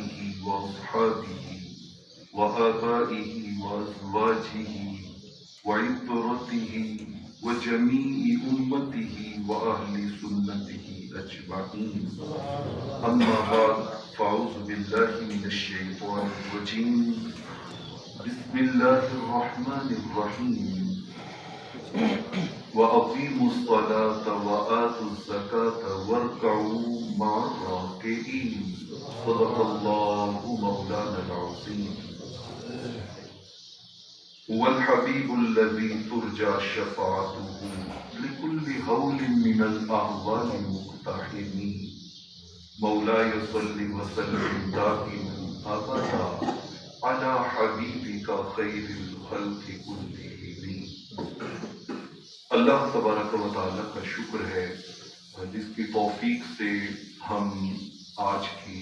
آلہ وأصحابہ وآبائہ وأزواجہ وعترتہ وجمیع امتہ وأہل سنتہ اجمعین، اما بعد فاعوذ باللہ من الشیطان الرجیم، بسم اللہ الرحمن الرحیم، وَأَقِيمُوا الصَّلَاةَ وَآتُوا الزَّكَاةَ وَارْكَعُوا مَعَ الرَّاكِعِينَ، صدق اللہ مولانا العظیم۔ هو الحبیب الذی ترجى شفاعته لكل هول من الأهوال مقتحم، مولاي صل وسلم دائما أبدا على حبيبك خير الخلق كلهم۔ اللہ تبارک و تعالیٰ کا شکر ہے جس کی توفیق سے ہم آج کی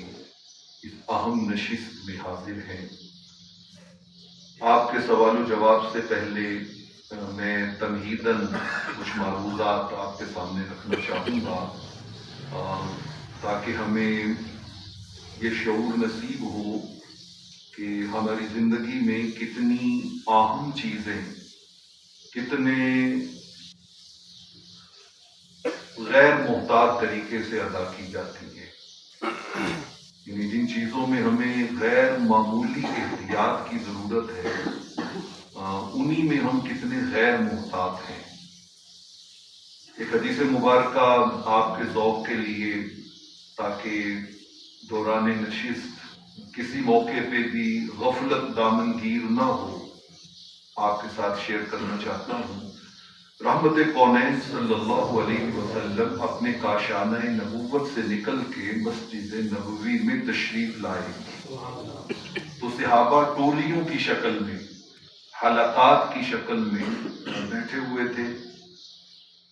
اس اہم نشست میں حاضر ہیں۔ آپ کے سوال و جواب سے پہلے میں تمہیداً کچھ معروضات آپ کے سامنے رکھنا چاہوں گا تاکہ ہمیں یہ شعور نصیب ہو کہ ہماری زندگی میں کتنی اہم چیزیں، کتنے غیر محتاط طریقے سے ادا کی جاتی ہے، یعنی جن چیزوں میں ہمیں غیر معمولی احتیاط کی ضرورت ہے انہی میں ہم کتنے غیر محتاط ہیں۔ ایک حدیث مبارکہ آپ کے ذوق کے لیے تاکہ دوران نشست کسی موقع پہ بھی غفلت دامنگیر نہ ہو آپ کے ساتھ شیئر کرنا چاہتا ہوں۔ رحمت کونین صلی اللہ علیہ وسلم اپنے کاشانہ نبوت سے نکل کے مسجد نبوی میں تشریف لائے تو صحابہ ٹولیوں کی شکل میں، حلقات کی شکل میں بیٹھے ہوئے تھے۔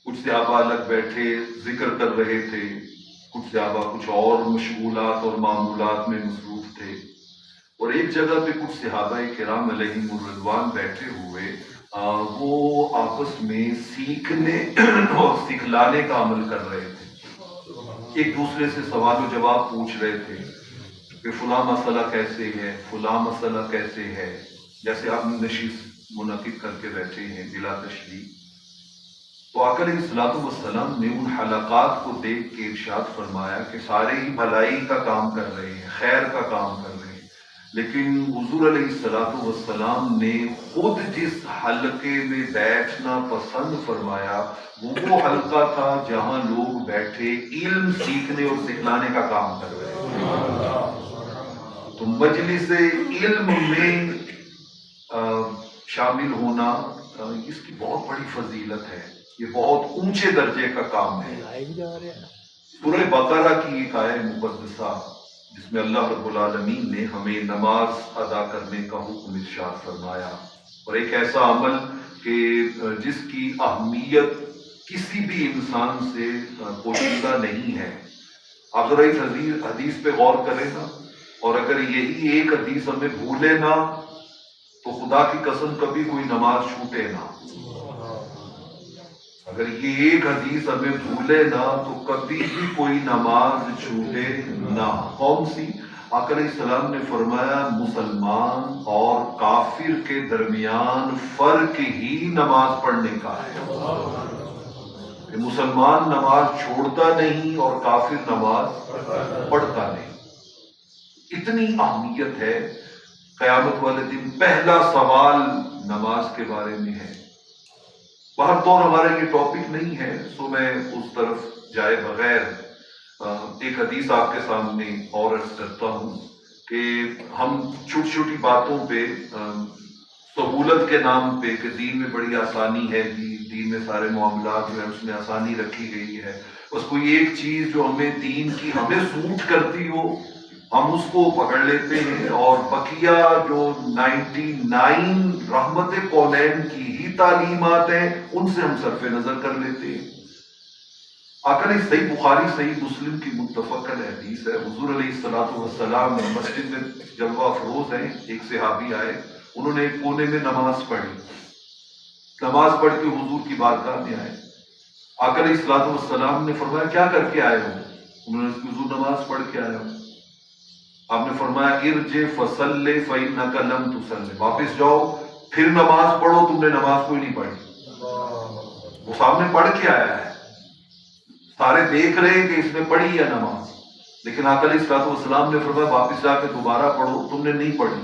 کچھ صحابہ الگ بیٹھے ذکر کر رہے تھے، کچھ صحابہ کچھ اور مشغولات اور معمولات میں مصروف تھے، اور ایک جگہ پہ کچھ صحابہ کرام علیہم الرضوان بیٹھے ہوئے وہ آپس میں سیکھنے اور سکھلانے کا عمل کر رہے تھے۔ ایک دوسرے سے سوال و جواب پوچھ رہے تھے کہ فلاں مسئلہ کیسے ہے، فلاں مسئلہ کیسے ہے، جیسے آپ نشست منعقد کر کے بیٹھے ہیں بلا تشریح۔ تو آقا علیہ الصلوۃ والسلام نے ان حلقات کو دیکھ کے ارشاد فرمایا کہ سارے ہی بھلائی کا کام کر رہے ہیں، خیر کا کام کر رہے ہیں، لیکن حضور علیہ الصلوۃ والسلام نے خود جس حلقے میں بیٹھنا پسند فرمایا وہ حلقہ تھا جہاں لوگ بیٹھے علم سیکھنے اور سکھلانے کا کام کر رہے ہیں۔ تو مجلس علم میں شامل ہونا اس کی بہت بڑی فضیلت ہے، یہ بہت اونچے درجے کا کام ہے۔ سورہ بقرہ کی ایک آیت مقدسہ جس میں اللہ رب العالمین نے ہمیں نماز ادا کرنے کا حکم ارشاد فرمایا، اور ایک ایسا عمل کہ جس کی اہمیت کسی بھی انسان سے پوشیدہ نہیں ہے۔ آپ ذرا اس حدیث پہ غور کریں نا، اور اگر یہی ایک حدیث ہمیں بھولے نا تو خدا کی قسم کبھی کوئی نماز چھوٹے نا۔ اگر یہ ایک حدیث ہمیں بھولے نا تو کبھی بھی کوئی نماز چھوٹے نہ۔ کون سی؟ آقا علیہ السلام نے فرمایا مسلمان اور کافر کے درمیان فرق ہی نماز پڑھنے کا ہے، کہ مسلمان نماز چھوڑتا نہیں اور کافر نماز پڑھتا نہیں۔ اتنی اہمیت ہے، قیامت والے دن پہلا سوال نماز کے بارے میں ہے۔ بہر طور ہمارا یہ ٹاپک نہیں ہے، سو میں اس طرف جائے بغیر ایک حدیث آپ کے سامنے اور عرض کرتا ہوں کہ ہم چھوٹی چھوٹی باتوں پہ سہولت کے نام پہ کہ دین میں بڑی آسانی ہے، دین میں سارے معاملات جو ہیں اس میں آسانی رکھی گئی ہے، بس کوئی ایک چیز جو ہمیں دین کی ہمیں سوٹ کرتی ہو ہم اس کو پکڑ لیتے ہیں، اور بقیہ جو 99 رحمت کونین کی ہی تعلیمات ہیں ان سے ہم صرف نظر کر لیتے ہیں۔ آقا نے صحیح بخاری صحیح مسلم کی متفق حدیث ہے، حضور علیہ الصلوۃ والسلام مسجد میں جلوہ افروز ہیں، ایک صحابی آئے، انہوں نے ایک کونے میں نماز پڑھی، نماز پڑھ کے حضور کی بارگاہ میں آئے۔ آقا علیہ الصلوۃ والسلام نے فرمایا کیا کر کے آئے ہو؟ انہوں نے حضور نماز پڑھ کے آیا ہوں۔ آپ نے فرمایا ارجع فصلی فإنک لم تصلی، واپس جاؤ پھر نماز پڑھو، تم نے نماز کوئی نہیں پڑھی۔ وہ سامنے پڑھ کے آیا ہے، سارے دیکھ رہے ہیں کہ اس نے پڑھی یا نماز، لیکن آقا علیہ الصلوۃ والسلام نے فرمایا واپس جا کے دوبارہ پڑھو، تم نے نہیں پڑھی۔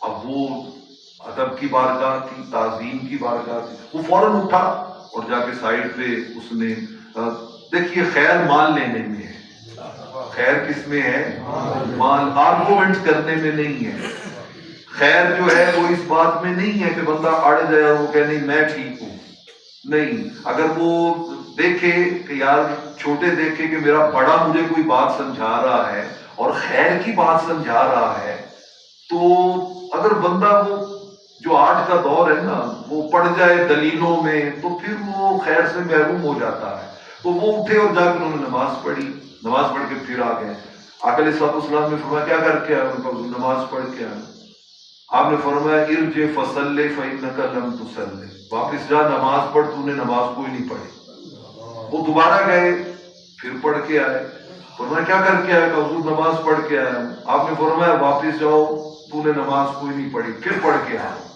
اب وہ ادب کی بارگاہ تھی، تعظیم کی بارگاہ تھی، وہ فوراً اٹھا اور جا کے سائڈ پہ اس نے دیکھیے خیر مال لینے میں ہے، خیر کس میں ہے؟ مال، آرگومنٹ کرنے میں نہیں ہے۔ خیر جو ہے وہ اس بات میں نہیں ہے کہ بندہ اڑ جائے اور وہ کہ نہیں میں ٹھیک ہوں، نہیں، اگر وہ دیکھے کہ یار چھوٹے دیکھے کہ میرا بڑا مجھے کوئی بات سمجھا رہا ہے اور خیر کی بات سمجھا رہا ہے، تو اگر بندہ وہ جو آج کا دور ہے نا وہ پڑ جائے دلیلوں میں تو پھر وہ خیر سے محروم ہو جاتا ہے۔ تو وہ اٹھے اور جا کے انہوں نے نماز پڑھی، نماز پڑھ کے پھر آ گئے۔ آقا علیہ الصلوۃ والسلام نے فرمایا کیا کر کے آئے؟ انہوں نے نماز پڑھ کے آئے۔ آپ نے فرمایا ارجع فصلی فإنک لم تصلی، واپس جا نماز پڑھ، تو نے نماز کوئی نہیں پڑھی۔ وہ دوبارہ گئے پھر پڑھ کے آئے، فرمایا کیا کر کے آئے؟ کہ حضور نماز پڑھ کے آیا۔ آپ نے فرمایا واپس جاؤ، تو نے نماز کوئی نہیں پڑھی، پھر پڑھ کے آئے۔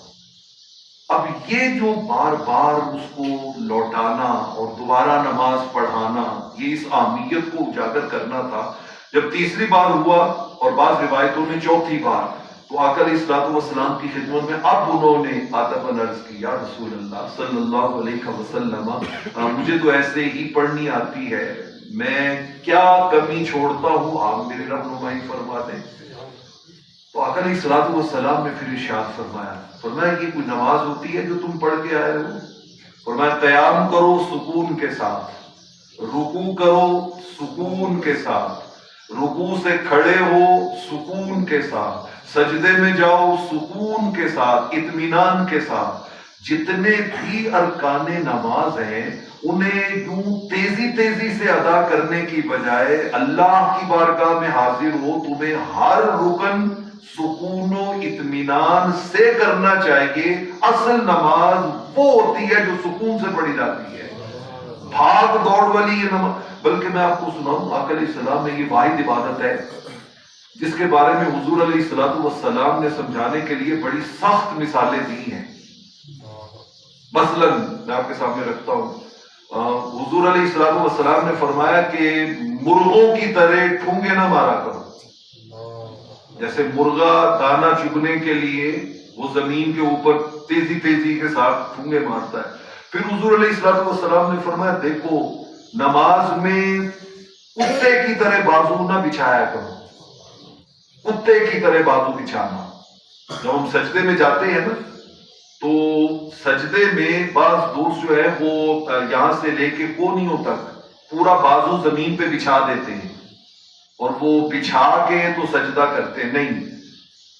اب یہ جو بار بار اس کو لوٹانا اور دوبارہ نماز پڑھانا، یہ اس اہمیت کو اجاگر کرنا تھا۔ جب تیسری بار ہوا اور بعض روایتوں میں چوتھی بار، تو آقا علیہ الصلوۃ والسلام کی خدمت میں اب انہوں نے ادباً عرض کی یا رسول اللہ صلی اللہ علیہ وسلم، مجھے تو ایسے ہی پڑھنی آتی ہے، میں کیا کمی چھوڑتا ہوں، آپ میری رہنمائی فرما دیں۔ تو آقا علیہ الصلوۃ والسلام نے پھر ارشاد فرمایا یہ کوئی نماز ہوتی ہے جو تم پڑھ کے آئے ہو؟ فرمایا قیام کرو سکون کے ساتھ، رکوع کرو سکون کے ساتھ، رکوع سے کھڑے ہو سکون کے ساتھ، سجدے میں جاؤ سکون کے ساتھ، اطمینان کے ساتھ۔ جتنے بھی ارکان نماز ہیں انہیں یوں تیزی تیزی سے ادا کرنے کی بجائے اللہ کی بارگاہ میں حاضر ہو، تمہیں ہر رکن سکون و اطمینان سے کرنا چاہیے۔ اصل نماز وہ ہوتی ہے جو سکون سے پڑھی جاتی ہے، بھاگ دوڑ والی یہ نماز۔ بلکہ میں آپ کو سناؤں، آقا علیہ السلام میں یہ واحد عبادت ہے جس کے بارے میں حضور علیہ الصلوۃ والسلام نے سمجھانے کے لیے بڑی سخت مثالیں دی ہیں۔ مثلا میں آپ کے سامنے رکھتا ہوں، حضور علیہ الصلوۃ والسلام نے فرمایا کہ مرغوں کی طرح ٹھونگے نہ مارا کرو۔ جیسے مرغا دانا چگنے کے لیے وہ زمین کے اوپر تیزی تیزی کے ساتھ ٹھونگے مارتا ہے، پھر حضور علیہ الصلوۃ والسلام نے فرمایا دیکھو نماز میں کتے کی طرح بازو نہ بچھایا کرو، کتے کی طرح بازو بچھانا۔ جب ہم سجدے میں جاتے ہیں نا تو سجدے میں بعض دوست جو ہے وہ یہاں سے لے کے کونیوں تک پورا بازو زمین پہ بچھا دیتے ہیں اور وہ بچھا کے تو سجدہ کرتے نہیں۔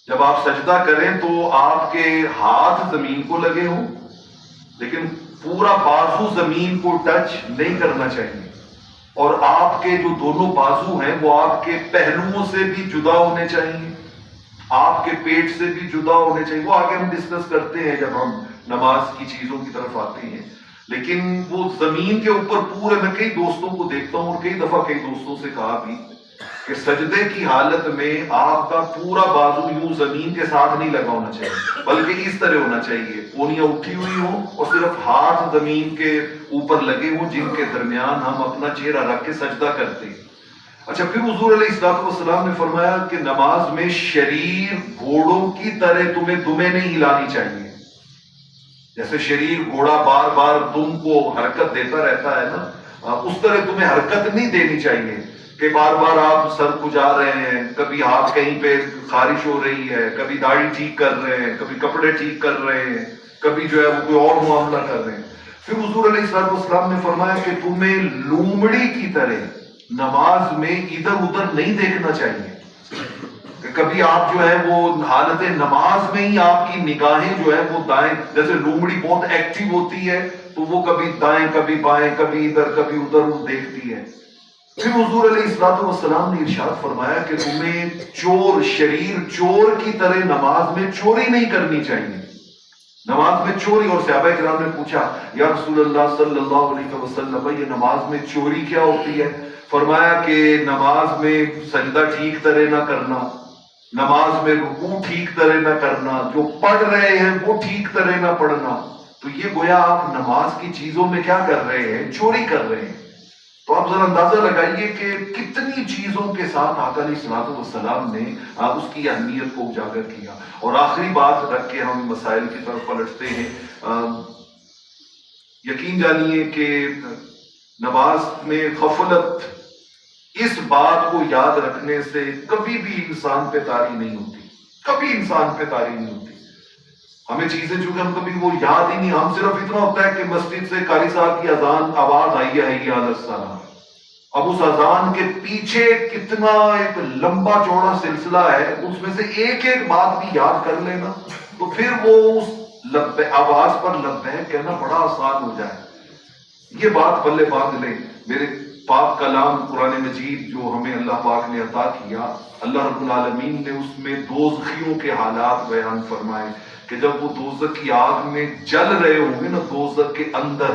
جب آپ سجدہ کریں تو آپ کے ہاتھ زمین کو لگے ہوں لیکن پورا بازو زمین کو ٹچ نہیں کرنا چاہیے، اور آپ کے جو دونوں بازو ہیں وہ آپ کے پہلوؤں سے بھی جدا ہونے چاہیے، آپ کے پیٹ سے بھی جدا ہونے چاہیے۔ وہ آگے ہم ڈسکس کرتے ہیں جب ہم نماز کی چیزوں کی طرف آتے ہیں، لیکن وہ زمین کے اوپر پورے، میں کئی دوستوں کو دیکھتا ہوں اور کئی دفعہ کئی دوستوں سے کہا بھی کہ سجدے کی حالت میں آپ کا پورا بازو یوں زمین کے ساتھ نہیں لگا ہونا چاہیے بلکہ اس طرح ہونا چاہیے، کونیاں اٹھی ہوئی ہوں اور صرف ہاتھ زمین کے اوپر لگے ہوں جن کے درمیان ہم اپنا چہرہ رکھ کے سجدہ کرتے ہیں۔ اچھا، پھر حضور علیہ الصلوۃ والسلام نے فرمایا کہ نماز میں شریر گھوڑوں کی طرح تمہیں دمیں نہیں ہلانی چاہیے۔ جیسے شریر گھوڑا بار بار دم کو حرکت دیتا رہتا ہے نا، اس طرح تمہیں حرکت نہیں دینی چاہیے کہ بار بار آپ سر کھجا رہے ہیں، کبھی ہاتھ کہیں پہ خارش ہو رہی ہے، کبھی داڑھی ٹھیک کر رہے ہیں، کبھی کپڑے ٹھیک کر رہے ہیں، کبھی جو ہے وہ کوئی اور معاملہ کر رہے ہیں۔ پھر حضور علیہ الصلوۃ والسلام نے فرمایا کہ تمہیں لومڑی کی طرح نماز میں ادھر ادھر نہیں دیکھنا چاہیے کہ کبھی آپ جو ہے وہ حالت نماز میں ہی آپ کی نگاہیں جو ہے وہ دائیں، جیسے لومڑی بہت ایکٹیو ہوتی ہے تو وہ کبھی دائیں کبھی بائیں کبھی ادھر کبھی ادھر وہ دیکھتی ہے۔ پھر حضور علیہ الصلوۃ والسلام نے ارشاد فرمایا کہ تمہیں چور، شریر چور کی طرح نماز میں چوری نہیں کرنی چاہیے، نماز میں چوری۔ اور صحابہ کرام نے پوچھا یا رسول اللہ صلی اللہ علیہ وسلم یہ نماز میں چوری کیا ہوتی ہے؟ فرمایا کہ نماز میں سجدہ ٹھیک طرح نہ کرنا، نماز میں رکوع ٹھیک طرح نہ کرنا، جو پڑھ رہے ہیں وہ ٹھیک طرح نہ پڑھنا. تو یہ گویا آپ نماز کی چیزوں میں کیا کر رہے ہیں؟ چوری کر رہے ہیں. تو آپ ذرا اندازہ لگائیے کہ کتنی چیزوں کے ساتھ آقا علیہ الصلوۃ والسلام نے اس کی اہمیت کو اجاگر کیا. اور آخری بات رکھ کے ہم مسائل کی طرف پلٹتے ہیں. یقین جانیے کہ نماز میں غفلت اس بات کو یاد رکھنے سے کبھی بھی انسان پہ طاری نہیں ہوتی، کبھی انسان پہ طاری نہیں ہوتی. ہمیں چیزیں چونکہ ہم کبھی وہ یاد ہی نہیں، ہم صرف اتنا ہوتا ہے کہ مسجد سے قاری صاحب کی اذان آواز آئی ہے حی علی الصلاۃ، اب اس اذان کے پیچھے کتنا ایک لمبا چوڑا سلسلہ ہے، اس میں سے ایک ایک بات بھی یاد کر لینا تو پھر وہ اس آواز پر لبیک کہنا بڑا آسان ہو جائے. یہ بات پلے باندھ لیں. میرے پاک کلام قرآن مجید جو ہمیں اللہ پاک نے عطا کیا، اللہ رب العالمین نے اس میں دوزخیوں کے حالات بیان فرمائے کہ جب وہ دوزخ کی آگ میں جل رہے ہوں گے نا، دوزخ کے اندر،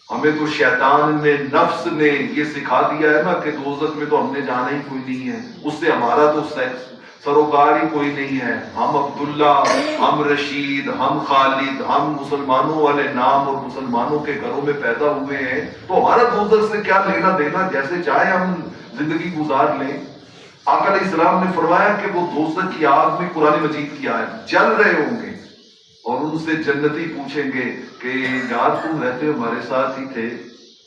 ہمیں تو شیطان نے، نفس نے یہ سکھا دیا ہے نا کہ دوزخ میں تو ہم نے جانا ہی کوئی نہیں ہے، اس سے ہمارا تو سروکار ہی کوئی نہیں ہے. ہم عبداللہ، ہم رشید، ہم خالد، ہم مسلمانوں والے نام اور مسلمانوں کے گھروں میں پیدا ہوئے ہیں، تو ہمارا دوزخ سے کیا لینا دینا، جیسے چاہے ہم زندگی گزار لیں. آقا علیہ السلام نے فرمایا کہ وہ دوزخ کی آگ میں، قرآن مجید کی آیت، جل رہے ہوں گے اور ان سے جنتی پوچھیں گے کہ یار تم رہتے ہمارے ساتھ ہی تھے،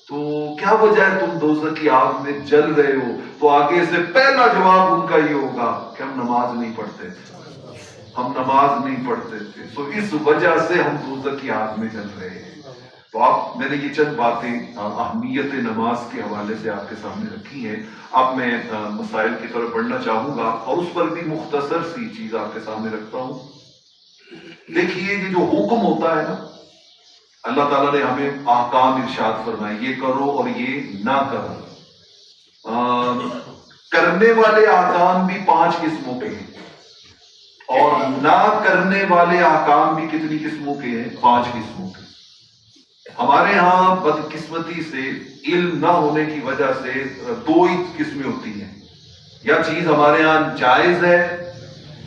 تو کیا وجہ ہے تم دوزخ کی آگ میں جل رہے ہو؟ تو آگے سے پہلا جواب ان کا یہ ہوگا کہ ہم نماز نہیں پڑھتے تھے، ہم نماز نہیں پڑھتے تھے، تو اس وجہ سے ہم دوزخ کی آگ میں جل رہے ہیں. تو آپ، میں نے یہ چند باتیں اہمیت نماز کے حوالے سے آپ کے سامنے رکھی ہیں. اب میں مسائل کی طرف بڑھنا چاہوں گا اور اس پر بھی مختصر سی چیز آپ کے سامنے رکھتا ہوں. دیکھیے یہ جو حکم ہوتا ہے نا، اللہ تعالیٰ نے ہمیں احکام ارشاد فرمائے، یہ کرو اور یہ نہ کرو. کرنے والے احکام بھی 5 قسموں کے ہیں اور نہ کرنے والے احکام بھی کتنی قسموں کے ہیں؟ 5 قسموں کے. ہمارے ہاں بدقسمتی سے علم نہ ہونے کی وجہ سے 2 ہی قسمیں ہوتی ہیں، یا چیز ہمارے ہاں جائز ہے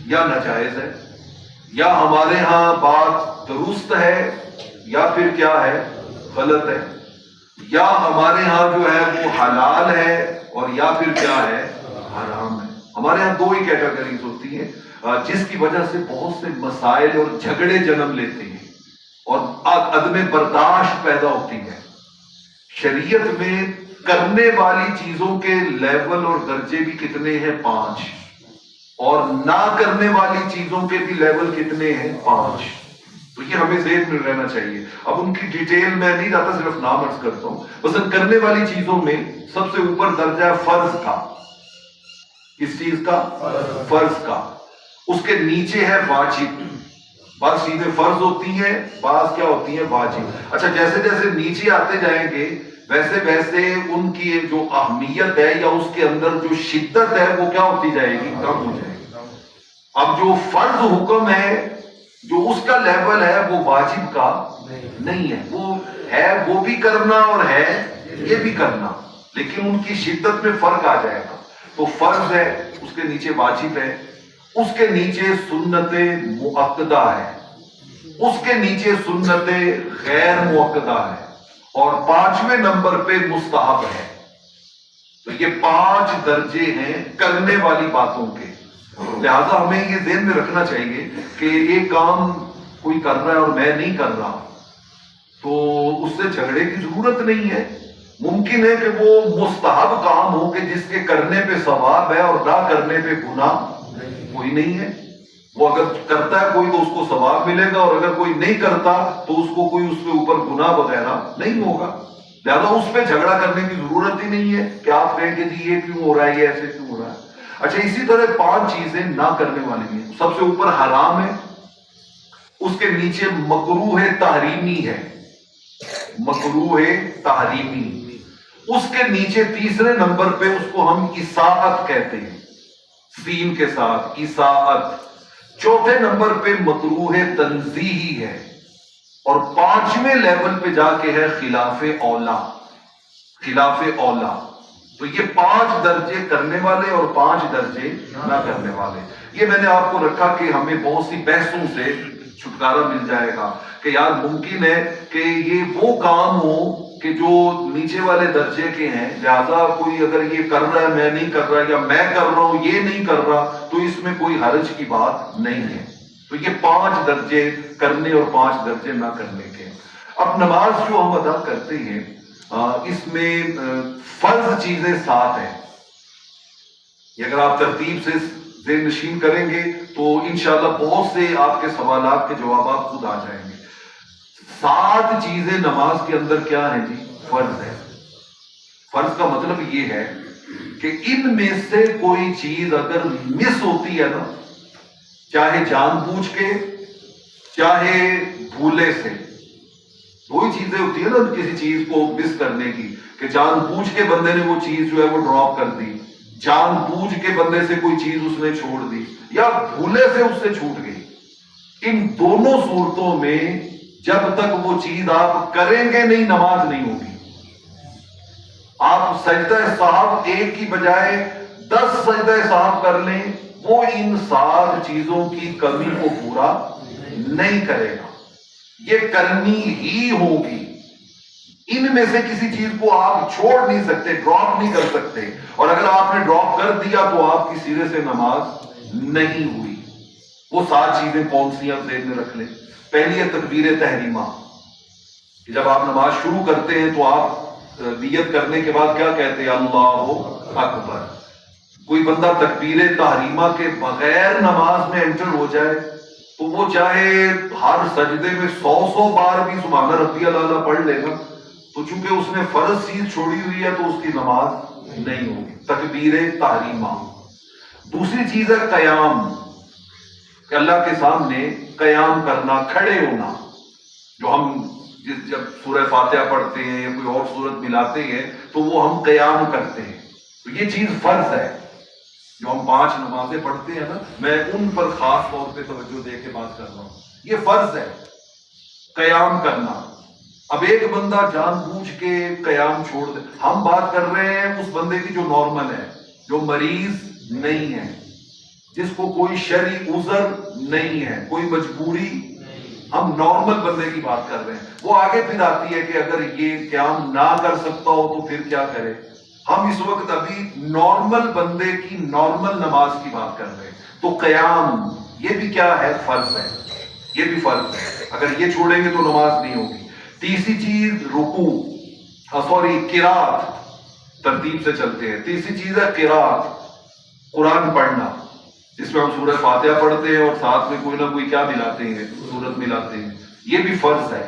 یا ناجائز ہے، یا ہمارے ہاں بات درست ہے یا پھر کیا ہے، غلط ہے، یا ہمارے ہاں جو ہے وہ حلال ہے اور یا پھر کیا ہے، حرام ہے. ہمارے ہاں 2 ہی کیٹیگریز ہوتی ہیں، جس کی وجہ سے بہت سے مسائل اور جھگڑے جنم لیتے ہیں اور عدم برداشت پیدا ہوتی ہے. شریعت میں کرنے والی چیزوں کے لیول اور درجے بھی کتنے ہیں؟ 5. اور نہ کرنے والی چیزوں کے بھی لیول کتنے ہیں؟ 5. تو یہ ہمیں ذہن میں رہنا چاہیے. اب ان کی ڈیٹیل میں نہیں جاتا، صرف نام عرض کرتا ہوں. مثلا کرنے والی چیزوں میں سب سے اوپر درجہ ہے فرض کا. کس چیز کا؟ فرض کا. اس کے نیچے ہے واجب. بعض چیزیں فرض ہوتی ہیں، بعض کیا ہوتی ہیں؟ واجب. اچھا، جیسے جیسے نیچے آتے جائیں گے ویسے ویسے ان کی جو اہمیت ہے یا اس کے اندر جو شدت ہے وہ کیا ہوتی جائے گی؟ کم ہو جائے گی. اب جو فرض حکم ہے، جو اس کا لیول ہے، وہ واجب کا نہیں ہے. وہ ہے، وہ بھی کرنا اور ہے یہ بھی کرنا، لیکن ان کی شدت میں فرق آ جائے گا. تو فرض ہے، اس کے نیچے واجب ہے، اس کے نیچے سنت مؤکدہ ہے، اس کے نیچے سنت غیر مؤکدہ ہے، اور 5ویں نمبر پہ مستحب ہے. تو یہ 5 درجے ہیں کرنے والی باتوں کے. لہذا ہمیں یہ ذہن میں رکھنا چاہیے کہ ایک کام کوئی کر رہا ہے اور میں نہیں کر رہا تو اس سے جھگڑے کی ضرورت نہیں ہے. ممکن ہے کہ وہ مستحب کام ہو کہ جس کے کرنے پہ ثواب ہے اور نہ کرنے پہ گناہ کوئی نہیں ہے. وہ اگر کرتا ہے کوئی تو اس کو ثواب ملے گا، اور اگر کوئی نہیں کرتا تو اس کو کوئی اس کے اوپر گناہ وغیرہ نہیں ہوگا. لہذا اس پہ جھگڑا کرنے کی ضرورت ہی نہیں ہے کہ آپ کہیں کہ جی یہ کیوں ہو رہا ہے، یہ ایسے کیوں ہو رہا ہے. اچھا، اسی طرح 5 چیزیں نہ کرنے والی ہیں. سب سے اوپر حرام ہے، اس کے نیچے مکروہ تحریمی ہے، مکروہ تحریمی. اس کے نیچے تیسرے نمبر پہ اس کو ہم اساءت کہتے ہیں، سین کے ساتھ، اساءت. چوتھے نمبر پہ مکروہ تنزیہی ہے، اور 5ویں لیول پہ جا کے ہے خلاف اولا. خلاف اولا تو یہ 5 درجے کرنے والے اور 5 درجے نہ کرنے والے. یہ میں نے آپ کو رکھا کہ ہمیں بہت سی بحثوں سے چھٹکارا مل جائے گا کہ یار ممکن ہے کہ یہ وہ کام ہو کہ جو نیچے والے درجے کے ہیں، لہذا کوئی اگر یہ کر رہا ہے میں نہیں کر رہا، یا میں کر رہا ہوں یہ نہیں کر رہا، تو اس میں کوئی حرج کی بات نہیں ہے. تو یہ 5 درجے کرنے اور 5 درجے نہ کرنے کے. اب نماز جو ہم ادا کرتے ہیں اس میں فرض چیزیں 7 ہیں. یہ اگر آپ ترتیب سے ذہن نشین کریں گے تو انشاءاللہ بہت سے آپ کے سوالات کے جوابات خود آ جائیں گے. 7 چیزیں نماز کے اندر کیا ہیں جی؟ فرض ہے. فرض کا مطلب یہ ہے کہ ان میں سے کوئی چیز اگر مس ہوتی ہے نا، چاہے جان بوجھ کے چاہے بھولے سے، 2 چیزیں ہوتی ہیں نا کسی چیز کو مس کرنے کی، کہ جان بوجھ کے بندے نے وہ چیز جو ہے وہ ڈراپ کر دی، جان بوجھ کے بندے سے کوئی چیز اس نے چھوڑ دی، یا بھولے سے اس سے چھوٹ گئی. ان دونوں صورتوں میں جب تک وہ چیز آپ کریں گے نہیں، نماز نہیں ہوگی. آپ سجدہ صاحب ایک کی بجائے 10 سجدہ صاحب کر لیں، وہ ان 7 چیزوں کی کمی کو پورا نہیں کرے گا. یہ کرنی ہی ہوگی. ان میں سے کسی چیز کو آپ چھوڑ نہیں سکتے، ڈراپ نہیں کر سکتے، اور اگر آپ نے ڈراپ کر دیا تو آپ کی سرے سے نماز نہیں ہوئی. وہ 7 چیزیں کون سی آپ ذہن میں رکھ لیں. پہلی ہے تکبیر تحریمہ. جب آپ نماز شروع کرتے ہیں تو آپ نیت کرنے کے بعد کیا کہتے ہیں؟ اللہ اکبر. کوئی بندہ تکبیر تحریمہ کے بغیر نماز میں انٹر ہو جائے تو وہ چاہے ہر سجدے میں 100 بار بھی سبحان ربی الاعلیٰ پڑھ لے گا، تو چونکہ اس نے فرض چیز چھوڑی ہوئی ہے تو اس کی نماز نہیں ہوگی. تکبیر تحریمہ. دوسری چیز ہے قیام، کہ اللہ کے سامنے قیام کرنا، کھڑے ہونا. جو ہم جب سورہ فاتحہ پڑھتے ہیں یا کوئی اور سورت ملاتے ہیں تو وہ ہم قیام کرتے ہیں. تو یہ چیز فرض ہے. جو ہم 5 نمازیں پڑھتے ہیں نا، میں ان پر خاص طور پہ توجہ دے کے بات کر رہا ہوں. یہ فرض ہے قیام کرنا. اب ایک بندہ جان بوجھ کے قیام چھوڑ دے. ہم بات کر رہے ہیں اس بندے کی جو نارمل ہے، جو مریض نہیں ہے، جس کو کوئی شرعی عذر نہیں ہے، کوئی مجبوری. ہم نارمل بندے کی بات کر رہے ہیں. وہ آگے پھر آتی ہے کہ اگر یہ قیام نہ کر سکتا ہو تو پھر کیا کرے. ہم اس وقت ابھی نارمل بندے کی نارمل نماز کی بات کر رہے ہیں. تو قیام یہ بھی کیا ہے؟ فرض ہے. یہ بھی فرض ہے. اگر یہ چھوڑیں گے تو نماز نہیں ہوگی. تیسری چیز رکوع، قرات. ترتیب سے چلتے ہیں. تیسری چیز ہے قرات، قرآن پڑھنا، جس میں ہم سورہ فاتحہ پڑھتے ہیں اور ساتھ میں کوئی نہ کوئی کیا ملاتے ہیں؟ سورت ملاتے ہیں. یہ بھی فرض ہے.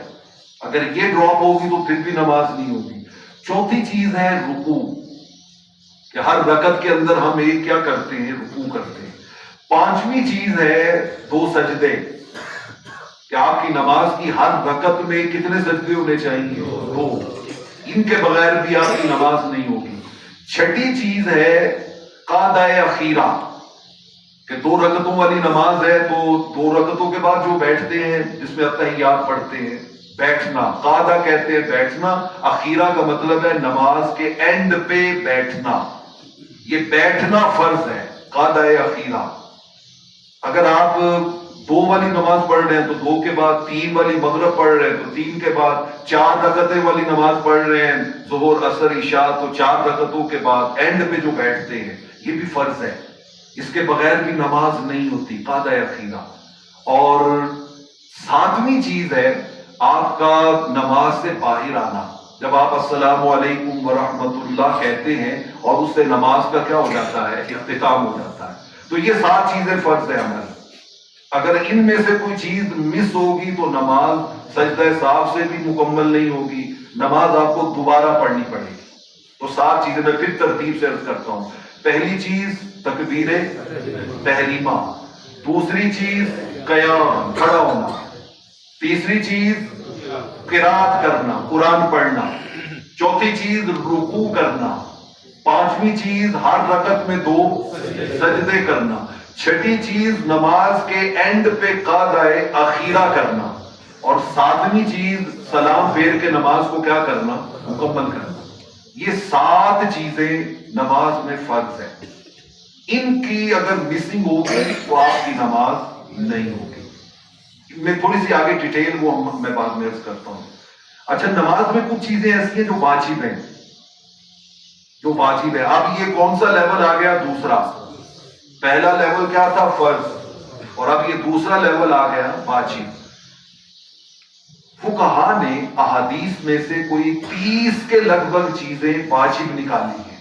اگر یہ ڈراپ ہوگی تو پھر بھی نماز نہیں ہوگی. چوتھی چیز ہے رکوع، کہ ہر رکعت کے اندر ہم ایک کیا کرتے ہیں؟ رکوع کرتے ہیں. پانچویں چیز ہے 2 سجدے، کہ آپ کی نماز کی ہر رکعت میں کتنے سجدے ہونے چاہیے؟ 2. ان کے بغیر بھی آپ کی نماز نہیں ہوگی. چھٹی چیز ہے قعدہ اخیرہ، کہ 2 رکعتوں والی نماز ہے تو 2 رکعتوں کے بعد جو بیٹھتے ہیں جس میں التحیات پڑھتے ہیں، بیٹھنا. قعدہ کہتے ہیں بیٹھنا. اخیرہ کا مطلب ہے نماز کے اینڈ پہ بیٹھنا. یہ بیٹھنا فرض ہے، قعدہ اخیرہ. اگر آپ 2 والی نماز پڑھ رہے ہیں تو 2 کے بعد 3 والی مغرب پڑھ رہے ہیں تو 3 کے بعد 4 رکعتیں والی نماز پڑھ رہے ہیں، ظہر عصر عشاء، تو 4 رکعتوں کے بعد اینڈ پہ جو بیٹھتے ہیں، یہ بھی فرض ہے. اس کے بغیر بھی نماز نہیں ہوتی، قعدہ اخیرہ. اور 7ویں چیز ہے آپ کا نماز سے باہر آنا. جب آپ السلام علیکم ورحمۃ اللہ کہتے ہیں اور اس سے نماز کا کیا ہو جاتا ہے؟ اختتام ہو جاتا ہے. تو یہ 7 چیزیں فرض ہے ہماری. اگر ان میں سے کوئی چیز مس ہوگی تو نماز سجدہ صاحب سے بھی مکمل نہیں ہوگی، نماز آپ کو دوبارہ پڑھنی پڑے گی. تو 7 چیزیں میں پھر ترتیب سے عرض کرتا ہوں. پہلی چیز تکبیر تحریمہ. دوسری چیز قیام، کھڑا ہونا. تیسری چیز قرات کرنا، قرآن پڑھنا. چوتھی چیز رکوع کرنا. 5ویں چیز ہر رکعت میں 2 سجدے کرنا. چھٹی چیز نماز کے اینڈ پہ قعدہ اخیرہ کرنا. اور 7ویں چیز سلام پھیر کے نماز کو کیا کرنا؟ مکمل کرنا. یہ 7 چیزیں نماز میں فرض ہے. ان کی اگر مسنگ ہوگی تو آپ کی نماز نہیں ہوگی. میں تھوڑی سی آگے ڈیٹیل وہ میں بعد میں عرض کرتا ہوں. اچھا نماز میں کچھ چیزیں ایسی ہیں جو واجب ہیں، جو واجب ہے. اب یہ کون سا لیول آ گیا؟ دوسرا. پہلا لیول کیا تھا؟ فرض. اور اب یہ دوسرا لیول آ گیا واجب. فقہا نے احادیث میں سے کوئی 30 کے لگ بھگ چیزیں واجب نکالی ہیں.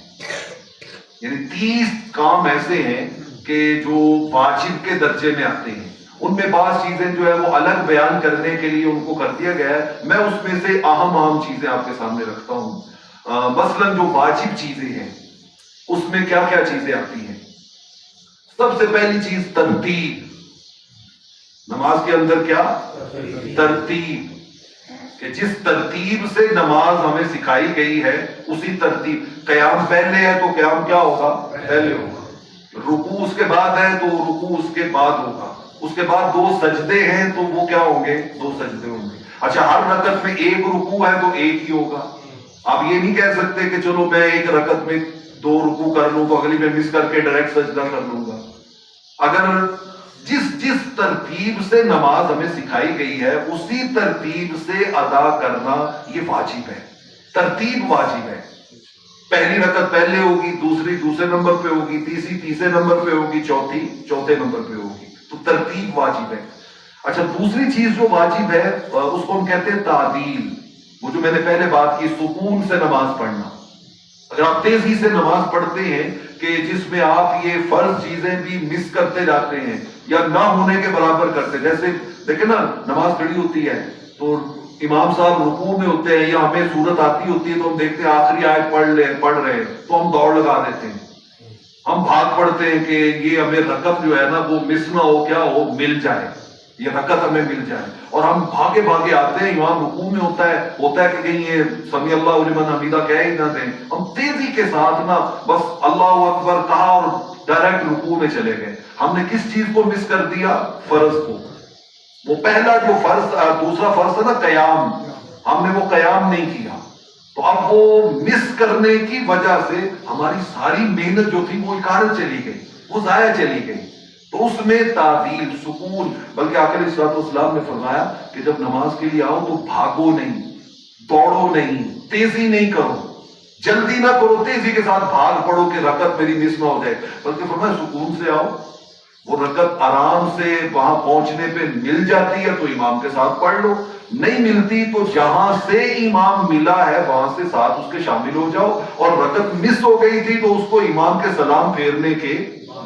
یعنی 30 کام ایسے ہیں کہ جو واجب کے درجے میں آتے ہیں. ان میں بعض چیزیں جو ہے وہ الگ بیان کرنے کے لیے ان کو کر دیا گیا ہے. میں اس میں سے اہم چیزیں آپ کے سامنے رکھتا ہوں. مثلا جو واجب چیزیں ہیں اس میں کیا کیا چیزیں آتی ہیں؟ سب سے پہلی چیز ترتیب. نماز کے اندر کیا؟ ترتیب. کہ جس ترتیب سے نماز ہمیں سکھائی گئی ہے اسی ترتیب. قیام پہلے ہے تو قیام کیا ہوگا؟ پہلے ہوگا. رکوع اس کے بعد ہے تو رکوع اس کے بعد ہوگا. اس کے بعد 2 سجدے ہیں تو وہ کیا ہوں گے؟ 2 سجدے ہوں گے. اچھا ہر رکعت میں 1 رکوع ہے تو 1 ہی ہوگا. آپ یہ نہیں کہہ سکتے کہ چلو میں ایک رکعت میں 2 رکوع کر لوں تو اگلی میں مس کر کے ڈائریکٹ سجدہ کر لوں گا. اگر جس ترتیب سے نماز ہمیں سکھائی گئی ہے اسی ترتیب سے ادا کرنا یہ واجب ہے. ترتیب واجب ہے. پہلی رکعت پہلے ہوگی، دوسری دوسرے نمبر پہ ہوگی، تیسری تیسرے نمبر پہ ہوگی، چوتھی چوتھے نمبر پہ ہوگی. تو ترتیب واجب ہے. اچھا دوسری چیز جو واجب ہے اس کو ہم کہتے ہیں تعدیل. وہ جو میں نے پہلے بات کی سکون سے نماز پڑھنا. اگر آپ تیزی سے نماز پڑھتے ہیں کہ جس میں آپ یہ فرض چیزیں بھی مس کرتے جاتے ہیں یا نہ ہونے کے برابر کرتے، جیسے دیکھیں نا نماز کھڑی ہوتی ہے تو امام صاحب رکوع میں ہوتے ہیں یا ہمیں صورت آتی ہوتی ہے تو ہم دیکھتے ہیں آخری آیت پڑھ رہے ہیں تو ہم دوڑ لگا دیتے ہیں. ہم بھاگ پڑتے ہیں کہ یہ ہمیں رکعت جو ہے نا وہ مس نہ ہو، کیا ہو، مل جائے، یہ رکعت ہمیں مل جائے. اور ہم بھاگے بھاگے آتے ہیں، امام رکوع میں ہوتا ہے کہ کہیں یہ سمیع اللہ لمن حمیدہ کہہ ہی نہ دیں. ہم تیزی کے ساتھ نا بس اللہ اکبر کہا اور ڈائریکٹ رکوع میں چلے گئے. ہم نے کس چیز کو مس کر دیا؟ فرض کو. وہ پہلا جو فرض، دوسرا فرض تھا نا قیام، ہم نے وہ قیام نہیں کیا. تو اب وہ مس کرنے کی وجہ سے ہماری ساری محنت جو تھی وہ اکارت چلی گئی، وہ ضائع چلی گئی. تو اس میں تعدیل، سکون. بلکہ آقا علیہ الصلوۃ والسلام نے فرمایا کہ جب نماز کے لیے آؤ تو بھاگو نہیں، دوڑو نہیں، تیزی نہیں کرو، جلدی نہ کرو، تیزی کے ساتھ بھاگ پڑو کہ رکعت میری مس نہ ہو جائے. بلکہ فرمایا سکون سے آؤ. وہ رکعت آرام سے وہاں پہنچنے پہ مل جاتی ہے تو امام کے ساتھ پڑھ لو، نہیں ملتی تو جہاں سے امام ملا ہے وہاں سے ساتھ اس کے شامل ہو جاؤ. اور رکعت مس ہو گئی تھی تو اس کو امام کے سلام پھیرنے کے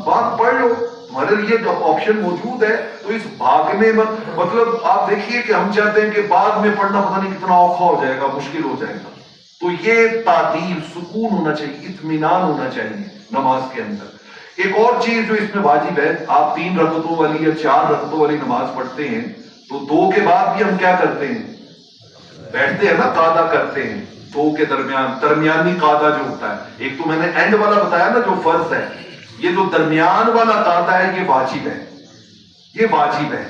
بعد پڑھ لو. تمہارے لیے جب آپشن موجود ہے تو اس بھاگنے میں مطلب آپ دیکھیے کہ ہم چاہتے ہیں کہ بعد میں پڑھنا پتہ نہیں کتنا اوکھا ہو جائے گا، مشکل ہو جائے گا. تو یہ تعدیل، سکون ہونا چاہیے، اطمینان ہونا چاہیے نماز کے اندر. ایک اور چیز جو اس میں واجب ہے، آپ 3 رکعتوں والی یا 4 رکعتوں والی نماز پڑھتے ہیں تو 2 کے بعد بھی ہم کیا کرتے ہیں؟ بیٹھتے ہیں نا، قعدہ کرتے ہیں. 2 کے درمیان درمیانی قعدہ جو ہوتا ہے، ایک تو میں نے اینڈ والا بتایا نا جو فرض ہے، یہ جو درمیان والا قعدہ ہے یہ واجب ہے. یہ واجب ہے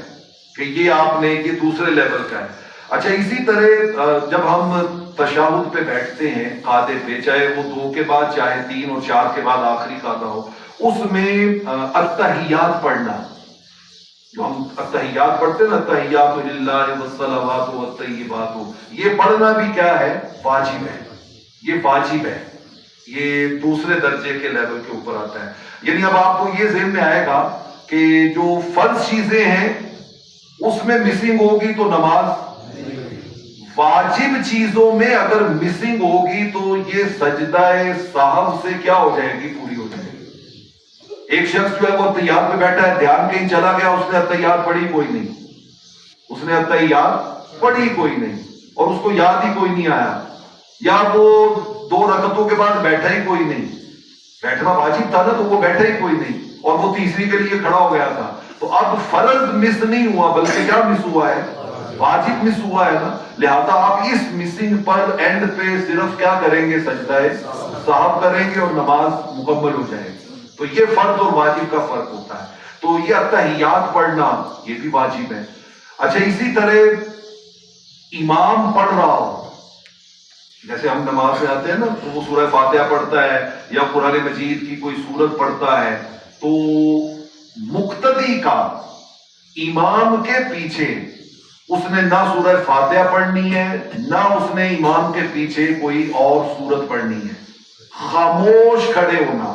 کہ یہ آپ نے، یہ دوسرے لیول کا ہے. اچھا اسی طرح جب ہم تشہد پہ بیٹھتے ہیں قعدے پہ، چاہے وہ 2 کے بعد چاہے 3 اور 4 کے بعد آخری قعدہ ہو، اس میں التحیات پڑھنا، جو ہم التحیات پڑھتے ہیں نا، التحیات للہ والصلوات والطیبات، یہ پڑھنا بھی کیا ہے؟ واجب ہے. یہ واجب ہے. یہ دوسرے درجے کے لیول کے اوپر آتا ہے. یعنی اب آپ کو یہ ذہن میں آئے گا کہ جو فرض چیزیں ہیں اس میں مسنگ ہوگی تو نماز، واجب چیزوں میں اگر مسنگ ہوگی تو یہ سجدہ سہو سے کیا ہو جائے گی؟ پوری ہو جائے گی. ایک شخص جو ہے وہ التحیات پہ بیٹھا ہے، دھیان کہیں چلا گیا، اس نے التحیات پڑھی کوئی نہیں، اس نے التحیات پڑھی کوئی نہیں اور اس کو یاد ہی کوئی نہیں آیا، یا وہ 2 رکعتوں کے بعد بیٹھا ہی کوئی نہیں. بیٹھنا واجب تھا نا تو وہ بیٹھا ہی کوئی نہیں اور وہ تیسری کے لیے کھڑا ہو گیا تھا. تو اب فرض مس نہیں ہوا بلکہ کیا مس ہوا ہے؟ واجب مس ہوا ہے نا. لہذا آپ اس مسنگ پر اینڈ پہ صرف کیا کریں گے؟ سجدہ سہو کریں گے اور نماز مکمل ہو جائے گی. تو یہ فرض اور واجب کا فرق ہوتا ہے. تو یہ التحیات پڑھنا یہ بھی واجب ہے. اچھا اسی طرح امام پڑھ رہا ہو جیسے ہم نماز میں آتے ہیں نا تو وہ سورہ فاتحہ پڑھتا ہے یا قرآن مجید کی کوئی سورت پڑھتا ہے، تو مقتدی کا امام کے پیچھے اس نے نہ سورہ فاتحہ پڑھنی ہے، نہ اس نے امام کے پیچھے کوئی اور سورت پڑھنی ہے، خاموش کھڑے ہونا۔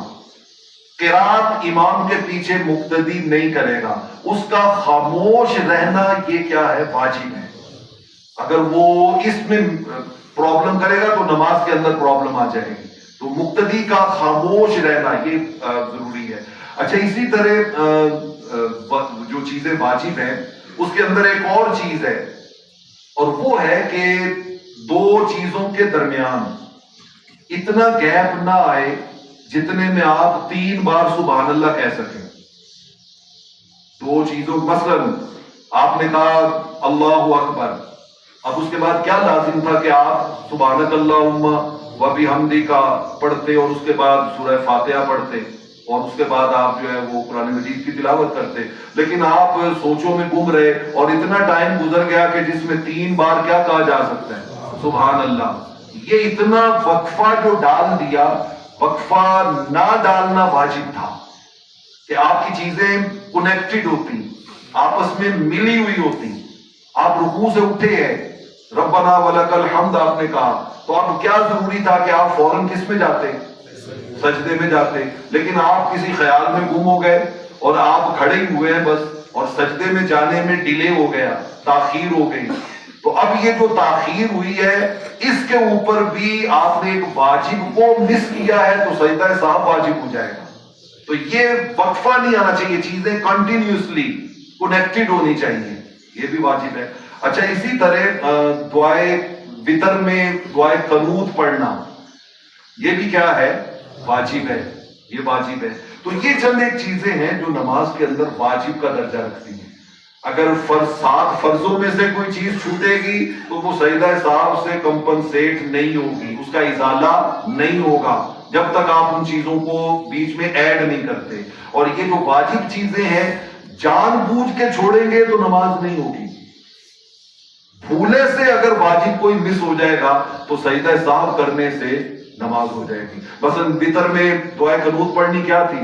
قرات امام کے پیچھے مقتدی نہیں کرے گا، اس کا خاموش رہنا یہ کیا ہے؟ واجب ہے۔ اگر وہ اس میں پرابلم کرے گا تو نماز کے اندر پرابلم آ جائے گی، تو مقتدی کا خاموش رہنا یہ ضروری ہے۔ اچھا، اسی طرح جو چیزیں واجب ہیں اس کے اندر ایک اور چیز ہے، اور وہ ہے کہ دو چیزوں کے درمیان اتنا گیپ نہ آئے جتنے میں آپ 3 بار سبحان اللہ کہہ سکیں۔ دو چیزوں، مثلا آپ نے کہا اللہ اکبر، اب اس کے بعد کیا لازم تھا کہ آپ سبحانک اللہم و بحمدک پڑھتے اور اس کے بعد سورہ فاتحہ پڑھتے اور اس کے بعد آپ جو ہے وہ قرآن مجید کی تلاوت کرتے، لیکن آپ سوچوں میں گم رہے اور اتنا ٹائم گزر گیا کہ جس میں 3 بار کیا کہا جا سکتا ہے؟ سبحان اللہ۔ یہ اتنا وقفہ جو ڈال دیا، وقفہ نہ ڈالنا واجب تھا کہ آپ کی چیزیں کنیکٹڈ ہوتی، آپس میں ملی ہوئی ہوتی۔ آپ رکوع سے اٹھے ہیں، ربنا ولک الحمد آپ نے کہا، تو اب کیا ضروری تھا کہ آپ فوراً کس میں جاتے؟ سجدے میں جاتے، لیکن آپ کسی خیال میں گم ہو گئے اور آپ کھڑے ہی ہوئے ہیں بس، اور سجدے میں جانے میں ڈیلے ہو گیا، تاخیر ہو گئی۔ تو اب یہ جو تاخیر ہوئی ہے اس کے اوپر بھی آپ نے ایک واجب کو مس کیا ہے، تو سجدہ صاحب واجب ہو جائے گا۔ تو یہ وقفہ نہیں آنا چاہیے، چیزیں کنٹینیوسلی کنیکٹڈ ہونی چاہیے، یہ بھی واجب ہے۔ اچھا، اسی طرح دعائے وتر میں دعائے قنوت پڑھنا، یہ بھی کیا ہے؟ واجب ہے، یہ واجب ہے۔ تو یہ چند ایک چیزیں ہیں جو نماز کے اندر واجب کا درجہ رکھتی ہیں۔ اگر 7 فرضوں میں سے کوئی چیز چھوٹے گی تو وہ سجدہ صاحب سے کمپنسیٹ نہیں ہوگی، اس کا ازالہ نہیں ہوگا جب تک آپ ان چیزوں کو بیچ میں ایڈ نہیں کرتے۔ اور یہ جو واجب چیزیں ہیں جان بوجھ کے چھوڑیں گے تو نماز نہیں ہوگی۔ بھولے سے اگر واجب کوئی مس ہو جائے گا تو سجدہ صاحب کرنے سے نماز ہو جائے گی۔ مثلا وتر میں دعائے قنوت پڑھنی کیا تھی؟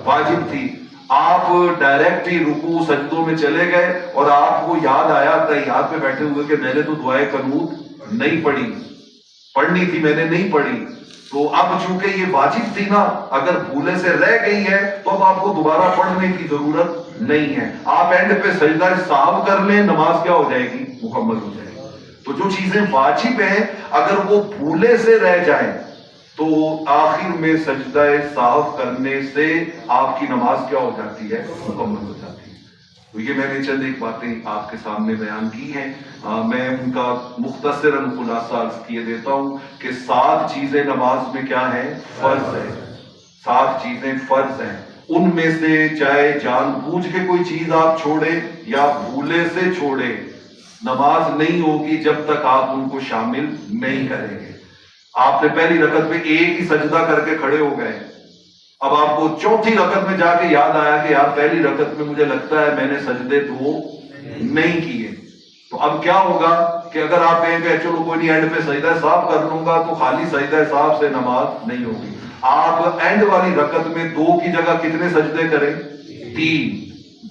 واجب تھی۔ آپ ڈائریکٹ ہی رکوع سجدوں میں چلے گئے اور آپ کو یاد آیا تحیات میں بیٹھے ہوئے کہ میں نے تو دعائے قنوت نہیں پڑھی، پڑھنی تھی میں نے نہیں پڑھی، تو اب چونکہ یہ واجب تھی نا، اگر بھولے سے رہ گئی ہے تو اب آپ کو دوبارہ پڑھنے کی ضرورت نہیں ہے، آپ اینڈ پہ سجدہ صاحب کر لیں، نماز کیا ہو جائے گی؟ مکمل ہو جائے گی۔ تو جو چیزیں واجب ہیں اگر وہ بھولے سے رہ جائیں تو آخر میں سجدہ صاحب کرنے سے آپ کی نماز کیا ہو جاتی ہے؟ مکمل ہو جاتی ہے۔ تو یہ میں نے چند ایک باتیں آپ کے سامنے بیان کی ہیں، میں ان کا مختصراً خلاصہ عرض کیے دیتا ہوں کہ 7 چیزیں نماز میں کیا ہیں؟ فرض ہیں۔ 7 چیزیں فرض ہیں، ان میں سے چاہے جان بوجھ کے کوئی چیز آپ چھوڑے یا بھولے سے چھوڑے، نماز نہیں ہوگی جب تک آپ ان کو شامل نہیں کریں گے۔ آپ نے پہلی رکعت میں ایک ہی سجدہ کر کے کھڑے ہو گئے، اب آپ کو چوتھی رکعت میں جا کے یاد آیا کہ یار پہلی رکعت میں مجھے لگتا ہے میں نے سجدے 2 نہیں کیے، تو اب کیا ہوگا کہ اگر آپ کہیں کہ چلو کوئی نہیں اینڈ پہ سجدہ صاحب کر لوں گا، تو خالی سجدہ صاحب سے نماز نہیں ہوگی۔ آپ اینڈ والی رکعت میں 2 کی جگہ کتنے سجدے کریں؟ 3،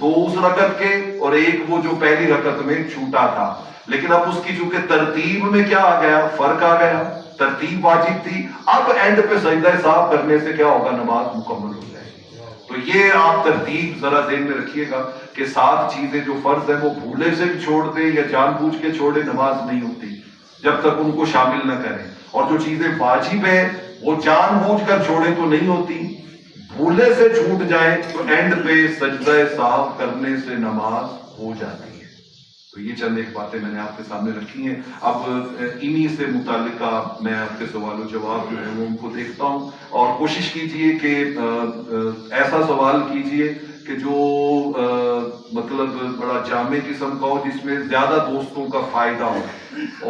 2 اس رکعت کے اور ایک وہ جو پہلی رکعت میں چھوٹا تھا، لیکن اب اس کی چونکہ ترتیب میں کیا آ گیا؟ فرق آ گیا۔ ترتیب واجب تھی، اب اینڈ پہ سجدہ صاحب کرنے سے کیا ہوگا؟ نماز مکمل ہو جائے گی۔ تو یہ آپ ترتیب ذرا ذہن میں رکھیے گا کہ 7 چیزیں جو فرض ہیں وہ بھولے سے بھی چھوڑ دیں یا جان بوجھ کے چھوڑے، نماز نہیں ہوتی جب تک ان کو شامل نہ کریں، اور جو چیزیں واجب ہیں وہ جان بوجھ کر چھوڑے تو نہیں ہوتی، بھولے سے چھوٹ جائیں تو اینڈ پہ سجدہ صاحب کرنے سے نماز ہو جاتی ہے۔ تو یہ چند ایک باتیں میں نے آپ کے سامنے رکھی ہیں۔ اب انہی سے متعلقہ میں آپ کے سوال و جواب جو ہے وہ ان کو دیکھتا ہوں، اور کوشش کیجئے کہ ایسا سوال کیجئے کہ جو مطلب بڑا جامع قسم کا ہو، جس میں زیادہ دوستوں کا فائدہ ہو،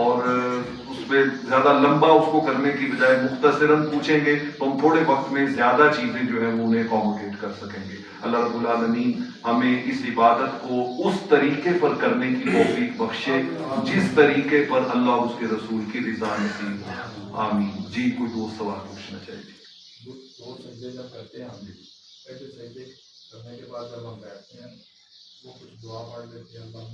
اور اس میں زیادہ لمبا اس کو کرنے کی بجائے مختصراً پوچھیں گے تو ہم تھوڑے وقت میں زیادہ چیزیں جو ہے وہ انہیں اکوموڈیٹ کر سکیں گے۔ اللہ رب العالمین ہمیں اس عبادت کو اس طریقے پر کرنے کی توفیق بخشے جس طریقے پر اللہ اور اس کے رسول کی رضا نصیب ہو، آمین۔ جی کوئی دوست سوال پوچھنا چاہیے؟ دو سجدے جب کرتے ہیں ہم پہلے سجدے کرنے کے بعد جب ہم بیٹھتے ہیں وہ کچھ دعا پڑھ لیتے ہیں، اللہ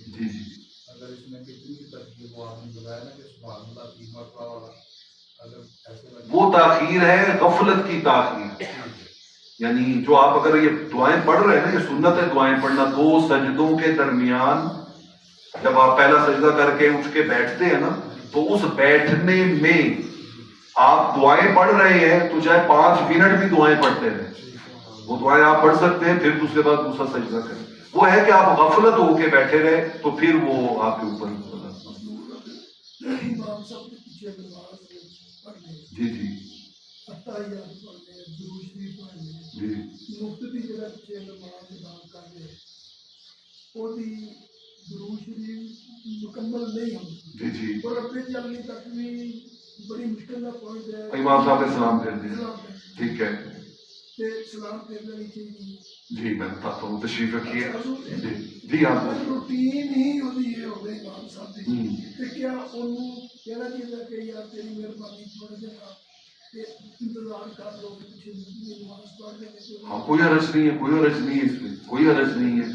جی جی اگر اس میں کتنی ترکیب وہ آپ نے بتایا نا کہ سبحان اللہ 3 مرتبہ والا، اگر ایسے وہ تاخیر ہے، غفلت کی تاخیر، یعنی جو آپ اگر یہ دعائیں پڑھ رہے ہیں نا، یہ سنت ہے دعائیں پڑھنا 2 سجدوں کے درمیان، جب آپ پہلا سجدہ کر کے اٹھ کے بیٹھتے ہیں نا تو اس بیٹھنے میں آپ دعائیں پڑھ رہے ہیں تو چاہے 5 منٹ بھی دعائیں پڑھتے رہیں، وہ دعائیں آپ پڑھ سکتے ہیں، پھر اس کے بعد دوسرا سجدہ کریں۔ وہ ہے کہ آپ غفلت ہو کے بیٹھے رہے تو پھر وہ آپ کے اوپر جی جی جی جی جی بڑی مشکل کا پوائنٹ ہے، امام صاحب نے سلام پھیر دیا، ٹھیک ہے سلام پھیرنا نہیں چاہیے۔ جی میں بتاتا ہوں، تشریف رکھیے۔ جی جی آپ روٹین ہی ہوتی ہے ہو گئی امام صاحب کی، کہ کیا انہوں کہنا چاہیے کہ یار تیری مہربانی تھوڑا جہا انتظار کر لو، کچھ نماز پڑھ لیں۔ ہاں کوئی حرج نہیں ہے، کوئی حرج نہیں ہے، اس میں کوئی حرج نہیں ہے۔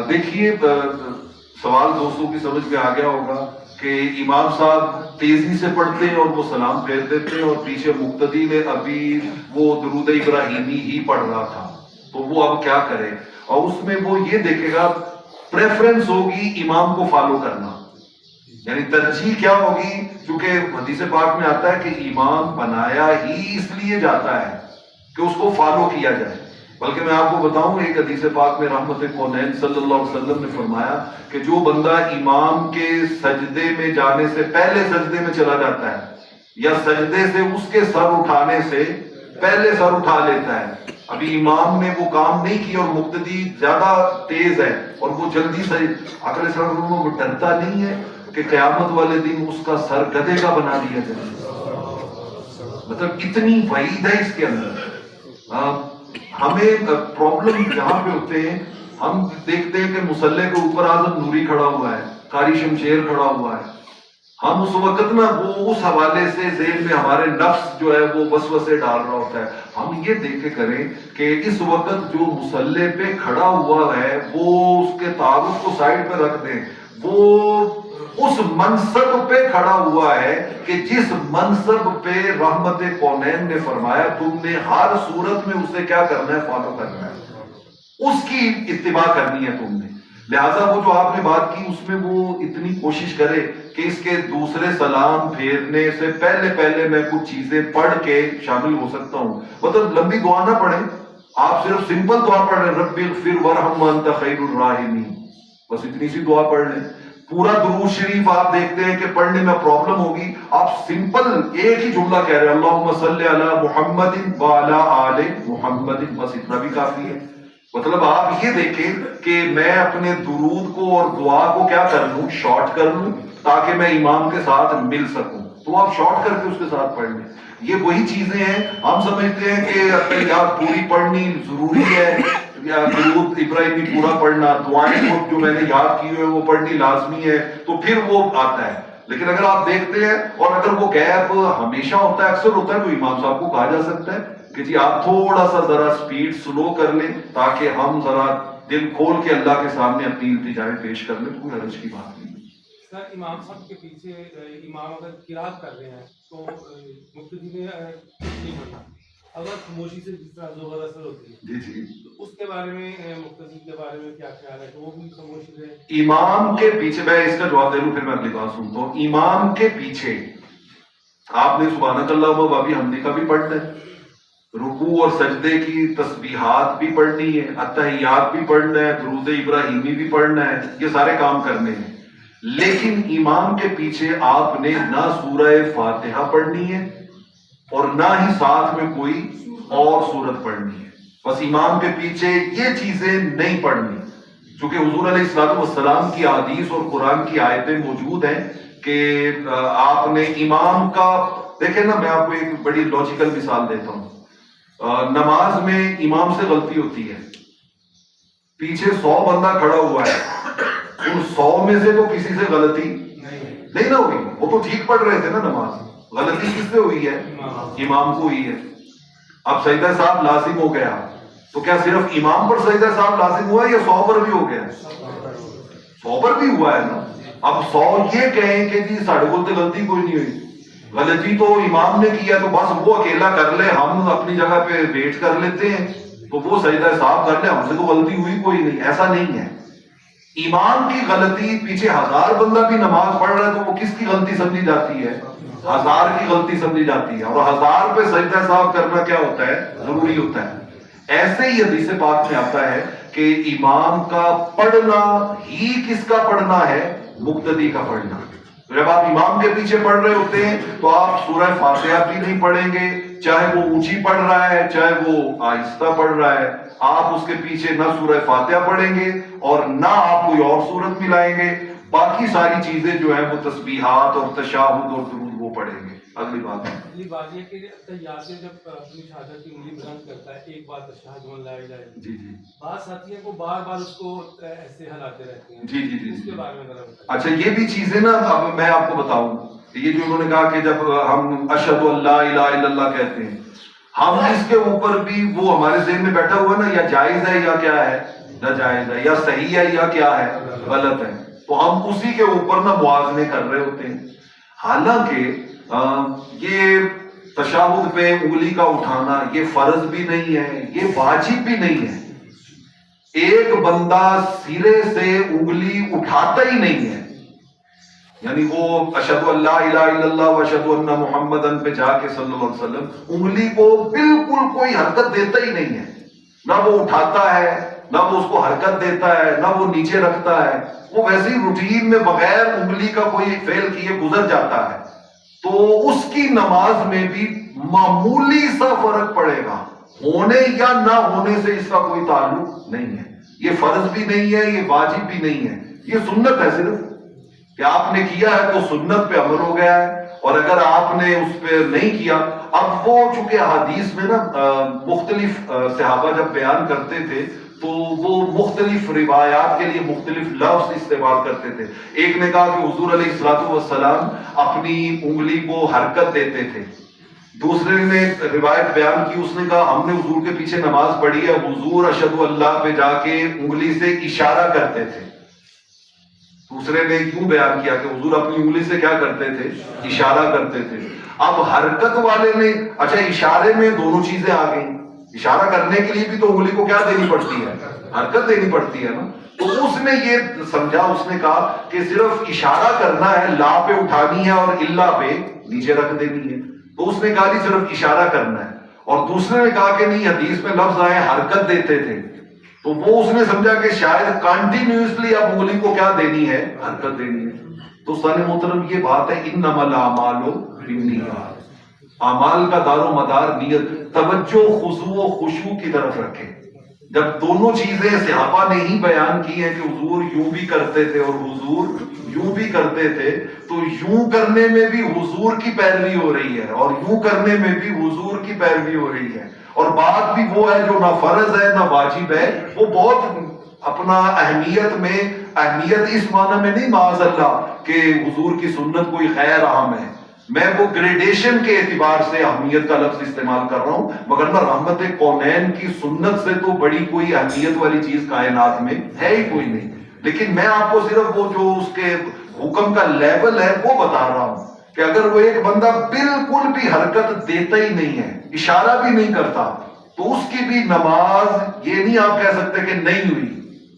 دیکھیے سوال دوستوں کی سمجھ میں آ گیا ہوگا کہ امام صاحب تیزی سے پڑھتے ہیں اور وہ سلام پھیر دیتے ہیں، اور پیچھے مقتدی میں ابھی وہ درود ابراہیمی ہی پڑھ رہا تھا، تو وہ اب کیا کرے؟ اور اس میں وہ یہ دیکھے گا، پریفرنس ہوگی امام کو فالو کرنا، یعنی ترجیح کیا ہوگی؟ کیونکہ حدیث پاک میں آتا ہے کہ امام بنایا ہی اس لیے جاتا ہے کہ اس کو فالو کیا جائے۔ بلکہ میں آپ کو بتاؤں، ایک حدیث پاک میں رحمت کونین صلی اللہ علیہ وسلم نے فرمایا کہ جو بندہ امام کے سجدے میں جانے سے پہلے سجدے میں چلا جاتا ہے، یا سجدے سے اس کے سر اٹھانے سے پہلے سر اٹھا لیتا ہے، ابھی امام نے وہ کام نہیں کیا اور مقتدی زیادہ تیز ہے اور وہ جلدی سے عقل سے وہ ڈرتا نہیں ہے کہ قیامت والے دن اس کا سر گدھے کا بنا دیا جائے۔ مطلب اتنی وعید ہے اس کے اندر۔ ہمیں پرابلم جہاں پہ ہوتے ہیں، ہم دیکھتے ہیں کہ مصلی کے اوپر اعظم نوری کھڑا ہوا ہے، قاری شمشیر کھڑا ہوا ہے، ہم اس وقت نا وہ اس حوالے سے ذہن میں ہمارے نفس جو ہے وہ وسوسے ڈال رہا ہوتا ہے۔ ہم یہ دیکھے کریں کہ اس وقت جو مصلی پہ کھڑا ہوا ہے وہ اس کے تعارف کو سائڈ پہ رکھ دیں، وہ اس منصب پہ کھڑا ہوا ہے کہ جس منصب پہ رحمت کونین نے فرمایا تم نے ہر صورت میں اسے کیا کرنا ہے؟ فالو کرنا ہے، اس کی اتباع کرنی ہے تم نے۔ لہٰذا وہ جو آپ نے بات کی اس میں وہ اتنی کوشش کرے کہ اس کے دوسرے سلام پھیرنے سے پہلے میں کچھ چیزیں پڑھ کے شامل ہو سکتا ہوں۔ مطلب لمبی دعا نہ پڑھیں، آپ صرف سمپل دعا پڑھ رہے ہیں، رب اغفر وارحم وانت خیر الراحمین، بس اتنی سی دعا پڑھ لیں۔ پورا درود شریف آپ دیکھتے ہیں کہ پڑھنے میں پرابلم ہوگی، آپ سمپل ایک ہی جملہ کہہ رہے ہیں، اللہم صلی علی محمد وعلی آل محمد، بس اتنا بھی کافی ہے۔ مطلب آپ یہ دیکھیں کہ میں اپنے درود کو اور دعا کو کیا کر لوں؟ شارٹ کر لوں تاکہ میں امام کے ساتھ مل سکوں، تو آپ شارٹ کر کے اس کے ساتھ پڑھ لیں۔ یہ وہی چیزیں ہیں، ہم سمجھتے ہیں کہ یاد پوری پڑھنی ضروری ہے، یا درود ابراہیمی پورا پڑھنا، دعائیں جو میں نے یاد کی ہوئے وہ پڑھنی لازمی ہے، تو پھر وہ آتا ہے۔ لیکن اگر آپ دیکھتے ہیں اور اگر وہ گیپ ہمیشہ ہوتا ہے، اکثر ہوتا ہے، تو امام صاحب کو کہا جا سکتا ہے کہ جی آپ تھوڑا سا ذرا سپیڈ سلو کر لیں تاکہ ہم ذرا دل کھول کے اللہ کے سامنے اپنی التجائیں پیش کر لیں، کوئی حرج کی بات نہیں۔ سر امام صاحب کے پیچھے امام اگر قرات کر رہے ہیں تو مقتدی نے نہیں پڑھنا، اگر خاموشی سے جس طرح زبر اثر ہوتی ہے، جی جی تو اس کے بارے میں مقتدی کے بارے میں کیا خیال ہے کہ وہ بھی خاموشی رہے؟ امام کے پیچھے، میں اس کا جواب دے لوں پھر میں اگلی بات سنتا ہوں۔ امام کے پیچھے آپ نے سبحانک اللہم و بحمدک کا بھی پڑھنا ہے، رکوع اور سجدے کی تسبیحات بھی پڑھنی ہے، اتحیات بھی پڑھنا ہے، درود ابراہیمی بھی پڑھنا ہے، یہ سارے کام کرنے ہیں۔ لیکن امام کے پیچھے آپ نے نہ سورہ فاتحہ پڑھنی ہے اور نہ ہی ساتھ میں کوئی اور سورت پڑھنی ہے، بس امام کے پیچھے یہ چیزیں نہیں پڑھنی، چونکہ حضور علیہ الصلوۃ والسلام کی احادیث اور قرآن کی آیتیں موجود ہیں کہ آپ نے امام کا، دیکھیں نا میں آپ کو ایک بڑی لاجیکل مثال دیتا ہوں، نماز میں امام سے غلطی ہوتی ہے، پیچھے 100 بندہ کھڑا ہوا ہے، ان 100 میں سے تو کسی سے غلطی نہیں نہ ہوئی، وہ تو ٹھیک پڑھ رہے تھے نا نماز، غلطی کس سے ہوئی ہے؟ امام کو ہوئی ہے۔ اب سجدہ صاحب لازم ہو گیا، تو کیا صرف امام پر سجدہ صاحب لازم ہوا ہے یا 100 پر بھی ہو گیا؟ 100 پر بھی ہوا ہے نا۔ اب 100 یہ کہیں کہ جی ساڑھے کو تو غلطی کوئی نہیں ہوئی، غلطی تو امام نے کیا تو بس وہ اکیلا کر لے، ہم اپنی جگہ پہ ویٹ کر لیتے ہیں، تو وہ سجدہ صاحب کر لے، ہم سے تو غلطی ہوئی کوئی نہیں، ایسا نہیں ہے۔ امام کی غلطی، پیچھے 1000 بندہ بھی نماز پڑھ رہا ہے تو وہ کس کی غلطی سمجھی جاتی ہے؟ 1000 کی غلطی سمجھی جاتی ہے، اور 1000 پہ سجدہ صاحب کرنا کیا ہوتا ہے؟ ضروری ہوتا ہے۔ ایسے ہی حدیث پاک میں آتا ہے کہ امام کا پڑھنا ہی کس کا پڑھنا ہے؟ مقتدی کا پڑھنا۔ جب آپ امام کے پیچھے پڑھ رہے ہوتے ہیں تو آپ سورہ فاتحہ بھی نہیں پڑھیں گے، چاہے وہ اونچی پڑھ رہا ہے چاہے وہ آہستہ پڑھ رہا ہے، آپ اس کے پیچھے نہ سورہ فاتحہ پڑھیں گے اور نہ آپ کوئی اور سورت ملائیں گے، باقی ساری چیزیں جو ہیں وہ تسبیحات اور تشہد اور درود وہ پڑھیں گے۔ اگلی بات یہ کہ تحیات میں جب اپنی شہادت کی انگلی بلند کرتا ہے، ایک بات اشہد ان لا الہ الا اللہ، جی بعض ساتھی ہیں وہ بار بار اس کو ایسے ہلاتے رہتے ہیں، جی اس کے بارے میں ذرا بتائیں۔ اچھا، یہ بھی چیزیں نا، اب میں آپ کو بتاؤں، یہ جو انہوں نے کہا کہ جب ہم اشہد ان لا الہ الا اللہ کہتے ہیں، ہم اس کے اوپر بھی وہ ہمارے ذہن میں بیٹھا ہوا ہے نا، یا جائز ہے یا کیا ہے؟ ناجائز ہے، یا صحیح ہے یا کیا ہے؟ غلط ہے، تو ہم اسی کے اوپر نا موازنے کر رہے ہوتے ہیں۔ حالانکہ یہ تشہد پہ انگلی کا اٹھانا یہ فرض بھی نہیں ہے، یہ واجب بھی نہیں ہے۔ ایک بندہ سرے سے انگلی اٹھاتا ہی نہیں ہے، یعنی وہ اشہد ان لا الہ الا اللہ و اشہد ان محمدن پہ جا کے صلی اللہ علیہ وسلم انگلی کو بالکل کوئی حرکت دیتا ہی نہیں ہے، نہ وہ اٹھاتا ہے نہ وہ اس کو حرکت دیتا ہے نہ وہ نیچے رکھتا ہے، وہ ویسے ہی روٹین میں بغیر انگلی کا کوئی فعل کیے گزر جاتا ہے، تو اس کی نماز میں بھی معمولی سا فرق پڑے گا، ہونے یا نہ ہونے سے اس کا کوئی تعلق نہیں ہے۔ یہ فرض بھی نہیں ہے، یہ واجب بھی نہیں ہے، یہ سنت ہے صرف کہ آپ نے کیا ہے تو سنت پہ عمل ہو گیا ہے، اور اگر آپ نے اس پہ نہیں کیا، اب وہ چونکہ حدیث میں نا مختلف صحابہ جب بیان کرتے تھے تو وہ مختلف روایات کے لیے مختلف لفظ استعمال کرتے تھے۔ ایک نے کہا کہ حضور علیہ الصلوۃ والسلام اپنی انگلی کو حرکت دیتے تھے، دوسرے نے روایت بیان کی، اس نے کہا ہم نے حضور کے پیچھے نماز پڑھی ہے، حضور اشہد اللہ پہ جا کے انگلی سے اشارہ کرتے تھے۔ دوسرے نے یوں بیان کیا کہ حضور اپنی انگلی سے کیا کرتے تھے؟ اشارہ کرتے تھے۔ اب حرکت والے نے، اچھا اشارے میں دونوں چیزیں آ گئیں، اشارہ کرنے کے لیے بھی تو انگلی کو کیا دینی پڑتی ہے؟ حرکت دینی پڑتی ہے نا، تو اس نے یہ سمجھا، اس نے کہا کہ صرف اشارہ کرنا ہے، لا پہ اٹھانی ہے اور اللہ پہ نیچے رکھ دینی ہے، تو اس نے کہا کہ صرف اشارہ کرنا ہے، اور دوسرے نے کہا کہ نہیں، حدیث میں لفظ آئے حرکت دیتے تھے، تو وہ اس نے سمجھا کہ شاید کنٹینیوسلی اب انگلی کو کیا دینی ہے؟ حرکت دینی ہے۔ تو سن محترم یہ بات ہے، انما الاعمال بالنیات، اعمال کا دار و مدار نیت، توجہ خضوع و خشوع کی طرف رکھیں۔ جب دونوں چیزیں صحابہ نے ہی بیان کی ہیں کہ حضور یوں بھی کرتے تھے اور حضور یوں بھی کرتے تھے، تو یوں کرنے میں بھی حضور کی پیروی ہو رہی ہے اور یوں کرنے میں بھی حضور کی پیروی ہو رہی ہے، اور بات بھی وہ ہے جو نہ فرض ہے نہ واجب ہے، وہ بہت اپنا اہمیت میں، اہمیت اس معنی میں نہیں معاذ اللہ کہ حضور کی سنت کوئی غیر اہم ہے، میں وہ گریڈیشن کے اعتبار سے اہمیت کا لفظ استعمال کر رہا ہوں، مگر نہ رحمت کونین کی سنت سے تو بڑی کوئی اہمیت والی چیز کائنات میں ہے ہی کوئی نہیں، لیکن میں آپ کو صرف وہ جو اس کے حکم کا لیول ہے وہ بتا رہا ہوں کہ اگر وہ ایک بندہ بالکل بھی حرکت دیتا ہی نہیں ہے، اشارہ بھی نہیں کرتا، تو اس کی بھی نماز یہ نہیں آپ کہہ سکتے کہ نہیں ہوئی،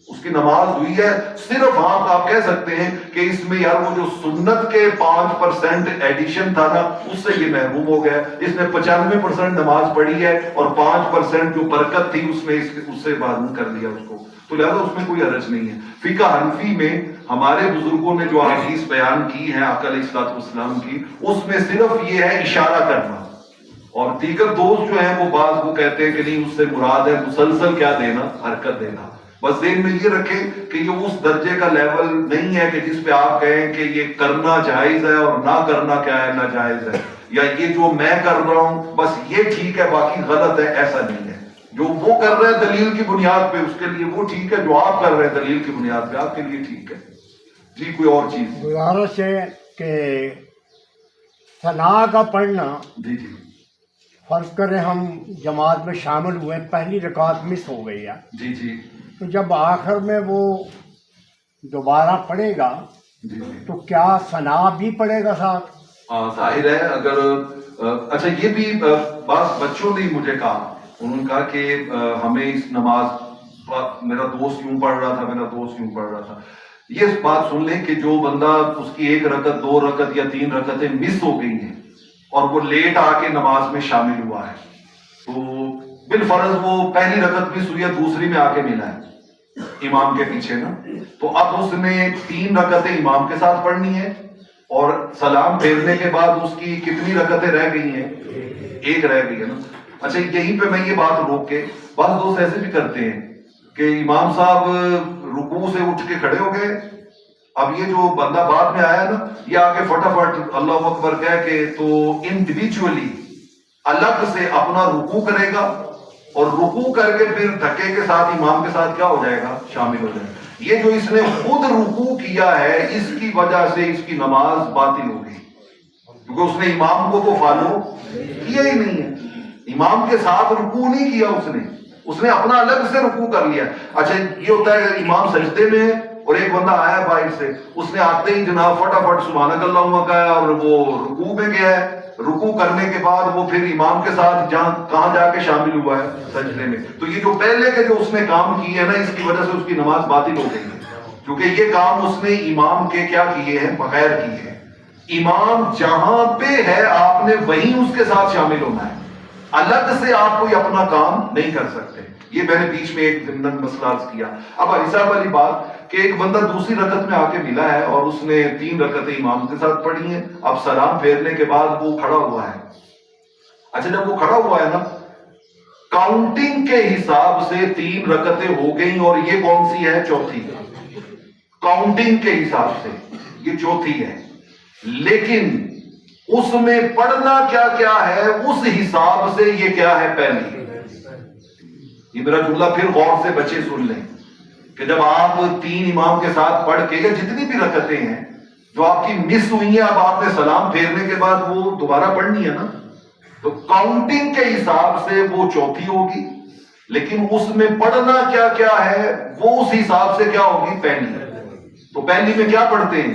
اس کی نماز ہوئی ہے، صرف آپ کہہ سکتے ہیں کہ اس میں یار وہ جو سنت کے 5% ایڈیشن تھا نا، اس سے یہ محروم ہو گیا، اس نے 95% نماز پڑھی ہے اور 5% جو برکت تھی اس میں اس سے معلوم کر دیا اس کو، تو لہذا اس میں کوئی حرج نہیں ہے۔ فقہ حنفی میں ہمارے بزرگوں نے جو احادیث بیان کی ہیں آقا علیہ الصلوۃ والسلام کی، اس میں صرف یہ ہے اشارہ کرنا، اور دیگر دوست جو ہیں وہ بعض وہ کہتے ہیں کہ نہیں، اس سے مراد ہے مسلسل کیا دینا؟ حرکت دینا۔ بس ذہن میں یہ رکھیں کہ یہ اس درجے کا لیول نہیں ہے کہ جس پہ آپ کہیں کہ یہ کرنا جائز ہے اور نہ کرنا کیا ہے؟ ناجائز ہے۔ یا یہ جو میں کر رہا ہوں بس یہ ٹھیک ہے باقی غلط ہے، ایسا نہیں ہے. جو وہ کر رہے ہیں دلیل کی بنیاد پہ اس کے لیے وہ ٹھیک ہے، جو آپ کر رہے ہیں دلیل کی بنیاد پہ آپ کے لیے ٹھیک ہے. جی کوئی اور چیز؟ گزارش ہے کہ ثنا کا پڑھنا، جی جی فرض کریں ہم جماعت میں شامل ہوئے، پہلی رکعت مس ہو گئی ہے، جی جی تو جب آخر میں وہ دوبارہ پڑھے گا جی جی تو کیا ثنا بھی پڑھے گا ساتھ؟ ظاہر ہے. اگر اچھا یہ بھی بعض بچوں نے مجھے کہا، انہوں نے کہا کہ ہمیں اس نماز میرا دوست یوں پڑھ رہا تھا، میرا دوست یوں پڑھ رہا تھا. یہ بات سن لیں کہ جو بندہ اس کی 1 رکعت 2 رکعت یا 3 رکعتیں مس ہو گئی ہیں اور وہ لیٹ آ کے نماز میں شامل ہوا ہے تو بالفرض وہ پہلی رکعت مس ہوئی ہے، دوسری میں آ کے ملا ہے امام کے پیچھے نا، تو اب اس نے 3 رکعتیں امام کے ساتھ پڑھنی ہے اور سلام پھیرنے کے بعد اس کی کتنی رکعتیں رہ گئی ہیں؟ 1 رہ گئی ہے نا. اچھا یہیں پہ میں یہ بات روک کے، بعض دوست ایسے بھی کرتے ہیں کہ امام صاحب رکوع سے اٹھ کے کھڑے ہو گئے، اب یہ جو بندہ بعد میں آیا نا یہ آگے فٹافٹ اللہ اکبر کہہ کے تو انڈیویجولی الگ سے اپنا رکوع کرے گا اور رکوع کر کے پھر دھکے کے ساتھ امام کے ساتھ کیا ہو جائے گا؟ شامل ہو جائے گا. یہ جو اس نے خود رکوع کیا ہے اس کی وجہ سے اس کی نماز باطل ہو گئی، کیونکہ اس نے امام کو تو فالو کیا ہی نہیں ہے، امام کے ساتھ رکوع نہیں کیا اس نے اپنا الگ سے رکوع کر لیا. اچھا یہ ہوتا ہے امام سجدے میں اور ایک بندہ آیا باہر سے، اس نے آتے ہی جناب فٹافٹ سبحانک اللہم کہا اور وہ رکوع میں گیا ہے، رکوع کرنے کے بعد وہ پھر امام کے ساتھ کہاں جا کے شامل ہوا ہے؟ سجدے میں. تو یہ جو پہلے کے جو اس نے کام کیے ہیں نا اس کی وجہ سے اس کی نماز باطل ہو گئی ہے، کیونکہ یہ کام اس نے امام کے کیا کیے ہیں؟ بغیر کیے ہیں. امام جہاں پہ ہے آپ نے وہیں اس کے ساتھ شامل ہونا ہے، الگ سے آپ کوئی اپنا کام نہیں کر سکتے. یہ میں نے بیچ میں ایک ضمن مسئلہ عرض کیا. اب علی صاحب والی بات کہ ایک بندہ دوسری رکعت میں آ کے ملا ہے اور اس نے 3 رکعتیں امام کے ساتھ پڑھی ہیں، اب سلام پھیرنے کے بعد وہ کھڑا ہوا ہے. اچھا جب وہ کھڑا ہوا ہے نا کاؤنٹنگ کے حساب سے 3 رکعتیں ہو گئیں اور یہ کون سی ہے؟ چوتھی. کاؤنٹنگ کے حساب سے یہ چوتھی ہے، لیکن اس میں پڑھنا کیا کیا ہے اس حساب سے یہ کیا ہے؟ پہلی. یہ میرا جملہ پھر غور سے بچے سن لیں کہ جب آپ 3 امام کے ساتھ پڑھ کے یا جتنی بھی رکعتیں ہیں جو آپ کی مس ہوئی ہیں اب آپ نے سلام پھیرنے کے بعد وہ دوبارہ پڑھنی ہے نا، تو کاؤنٹنگ کے حساب سے وہ چوتھی ہوگی، لیکن اس میں پڑھنا کیا کیا ہے وہ اس حساب سے کیا ہوگی؟ پہلی. تو پہلی میں کیا پڑھتے ہیں؟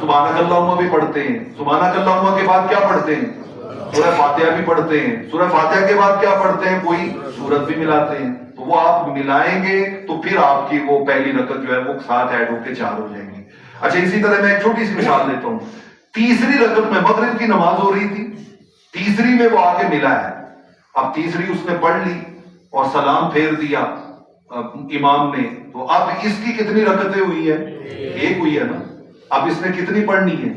سبحانک اللہم بھی پڑھتے ہیں، سبحانک اللہم کے بعد کیا پڑھتے ہیں؟ سورہ فاتحہ بھی پڑھتے ہیں، سورہ فاتحہ کے بعد کیا پڑھتے ہیں؟ کوئی سورت بھی ملاتے ہیں. تو وہ آپ ملائیں گے تو پھر آپ کی وہ پہلی رکعت جو ہے وہ ساتھ ایڈ ہو کے 4 ہو جائیں گی. اچھا اسی طرح میں ایک چھوٹی سی مثال دیتا ہوں. تیسری رکعت میں مغرب کی نماز ہو رہی تھی، تیسری میں وہ آگے ملا ہے، اب تیسری اس نے پڑھ لی اور سلام پھیر دیا امام نے، تو اب اس کی کتنی رکعتیں ہوئی ہیں؟ 1 ہوئی ہے نا. اب اس نے کتنی پڑھنی ہے؟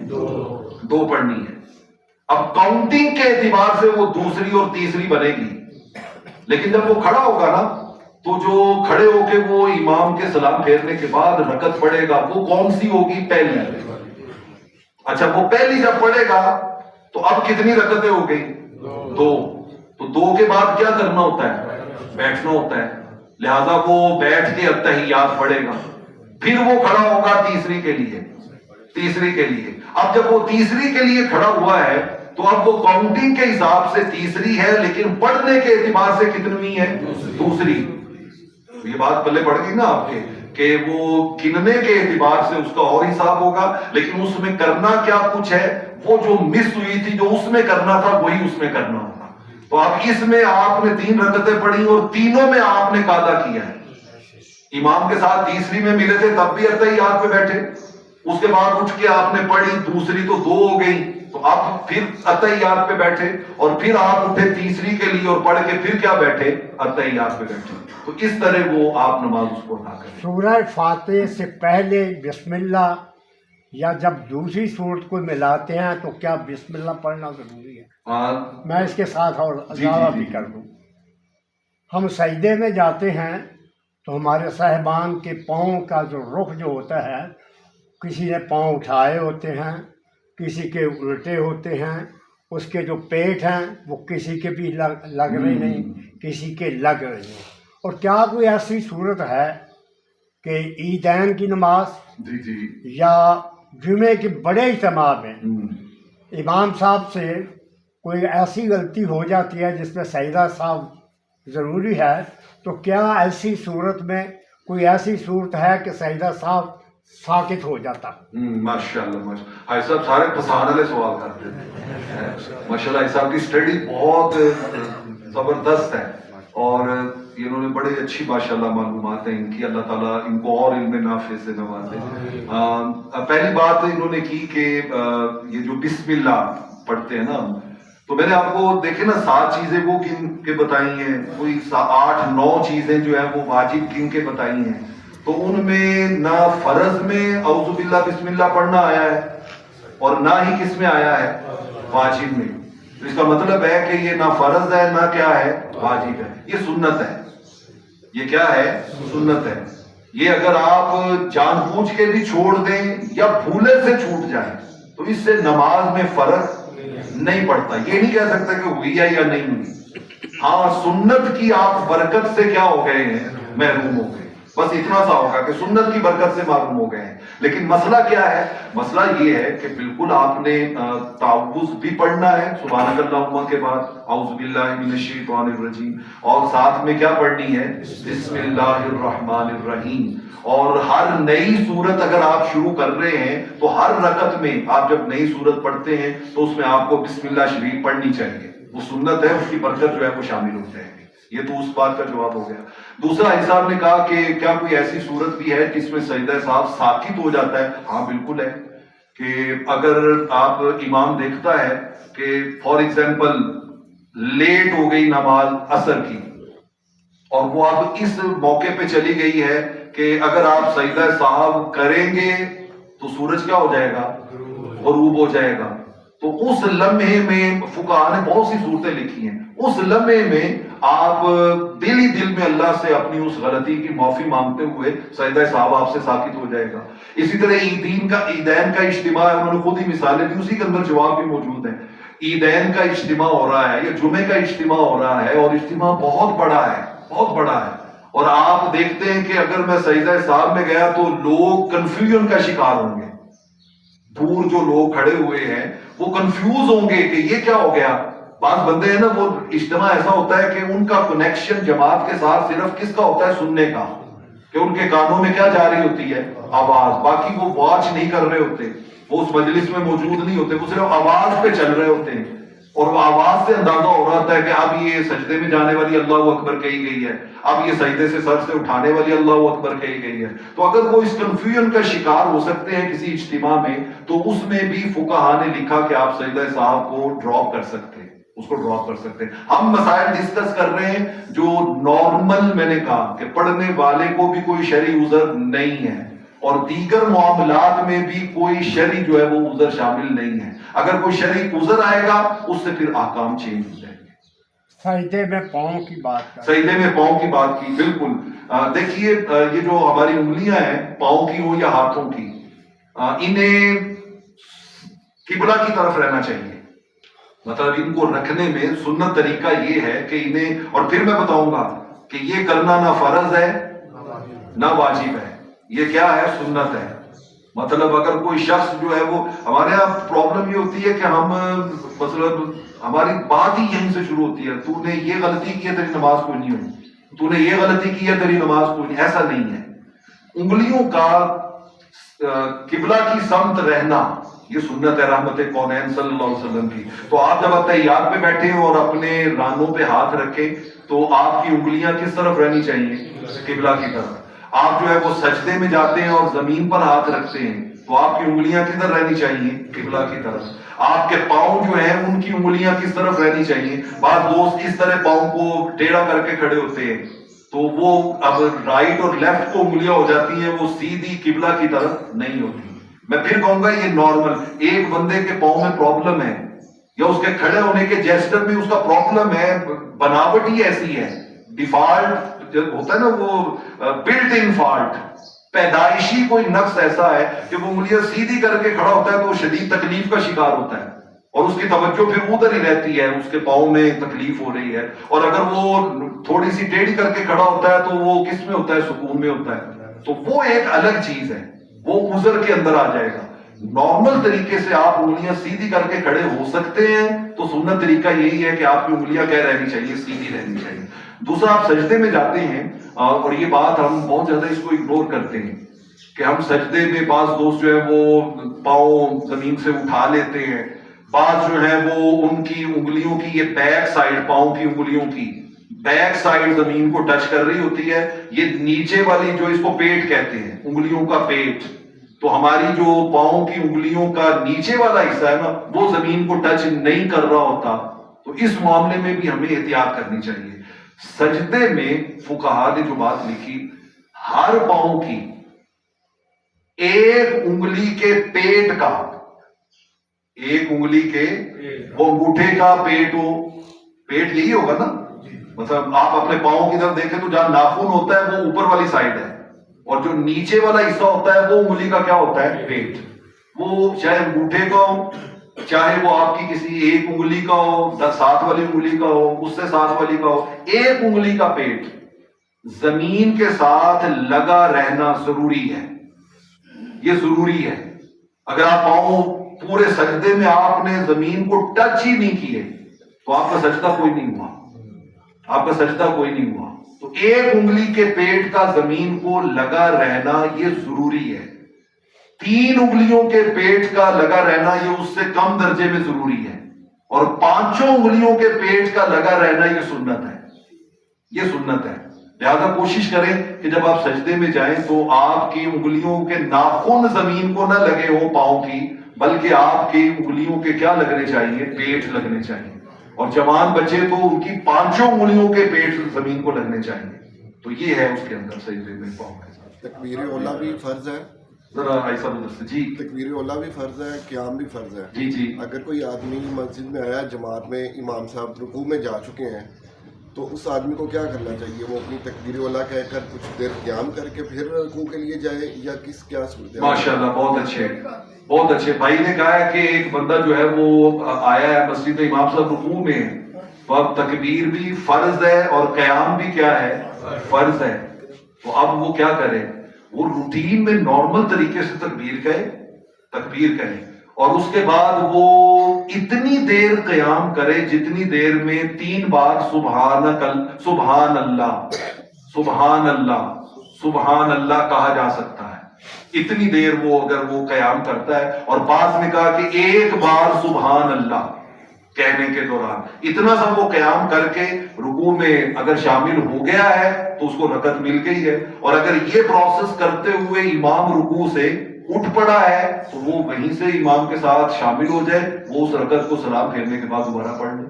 2 پڑھنی ہے. اب کاؤنٹنگ کے اعتبار سے وہ دوسری اور تیسری بنے گی، لیکن جب وہ کھڑا ہوگا نا تو جو کھڑے ہو کے وہ امام کے سلام پھیرنے کے بعد رکعت پڑھے گا وہ کون سی ہوگی؟ پہلی. اچھا وہ پہلی جب پڑھے گا تو اب کتنی رکعتیں ہو گئی؟ 2. تو 2 کے بعد کیا کرنا ہوتا ہے؟ بیٹھنا ہوتا ہے، لہذا وہ بیٹھ کے التحیات پڑھے گا، پھر وہ کھڑا ہوگا تیسری کے لیے. اب جب وہ تیسری کے لیے کھڑا ہوا ہے تو اب وہ کاؤنٹنگ کے حساب سے تیسری ہے لیکن پڑھنے کے اعتبار سے کتنی ہے؟ دوسری. یہ بات پہلے پڑھ گئی نا آپ کے کہ وہ گننے کے اعتبار سے اس کا اور حساب ہوگا، لیکن اس میں کرنا کیا کچھ ہے وہ جو مس ہوئی تھی جو اس میں کرنا تھا وہی اس میں کرنا ہوگا. تو اب اس میں آپ نے 3 رکعتیں پڑھی اور تینوں میں آپ نے قاعدہ کیا ہے. امام کے ساتھ تیسری میں ملے تھے تب بھی التحیات پہ بیٹھے، اس کے بعد اٹھ کے آپ نے پڑھی دوسری تو 2 ہو گئی، تو آپ پھر التحیات پہ بیٹھے اور پھر آپ اٹھے تیسری کے لیے اور پڑھ کے پھر کیا بیٹھے؟ التحیات پہ بیٹھے. تو اس طرح وہ آپ نماز اس کو ادا کریں. سورہ فاتحہ سے پہلے بسم اللہ یا جب دوسری صورت کو ملاتے ہیں تو کیا بسم اللہ پڑھنا ضروری ہے؟ میں اس کے ساتھ اور اضافہ بھی کر دوں. ہم سجدے میں جاتے ہیں تو ہمارے صاحبان کے پاؤں کا جو رخ جو ہوتا ہے، کسی نے پاؤں اٹھائے ہوتے ہیں، کسی کے الٹے ہوتے ہیں، اس کے جو پیٹ ہیں وہ کسی کے بھی لگ رہے نہیں، کسی کے لگ رہے ہیں۔ اور کیا کوئی ایسی صورت ہے کہ عیدین کی نماز یا جمعے کے بڑے اجتماع میں امام صاحب سے کوئی ایسی غلطی ہو جاتی ہے جس میں سجدہ صاحب ضروری ہے، تو کیا ایسی صورت میں کوئی ایسی صورت ہے کہ سجدہ صاحب ساکت ہو جاتا؟ ماشاء اللہ حاج صاحب سارے پسند والے سوال کرتے ہیں ماشاء اللہ۔ حاج صاحب کی اسٹڈی بہت زبردست ہے اور انہوں نے بڑے اچھی ماشاء اللہ معلومات ہیں ان کی، اللہ تعالیٰ ان کو اور علم نافع سے نوازے۔ پہلی بات انہوں نے کی کہ یہ جو بسم اللہ پڑھتے ہیں نا، تو میں نے آپ کو دیکھے نا 7 چیزیں وہ کن کے بتائی ہیں، کوئی 8-9 چیزیں جو ہیں وہ واجب کن کے بتائی ہیں، تو ان میں نہ فرض میں اعوذ باللہ بسم اللہ پڑھنا آیا ہے اور نہ ہی کس میں آیا ہے، واجب میں۔ تو اس کا مطلب ہے کہ یہ نہ فرض ہے نہ کیا ہے، واجب ہے، یہ سنت ہے۔ یہ کیا ہے؟ سنت ہے۔ یہ اگر آپ جان بوجھ کے بھی چھوڑ دیں یا بھولے سے چھوٹ جائیں تو اس سے نماز میں فرق نہیں پڑتا۔ یہ نہیں کہہ سکتا کہ ہوئی ہے یا نہیں ہوئی، ہاں سنت کی آپ برکت سے کیا ہو گئے ہیں، محروم ہو گئے، بس اتنا سا ہوگا کہ سنت کی برکت سے معلوم ہو گئے ہیں۔ لیکن مسئلہ کیا ہے؟ مسئلہ یہ ہے کہ بالکل آپ نے تعوذ بھی پڑھنا ہے سبحانک اللہم کے بعد اعوذ باللہ من الشیطان الرجیم، اور ساتھ میں کیا پڑھنی ہے، بسم اللہ الرحمن الرحیم۔ اور ہر نئی سورت اگر آپ شروع کر رہے ہیں تو ہر رکعت میں آپ جب نئی سورت پڑھتے ہیں تو اس میں آپ کو بسم اللہ شریف پڑھنی چاہیے، وہ سنت ہے، اس کی برکت جو ہے وہ شامل ہو جائے گی۔ یہ تو اس بات کا جواب ہو گیا۔ دوسرا حساب نے کہا کہ کیا کوئی ایسی صورت بھی ہے جس میں سجدہ صاحب ساکت ہو جاتا ہے؟ ہاں بالکل ہے، کہ اگر آپ امام دیکھتا ہے کہ فار ایگزامپل لیٹ ہو گئی نماز عصر کی اور وہ اب اس موقع پہ چلی گئی ہے کہ اگر آپ سجدہ صاحب کریں گے تو سورج کیا ہو جائے گا، غروب ہو جائے گا، تو اس لمحے میں فقہاء نے بہت سی صورتیں لکھی ہیں، اس لمحے میں آپ دل ہی دل میں اللہ سے اپنی اس غلطی کی معافی مانگتے ہوئے سجدہ صاحب آپ سے ساکت ہو جائے گا۔ اسی طرح عیدین کا اجتماع ہے، انہوں نے خود ہی مثالیں دی، اسی کے اندر جواب بھی موجود ہے۔ عیدین کا اجتماع ہو رہا ہے یا جمعے کا اجتماع ہو رہا ہے اور اجتماع بہت بڑا ہے، بہت بڑا ہے، اور آپ دیکھتے ہیں کہ اگر میں سجدہ صاحب میں گیا تو لوگ کنفیوژن کا شکار ہوں گے، دور جو لوگ کھڑے ہوئے ہیں وہ کنفیوز ہوں گے کہ یہ کیا ہو گیا۔ بعض بندے ہیں نا، وہ اجتماع ایسا ہوتا ہے کہ ان کا کنیکشن جماعت کے ساتھ صرف کس کا ہوتا ہے، سننے کا، کہ ان کے کانوں میں کیا جاری ہوتی ہے، آواز، باقی وہ واچ نہیں کر رہے ہوتے، وہ اس مجلس میں موجود نہیں ہوتے، وہ صرف آواز پہ چل رہے ہوتے ہیں، اور وہ آواز سے اندازہ ہو رہا ہوتا ہے کہ اب یہ سجدے میں جانے والی اللہ اکبر کہی گئی ہے، اب یہ سجدے سے سر سے اٹھانے والی اللہ اکبر کہی گئی ہے۔ تو اگر وہ اس کنفیوژن کا شکار ہو سکتے ہیں کسی اجتماع میں، تو اس میں بھی فقہاء نے لکھا کہ آپ سجدہ صاحب کو ڈراپ کر سکتے ہیں، اس کو ڈراپ کر سکتے ہیں۔ ہم مسائل ڈسکس کر رہے ہیں جو نارمل، میں نے کہا کہ پڑھنے والے کو بھی کوئی شرعی عذر نہیں ہے اور دیگر معاملات میں بھی کوئی شرعی جو ہے وہ عذر شامل نہیں ہے۔ اگر کوئی شرعی عذر آئے گا اس سے پھر احکام چینج ہو جائیں گے۔ سجدے میں پاؤں کی بات کر، سجدے میں پاؤں کی بات کی، بالکل۔ دیکھیے یہ جو ہماری انگلیاں ہیں پاؤں کی ہو یا ہاتھوں کی، انہیں قبلہ کی طرف رہنا چاہیے، مطلب ان کو رکھنے میں سنت طریقہ یہ ہے کہ انہیں، اور پھر میں بتاؤں گا کہ یہ کرنا نہ فرض ہے نہ واجب ہے، یہ کیا ہے، سنت ہے۔ مطلب اگر کوئی شخص جو ہے وہ، ہمارے یہاں پرابلم یہ ہوتی ہے کہ ہم مطلب ہماری بات ہی یہیں سے شروع ہوتی ہے، تو نے یہ غلطی کی ہے تیری نماز کوئی نہیں ہوئی، تو نے یہ غلطی کی ہے تیری نماز کوئی نہیں، ایسا نہیں ہے۔ انگلیوں کا قبلہ کی سمت رہنا یہ سنت ہے رحمت کونین صلی اللہ علیہ وسلم کی۔ تو آپ جب اتحیات پہ بیٹھے اور اپنے رانوں پہ ہاتھ رکھیں تو آپ کی انگلیاں کس طرف رہنی چاہیے، قبلہ کی طرف۔ آپ جو ہے وہ سجدے میں جاتے ہیں اور زمین پر ہاتھ رکھتے ہیں تو آپ کی انگلیاں کدھر رہنی چاہیے، قبلہ کی طرف۔ آپ کے پاؤں جو ہیں ان کی انگلیاں کس طرف رہنی چاہیے۔ بعض دوست اس طرح پاؤں کو ٹیڑھا کر کے کھڑے ہوتے ہیں تو وہ اب رائٹ اور لیفٹ کو انگلیاں ہو جاتی ہیں، وہ سیدھی قبلہ کی طرف نہیں ہوتی۔ میں پھر کہوں گا یہ نارمل، ایک بندے کے پاؤں میں پرابلم ہے یا اس کے کھڑے ہونے کے جیسٹر میں اس کا پرابلم ہے، بناوٹ ہی ایسی ہے، ڈیفالٹ ہوتا ہے نا وہ بلٹ ان فالٹ، پیدائشی کوئی نقص ایسا ہے کہ وہ انگلیاں سیدھی کر کے کھڑا ہوتا ہے تو وہ شدید تکلیف کا شکار ہوتا ہے۔ اور اس کی توجہ پھر ادھر ہی رہتی ہے، اس کے پاؤں میں تکلیف ہو رہی ہے، اور اگر وہ تھوڑی سی ٹیڑھی کر کے کھڑا ہوتا ہے تو وہ کس میں ہوتا ہے؟ سکون میں ہوتا ہے. تو وہ ایک الگ چیز ہے، وہ عذر کے اندر آ جائے گا. نارمل طریقے سے آپ انگلیاں سیدھی کر کے کھڑے ہو سکتے ہیں تو سنت طریقہ یہی ہے کہ آپ کی انگلیاں کیا رہنی چاہیے؟ سیدھی رہنی چاہیے. دوسرا، آپ سجدے میں جاتے ہیں اور یہ بات ہم بہت زیادہ اس کو اگنور کرتے ہیں کہ ہم سجدے میں بعض دوست جو ہے وہ پاؤں زمین سے اٹھا لیتے ہیں، بعض جو ہے وہ ان کی انگلیوں کی یہ بیک سائڈ، پاؤں کی انگلیوں کی بیک سائڈ زمین کو ٹچ کر رہی ہوتی ہے. یہ نیچے والی جو اس کو پیٹ کہتے ہیں، انگلیوں کا پیٹ، تو ہماری جو پاؤں کی انگلیوں کا نیچے والا حصہ ہے نا وہ زمین کو ٹچ نہیں کر رہا ہوتا. تو اس معاملے میں بھی ہمیں احتیاط کرنی چاہیے. سجدے میں فقہا نے جو بات لکھی، ہر پاؤں کی ایک انگلی کے پیٹ کا، ایک انگلی کے وہ انگوٹھے کا پیٹ ہو، پیٹ یہی ہوگا نا، مطلب آپ اپنے پاؤں کی طرف دیکھیں تو جہاں ناخن ہوتا ہے وہ اوپر والی سائڈ ہے، اور جو نیچے والا حصہ ہوتا ہے وہ انگلی کا کیا ہوتا ہے؟ پیٹ. وہ چاہے انگوٹھے کا ہو، چاہے وہ آپ کی کسی ایک انگلی کا ہو، ساتھ والی انگلی کا ہو، اس سے ساتھ والی کا ہو، ایک انگلی کا پیٹ زمین کے ساتھ لگا رہنا ضروری ہے. یہ ضروری ہے. اگر آپ پاؤں پورے سجدے میں آپ نے زمین کو ٹچ ہی نہیں کیے تو آپ کا سجدہ کوئی نہیں ہوا، آپ کا سجدہ کوئی نہیں ہوا. تو ایک انگلی کے پیٹ کا زمین کو لگا رہنا یہ ضروری ہے. 3 انگلیوں کے پیٹ کا لگا رہنا یہ اس سے کم درجے میں ضروری ہے، اور 5 انگلیوں کے پیٹ کا لگا رہنا یہ سنت ہے. یہ سنت ہے. لہذا کوشش کریں کہ جب آپ سجدے میں جائیں تو آپ کی انگلیوں کے ناخن زمین کو نہ لگے ہوں پاؤں کی، بلکہ آپ کی انگلیوں کے کیا لگنے چاہیے؟ پیٹ لگنے چاہیے. اور جوان بچے تو ان کی 5 انگلیوں کے پیٹ زمین کو لگنے چاہیے. تو یہ ہے اس کے اندر سجدے میں پاؤں کے ساتھ. تکبیر اولا بھی فرض ہے، ذرا ایسا ادھر جی. تکبیر اولا بھی فرض ہے، قیام بھی فرض ہے. جی جی. اگر کوئی آدمی مسجد میں آیا، جماعت میں امام صاحب رکوع میں جا چکے ہیں، تو اس آدمی کو کیا کرنا چاہیے؟ وہ اپنی تکبیر اولا کہہ کر کچھ دیر قیام کر کے پھر رکوع کے لیے جائے، یا کیا صورت ہے؟ ماشاءاللہ، بہت اچھے، بہت اچھے. بھائی نے کہا ہے کہ ایک بندہ جو ہے وہ آیا ہے مسجد میں، امام صاحب رکوع میں ہے، تو اب تکبیر بھی فرض ہے اور قیام بھی کیا ہے؟ فرض ہے. تو اب وہ کیا کرے؟ وہ روٹین میں نارمل طریقے سے تکبیر کہے، اور اس کے بعد وہ اتنی دیر قیام کرے جتنی دیر میں 3 بار سبحان اللہ سبحان اللہ سبحان اللہ کہا جا سکتا ہے. اتنی دیر وہ اگر وہ قیام کرتا ہے. اور بعض نے کہا کہ 1 بار سبحان اللہ کہنے کے دوران اتنا سب وہ قیام کر کے رکوع میں اگر شامل ہو گیا ہے تو اس کو رکعت مل گئی ہے. اور اگر یہ پروسیس کرتے ہوئے امام رکوع سے اٹھ پڑا ہے تو وہ وہیں سے امام کے ساتھ شامل ہو جائے، وہ اس رکعت کو سلام پھیرنے کے بعد دوبارہ پڑھ لے.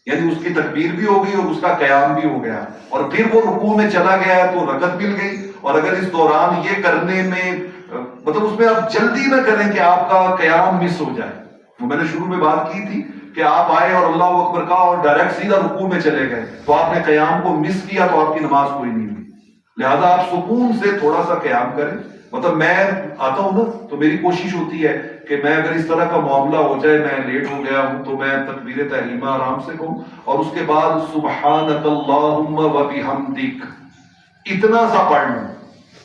یعنی اس کی تکبیر بھی ہو گئی اور اس کا قیام بھی ہو گیا، اور پھر وہ رکوع میں چلا گیا تو رکعت مل گئی. اور اگر اس دوران یہ کرنے میں مطلب اس میں آپ جلدی نہ کریں کہ آپ کا قیام مس ہو جائے. تو میں نے شروع میں بات کی تھی کہ آپ آئے اور اللہ اکبر کہا اور ڈائریکٹ سیدھا رکوع میں چلے گئے تو آپ نے قیام کو مس کیا، تو آپ کی نماز کوئی نہیں ہوئی. لہذا آپ سکون سے تھوڑا سا قیام کریں. مطلب میں آتا ہوں نا تو میری کوشش ہوتی ہے کہ میں اگر اس طرح کا معاملہ ہو جائے، میں لیٹ ہو گیا ہوں، تو میں تکبیر تحریمہ آرام سے کہوں، اور اس کے بعد سبحانک اللہم و بحمدک اتنا سا پڑھ لوں.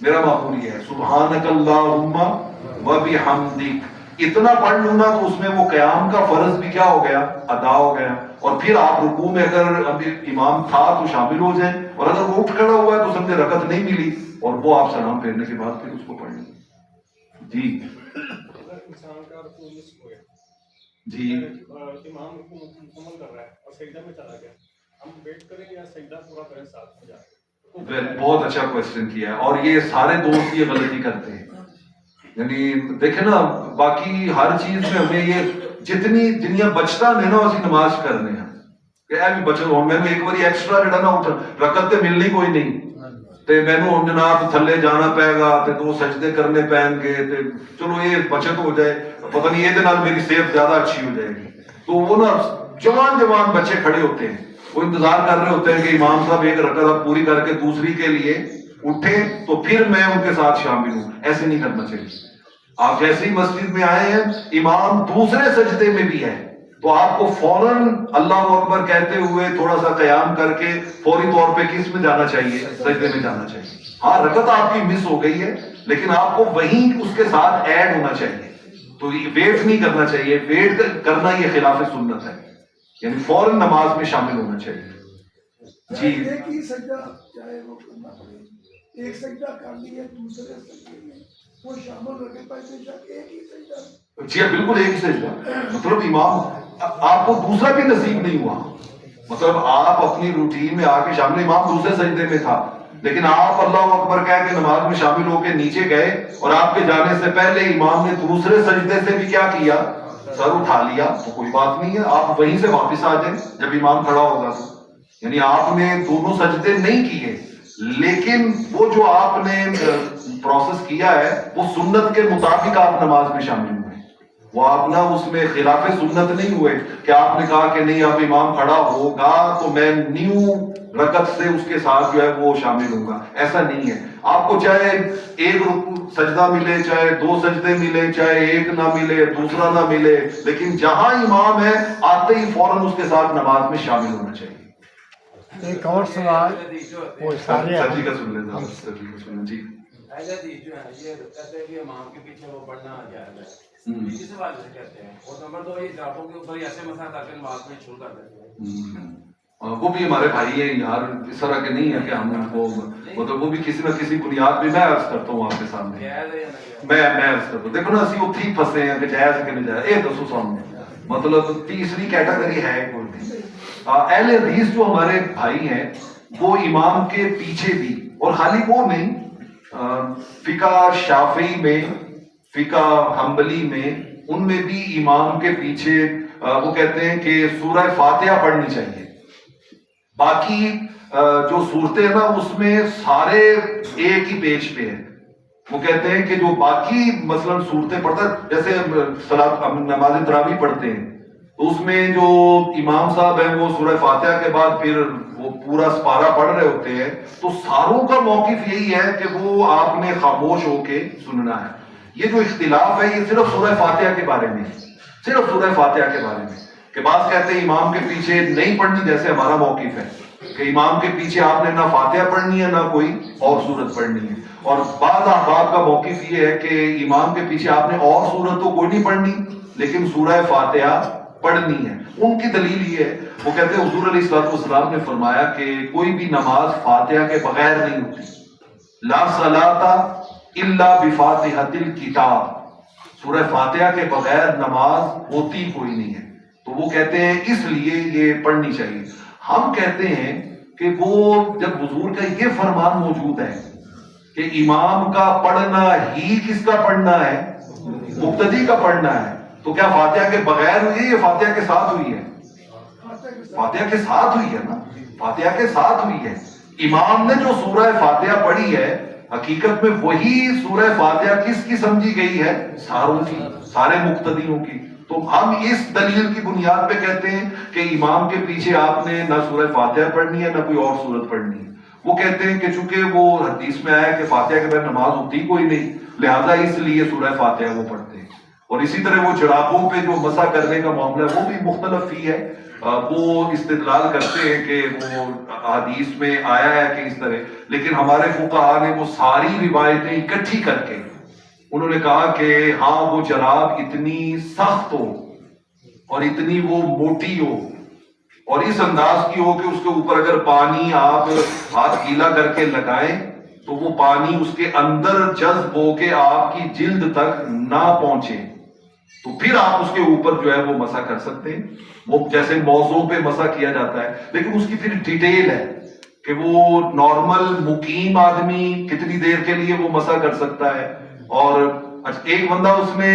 میرا معمول یہ ہے سبحانک اللہم و بحمدک اتنا پڑھ لوں نا، تو اس میں وہ قیام کا فرض بھی کیا ہو گیا؟ ادا ہو گیا. اور پھر آپ رکوع میں اگر امام تھا تو شامل ہو جائیں، اور اگر وہ اٹھ کھڑا ہوا ہے تو سمجھے رکعت نہیں ملی، اور وہ آپ سلام پھیرنے کے بعد پھر اس کو پڑھ لیں. جی اگر انسان کا رکوع مس ہو گیا، جی. امام رکوع مکمل کر رہا ہے اور سجدہ میں چلا گیا، ہم ویٹ کریں یا سجدہ پورا کریں ساتھ ہو جائے؟ بہت اچھا کوشچن کیا ہے، اور یہ سارے دوست یہ غلطی کرتے ہیں. یعنی دیکھیں نا، باقی ہر چیز میں ہمیں یہ جتنی دنیا بچتا نہیں نا اسی نماز کرنے ہیں کہ اے بھی بچت ہو. میں ایک بار ایکسٹرا جڑا نا اٹھ رکعت تے ملنی کوئی نہیں تے مینوں ہن جناب تھلے جانا پائے گا تے 2 سجدے کرنے پین گے تے چلو یہ بچت ہو جائے، پتہ نہیں یہ نال میری صحت زیادہ اچھی ہو جائے گی. تو وہ نا جوان بچے کھڑے ہوتے ہیں، وہ انتظار کر رہے ہوتے ہیں کہ امام صاحب ایک رکعت پوری کر کے دوسری کے لیے اٹھے تو پھر میں ان کے ساتھ شامل ہوں. ایسے نہیں کرنا چاہیے. آپ جیسے ہی مسجد میں آئے ہیں، امام دوسرے سجدے میں بھی ہے تو آپ کو فوراً اللہ اکبر کہتے ہوئے تھوڑا سا قیام کر کے فوری طور پہ کس میں جانا چاہیے؟ سجدے میں جانا چاہیے. ہاں رکعت آپ کی مس ہو گئی ہے لیکن آپ کو وہیں اس کے ساتھ ایڈ ہونا چاہیے. تو ویٹ نہیں کرنا چاہیے، ویٹ کرنا یہ خلاف سنت ہے، یعنی فوراً نماز میں شامل ہونا چاہیے. جی ایک ہی سجدہ چاہے وہ کرنا پڑے، ایک سجدہ کر لیا دوسرے سجدے میں وہ شامل ہو کے پیسے شک ایک ہی سجدہ. جی بالکل ایک سجدہ، مطلب امام آپ کو دوسرا بھی نصیب نہیں ہوا، مطلب آپ اپنی روٹین میں آ کے شامل، امام دوسرے سجدے میں تھا لیکن آپ اللہ اکبر کہہ کے نماز میں شامل ہو کے نیچے گئے اور آپ کے جانے سے پہلے امام نے دوسرے سجدے سے بھی کیا کیا؟ سر اٹھا لیا. تو کوئی بات نہیں ہے، آپ وہیں سے واپس آ جائیں جب امام کھڑا ہوگا. تو یعنی آپ نے دونوں سجدے نہیں کیے لیکن وہ جو آپ نے پروسیس کیا ہے وہ سنت کے مطابق آپ نماز میں شامل ہوئے. وہ آپ نہ اس میں خلاف سنت نہیں ہوئے کہ آپ نے کہا کہ نہیں اب امام کھڑا ہوگا تو میں نیو رکعت سے اس کے ساتھ جو ہے وہ شامل ہوگا. ایسا نہیں ہے. آپ کو چاہے ایک سجدہ ملے، چاہے دو سجدے ملے، چاہے ایک نہ ملے دوسرا نہ ملے، لیکن جہاں امام ہے آتے ہی فوراً اس کے ساتھ نماز میں شامل ہونا چاہیے. ایک اور سوال وہ سارے سر جی کا سن لینا. سر جی کا سننا. جی اہل حدیث جو ہے یہ کہتے ہیں کہ امام کے پیچھے وہ پڑھنا جائز ہے، کس حوالے سے کہتے ہیں؟ اور نمبر دو، یہ جرابوں کے اوپر ایسے مسئلہ کر کے نماز میں شروع کر دیتے ہیں. وہ بھی ہمارے بھائی ہیں یار، اس طرح کے نہیں ہے کہ ہم ان کو مطلب وہ بھی کسی نہ کسی بنیاد پہ. میں عرض کرتا ہوں آپ کے سامنے، میں عرض کرتا ہوں دیکھو نا اسی اتھی پھنسے ہیں کہ جائز کہ نہیں جائز. اے دسو سامنے مطلب تیسری کیٹیگری ہے کوئی نہیں. اہل حدیث جو ہمارے بھائی ہیں وہ امام کے پیچھے بھی، اور خالی وہ نہیں، فقہ شافعی میں، فقہ حنبلی میں، ان میں بھی امام کے پیچھے وہ کہتے ہیں کہ سورہ فاتحہ پڑھنی چاہیے. باقی جو صورتیں ہیں نا اس میں سارے ایک ہی پیج پہ ہیں. وہ کہتے ہیں کہ جو باقی مثلا صورتیں پڑھتا ہے، جیسے نماز تراویح پڑھتے ہیں تو اس میں جو امام صاحب ہیں وہ سورہ فاتحہ کے بعد پھر وہ پورا سپارہ پڑھ رہے ہوتے ہیں، تو ساروں کا موقف یہی ہے کہ وہ آپ نے خاموش ہو کے سننا ہے. یہ جو اختلاف ہے یہ صرف سورہ فاتحہ کے بارے میں، صرف سورہ فاتحہ کے بارے میں، کہ بعض کہتے ہیں امام کے پیچھے نہیں پڑھنی، جیسے ہمارا موقف ہے کہ امام کے پیچھے آپ نے نہ فاتحہ پڑھنی ہے نہ کوئی اور سورت پڑھنی ہے. اور بعض احباب کا موقف یہ ہے کہ امام کے پیچھے آپ نے اور سورت تو کوئی نہیں پڑھنی لیکن سورہ فاتحہ پڑھنی ہے. ان کی دلیل یہ ہے، وہ کہتے ہیں حضور علیہ الصلوۃ والسلام نے فرمایا کہ کوئی بھی نماز فاتحہ کے بغیر نہیں ہوتی. لا صلاۃ الا بفاتحۃ الکتاب، سورہ فاتحہ کے بغیر نماز ہوتی کوئی نہیں ہے. تو وہ کہتے ہیں اس لیے یہ پڑھنی چاہیے. ہم کہتے ہیں کہ وہ جب حضور کا یہ فرمان موجود ہے کہ امام کا پڑھنا ہی کس کا پڑھنا ہے؟ مقتدی کا پڑھنا ہے. تو کیا فاتحہ کے بغیر ہوئی ہے یا فاتحہ کے ساتھ ہوئی ہے؟ فاتحہ کے ساتھ ہوئی ہے نا، فاتحہ کے ساتھ ہوئی ہے. امام نے جو سورہ فاتحہ پڑھی ہے حقیقت میں وہی سورہ فاتحہ کس کی سمجھی گئی ہے؟ ساروں کی، سارے مقتدیوں کی. تو ہم اس دلیل کی بنیاد پہ کہتے ہیں کہ امام کے پیچھے آپ نے نہ سورہ فاتحہ پڑھنی ہے نہ کوئی اور سورت پڑھنی ہے. وہ کہتے ہیں کہ چونکہ وہ حدیث میں آیا کہ فاتحہ کے بعد نماز ہوتی کوئی نہیں، لہذا اس لیے سورہ فاتحہ وہ پڑھتے ہیں. اور اسی طرح وہ جرابوں پہ جو مسح کرنے کا معاملہ ہے وہ بھی مختلف ہی ہے. وہ استدلال کرتے ہیں کہ وہ حدیث میں آیا ہے کہ اس طرح، لیکن ہمارے فقہاء نے وہ ساری روایتیں اکٹھی کر کے انہوں نے کہا کہ ہاں وہ جراب اتنی سخت ہو اور اتنی وہ موٹی ہو اور اس انداز کی ہو کہ اس کے اوپر اگر پانی آپ ہاتھ گیلا کر کے لگائیں تو وہ پانی اس کے اندر جذب ہو کے آپ کی جلد تک نہ پہنچے، تو پھر آپ اس کے اوپر جو ہے وہ مسح کر سکتے ہیں. وہ جیسے موضوع پہ مسح کیا جاتا ہے، لیکن اس کی پھر ڈیٹیل ہے کہ وہ نارمل مقیم آدمی کتنی دیر کے لیے وہ مسح کر سکتا ہے. اور ایک بندہ اس میں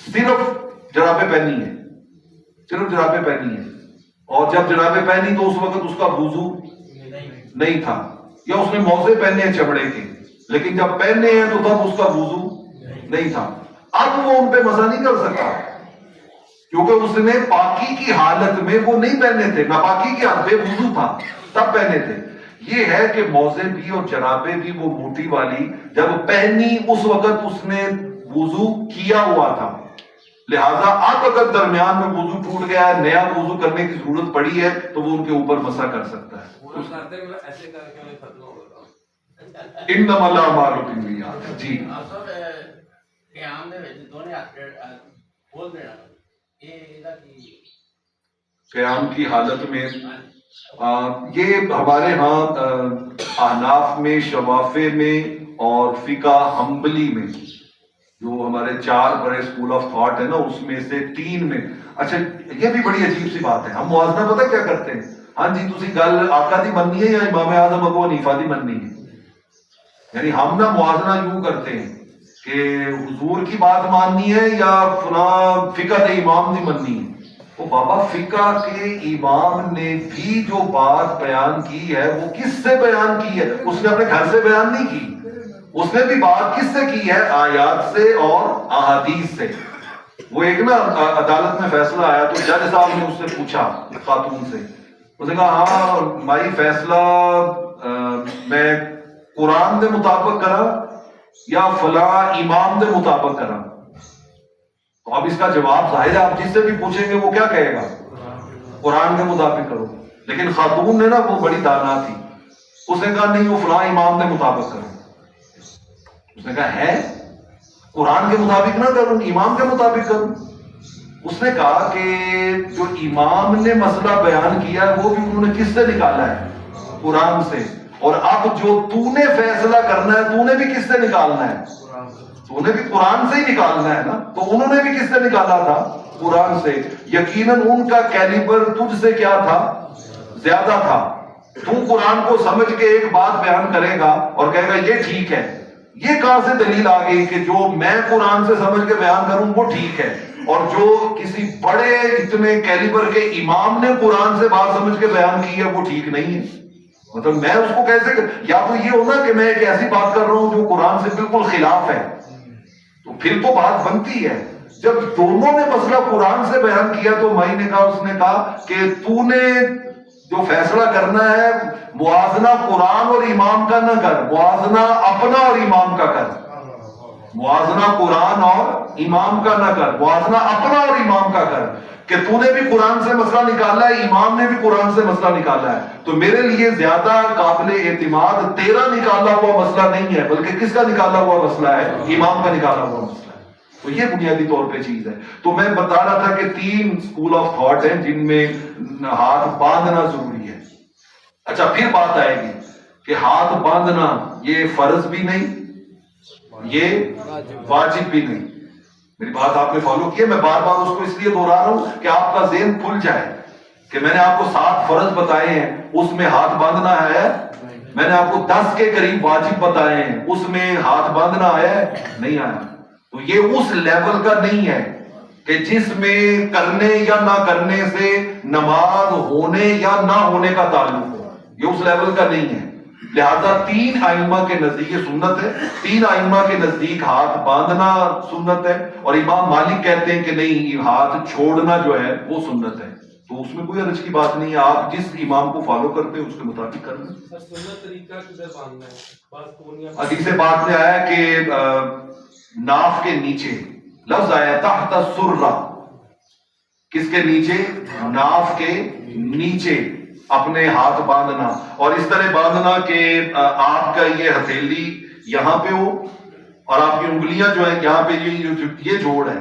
صرف جرابیں پہنی ہے، صرف جرابیں پہنی ہے، اور جب جرابیں پہنی تو اس وقت اس کا وضو نہیں تھا، یا اس نے موزے پہنے ہیں چمڑے کے لیکن جب پہننے ہیں تو تب اس کا وضو نہیں تھا. اب وہ ان پہ مسح نہیں کر سکتا کیونکہ اس نے پاکی کی حالت میں وہ نہیں پہنے تھے، ناپاکی کی حالت میں وضو تھا تب پہنے تھے. یہ ہے کہ موزے بھی اور جرابیں بھی وہ موٹی والی جب پہنی اس وقت اس نے وضو کیا ہوا تھا، لہٰذا اب اگر درمیان میں وضو ٹوٹ گیا ہے, نیا وضو کرنے کی ضرورت پڑی ہے, تو وہ ان کے اوپر مسح کر سکتا ہے. پورا کرتے ہوئے ایسے کر کے ختم ہو گیا. انما الاعمال بالنیات. جی قیام دے وچ دونے ہاتھ کھول دینا, یہ دا کی قیام کی حالت میں یہ ہمارے ہاں احناف میں, شوافے میں اور فقہ حنبلی میں, جو ہمارے 4 بڑے اسکول آف تھاٹ ہے نا, اس میں سے 3 میں. اچھا یہ بھی بڑی عجیب سی بات ہے, ہم موازنہ پتہ کیا کرتے ہیں, ہاں جی تسی گل آقا دی مننی ہے یا امام اعظم ابو حنیفہ دی مننی ہے. یعنی ہم نا موازنہ یوں کرتے ہیں کہ حضور کی بات ماننی ہے یا فلاں فقہ دے امام دی مننی ہے. وہ بابا فقہ کے امام نے بھی جو بات بیان کی ہے وہ کس سے بیان کی ہے؟ اس نے اپنے گھر سے بیان نہیں کی, اس نے بھی بات کس سے کی ہے؟ آیات سے اور احادیث سے. وہ ایک نا عدالت میں فیصلہ آیا تو جج صاحب نے اس سے پوچھا خاتون سے, اس نے کہا ہاں بھائی فیصلہ میں قرآن دے مطابق کرا یا فلاں امام دے مطابق کرا؟ تو اب اس کا جواب ظاہر ہے آپ جس سے بھی پوچھیں گے وہ کیا کہے گا؟ قرآن کے مطابق کرو. لیکن خاتون نے نا وہ بڑی دانا تھی, اس نے کہا نہیں وہ فلاں امام کے مطابق کرو. اس نے کہا ہے قرآن کے مطابق نہ کروں, امام کے مطابق کروں. اس نے کہا کہ جو امام نے مسئلہ بیان کیا ہے وہ بھی انہوں نے کس سے نکالا ہے؟ قرآن سے. اور اب جو تو نے فیصلہ کرنا ہے تو نے بھی کس سے نکالنا ہے؟ تو نے بھی قرآن سے ہی نکالنا ہے نا. تو انہوں نے بھی کس سے نکالا تھا؟ قرآن سے. یقیناً ان کا کیلیبر تجھ سے کیا تھا؟ زیادہ تھا. تو قرآن کو سمجھ کے ایک بات بیان کرے گا اور کہے گا یہ ٹھیک ہے. یہ کہاں سے دلیل آ گئی کہ جو میں قرآن سے سمجھ کے بیان کروں وہ ٹھیک ہے, اور جو کسی بڑے اتنے کیلیبر کے امام نے قرآن سے بات سمجھ کے بیان کی ہے وہ ٹھیک نہیں ہے؟ مطلب میں اس کو کیسے, یا تو یہ ہونا کہ میں ایک ایسی بات کر رہا ہوں جو قرآن سے بالکل خلاف ہے, تو پھر تو بات بنتی ہے. جب دونوں نے مسئلہ قرآن سے بیان کیا تو مائی نے کہا, اس نے کہا کہ تو نے جو فیصلہ کرنا ہے موازنہ قرآن اور امام کا نہ کر, موازنہ اپنا اور امام کا کر. موازنہ قرآن اور امام کا نہ کر, موازنہ اپنا اور امام کا کر. کہ تو نے بھی قرآن سے مسئلہ نکالا ہے, امام نے بھی قرآن سے مسئلہ نکالا ہے, تو میرے لیے زیادہ قابل اعتماد تیرا نکالا ہوا مسئلہ نہیں ہے بلکہ کس کا نکالا ہوا مسئلہ ہے؟ امام کا نکالا ہوا مسئلہ ہے. تو یہ بنیادی طور پہ چیز ہے. تو میں بتا رہا تھا کہ 3 اسکول آف تھاٹ ہیں جن میں ہاتھ باندھنا ضروری ہے. اچھا پھر بات آئے گی کہ ہاتھ باندھنا یہ فرض بھی نہیں, یہ واجب بھی نہیں. میری بات آپ نے فالو کی ہے, میں بار بار اس کو اس لیے دہرا رہا ہوں کہ آپ کا ذہن کھل جائے کہ میں نے آپ کو 7 فرض بتائے ہیں, اس میں ہاتھ باندھنا ہے. میں نے آپ کو 10 کے قریب واجب بتائے ہیں, اس میں ہاتھ باندھنا آیا ہے نہیں آیا. تو یہ اس لیول کا نہیں ہے کہ جس میں کرنے یا نہ کرنے سے نماز ہونے یا نہ ہونے کا تعلق ہو, یہ اس لیول کا نہیں ہے. لہذا 3 ائمہ کے نزدیک یہ سنت ہے, 3 ائمہ کے نزدیک ہاتھ باندھنا سنت ہے, اور امام مالک کہتے ہیں کہ نہیں ہاتھ چھوڑنا جو ہے وہ سنت ہے. تو اس میں کوئی حرج کی بات نہیں ہے, آپ جس امام کو فالو کرتے ہیں اس کے مطابق کرنا. سنت طریقہ کدھر باندھنا ہے؟ حدیث پاک میں آیا کہ ناف کے نیچے, لفظ آیا تحت السرہ, کس کے نیچے؟ ناف کے نیچے اپنے ہاتھ باندھنا. اور اس طرح باندھنا کہ آپ کا یہ ہتھیلی یہاں پہ ہو اور آپ کی انگلیاں جو ہیں یہاں پہ, یہ جوڑ ہے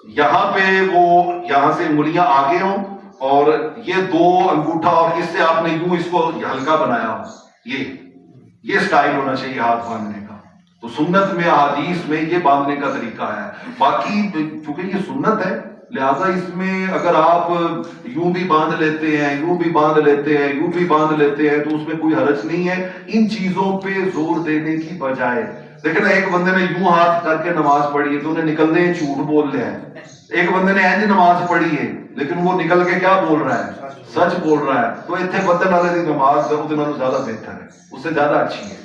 یہاں پہ, وہ یہاں سے انگلیاں آگے ہوں اور یہ 2 انگوٹھا, اور اس سے آپ نے یوں اس کو ہلکا بنایا ہو. یہ سٹائل ہونا چاہیے ہاتھ باندھنے کا. تو سنت میں احادیث میں یہ باندھنے کا طریقہ ہے. باقی چونکہ یہ سنت ہے لہذا اس میں اگر آپ یوں بھی باندھ لیتے ہیں, یوں بھی باندھ لیتے ہیں, یوں بھی باندھ لیتے ہیں, تو اس میں کوئی حرج نہیں ہے. ان چیزوں پہ زور دینے کی بجائے, لیکن ایک بندے نے یوں ہاتھ کر کے نماز پڑھی ہے تو انہیں نکلنے جھوٹ بول رہے ہیں. ایک بندے نے اینج نماز پڑھی ہے لیکن وہ نکل کے کیا بول رہا ہے؟ سچ بول رہا ہے. تو اتنے بندے والے کی نماز زیادہ بہتر ہے, اس سے زیادہ اچھی ہے.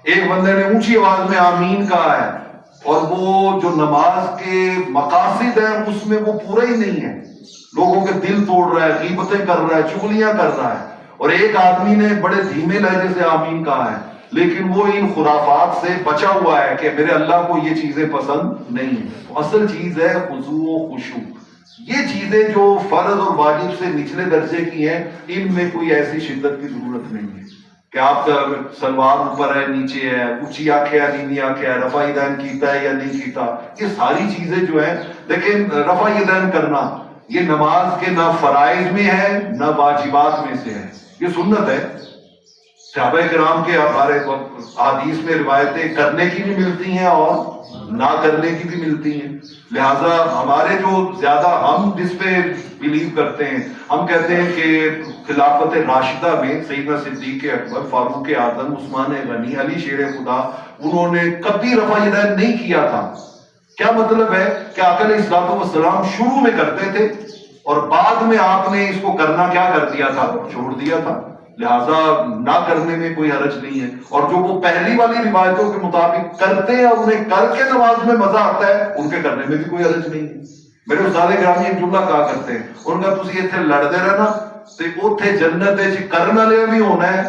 ایک بندے نے اونچی آواز میں آمین کہا ہے اور وہ جو نماز کے مقاصد ہیں اس میں وہ پورا ہی نہیں ہے, لوگوں کے دل توڑ رہا ہے, غیبتیں کر رہا ہے, چغلیاں کر رہا ہے. اور ایک آدمی نے بڑے دھیمے لہجے سے آمین کہا ہے لیکن وہ ان خرافات سے بچا ہوا ہے کہ میرے اللہ کو یہ چیزیں پسند نہیں ہیں. اصل چیز ہے خضوع و خشوع. یہ چیزیں جو فرض اور واجب سے نچلے درجے کی ہیں ان میں کوئی ایسی شدت کی ضرورت نہیں ہے کہ آپ کا سلوار اوپر ہے نیچے ہے, اونچی آنکھیں ہے نیوی آنکھیں ہے, رفع یدین کیتا ہے یا نہیں کیتا. یہ ساری چیزیں جو ہیں لیکن رفع یدین کرنا یہ نماز کے نہ فرائض میں ہے نہ واجبات میں سے ہے, یہ سنت ہے. صحابہ کرام کے ہمارے حدیث میں روایتیں کرنے کی بھی ملتی ہیں اور نہ کرنے کی بھی ملتی ہیں. لہذا ہمارے جو زیادہ ہم جس پہ بلیو کرتے ہیں, ہم کہتے ہیں کہ خلافت راشدہ میں سیدنا صدیق اکبر, فاروق اعظم, عثمان غنی, علی شیر خدا, انہوں نے کبھی رفع یدین نہیں کیا تھا. کیا مطلب ہے کہ آقا علیہ الصلوۃ والسلام شروع میں کرتے تھے اور بعد میں آپ نے اس کو کرنا کیا کر دیا تھا, چھوڑ دیا تھا. لہذا نہ کرنے میں کوئی حرج نہیں ہے. اور جو وہ پہلی والی روایتوں کے مطابق کرتے ہیں اور انہیں کر کے نماز میں مزہ آتا ہے, ان کے کرنے میں بھی کوئی حرج نہیں ہے. میرے استاد گرامی ایک جملہ کہا کرتے ہیں, ان کا تسی اتنے لڑتے رہنا تے اوتھے جنت وچ کرن والے بھی ہونا ہے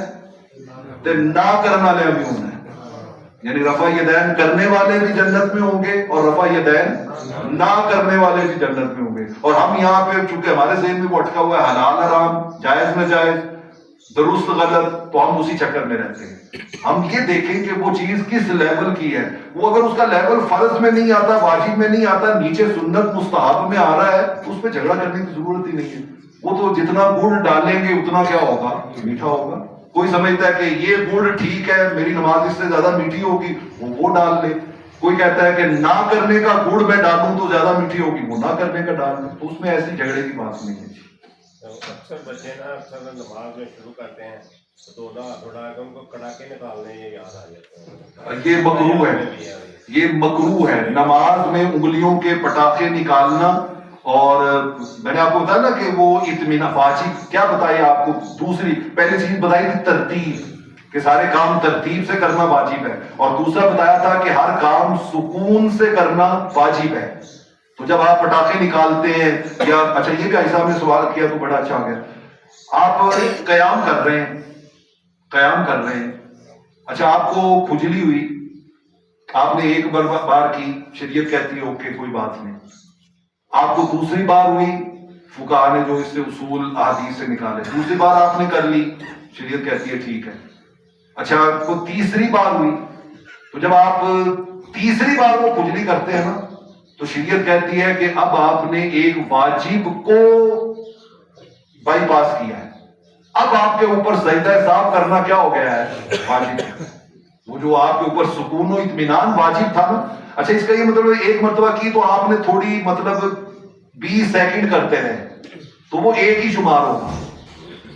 تے نہ کرن والے بھی ہونا ہے. یعنی رفع یدین کرنے والے بھی جنت میں ہوں گے اور رفع یدین نہ کرنے والے بھی جنت میں ہوں گے. اور ہم یہاں پہ چونکہ ہمارے ذہن میں وہ اٹکا ہوا ہے حلال حرام, جائز ناجائز, درست غلط, تو ہم اسی چکر میں رہتے ہیں. ہم یہ دیکھیں کہ وہ چیز کس لیول کی ہے. وہ اگر اس کا لیول فرض میں نہیں آتا, واجب میں نہیں آتا, نیچے سنت مستحب میں آ رہا ہے, تو اس پہ جھگڑا کرنے کی ضرورت ہی نہیں ہے. وہ تو جتنا گڑ ڈالیں گے اتنا کیا ہوگا, میٹھا ہوگا. کوئی سمجھتا ہے کہ یہ گڑ ٹھیک ہے, میری نماز اس سے زیادہ میٹھی ہوگی, وہ ڈال لے. کوئی کہتا ہے کہ نہ کرنے کا گڑ میں ڈالوں تو زیادہ میٹھی ہوگی, وہ نہ کرنے کا ڈال لے. تو اس میں ایسی جھگڑے کی بات نہیں ہے. اکثر بچے نا اکثر نماز میں شروع کرتے ہیں تو تھوڑا ان کو کڑاکے نکالنے یہ یاد آ جاتے ہیں. یہ مکروہ ہے, یہ مکروہ ہے نماز میں انگلیوں کے پٹاخے نکالنا. اور میں نے آپ کو بتایا نا کہ وہ اطمینان واجب کیا بتایا آپ کو, دوسری پہلی چیز بتائی تھی ترتیب, کہ سارے کام ترتیب سے کرنا واجب ہے. اور دوسرا بتایا تھا کہ ہر کام سکون سے کرنا واجب ہے. تو جب آپ پٹاخے نکالتے ہیں یا اچھا یہ بھی بھائی صاحب نے سوال کیا تو بڑا اچھا ہو گیا, آپ قیام کر رہے ہیں, قیام کر رہے ہیں, اچھا آپ کو کھجلی ہوئی, آپ نے ایک بار کی, شریعت کہتی ہے اوکے کوئی بات نہیں. آپ کو دوسری بار ہوئی, فقہا نے جو اس سے اصول احادیث سے نکالے, دوسری بار آپ نے کر لی, شریعت کہتی ہے ٹھیک ہے. اچھا آپ کو تیسری بار ہوئی, تو جب آپ تیسری بار وہ کھجلی کرتے ہیں نا تو شریعت کہتی ہے کہ اب آپ نے ایک واجب کو بائی پاس کیا ہے. اب آپ کے اوپر سجدہ صاحب کرنا کیا ہو گیا ہے, واجب. وہ جو آپ کے اوپر سکون و اطمینان واجب تھا نا, اچھا اس کا یہ مطلب ایک مرتبہ کی تو آپ نے تھوڑی مطلب 20 سیکنڈ کرتے رہے تو وہ ایک ہی شمار ہوگا,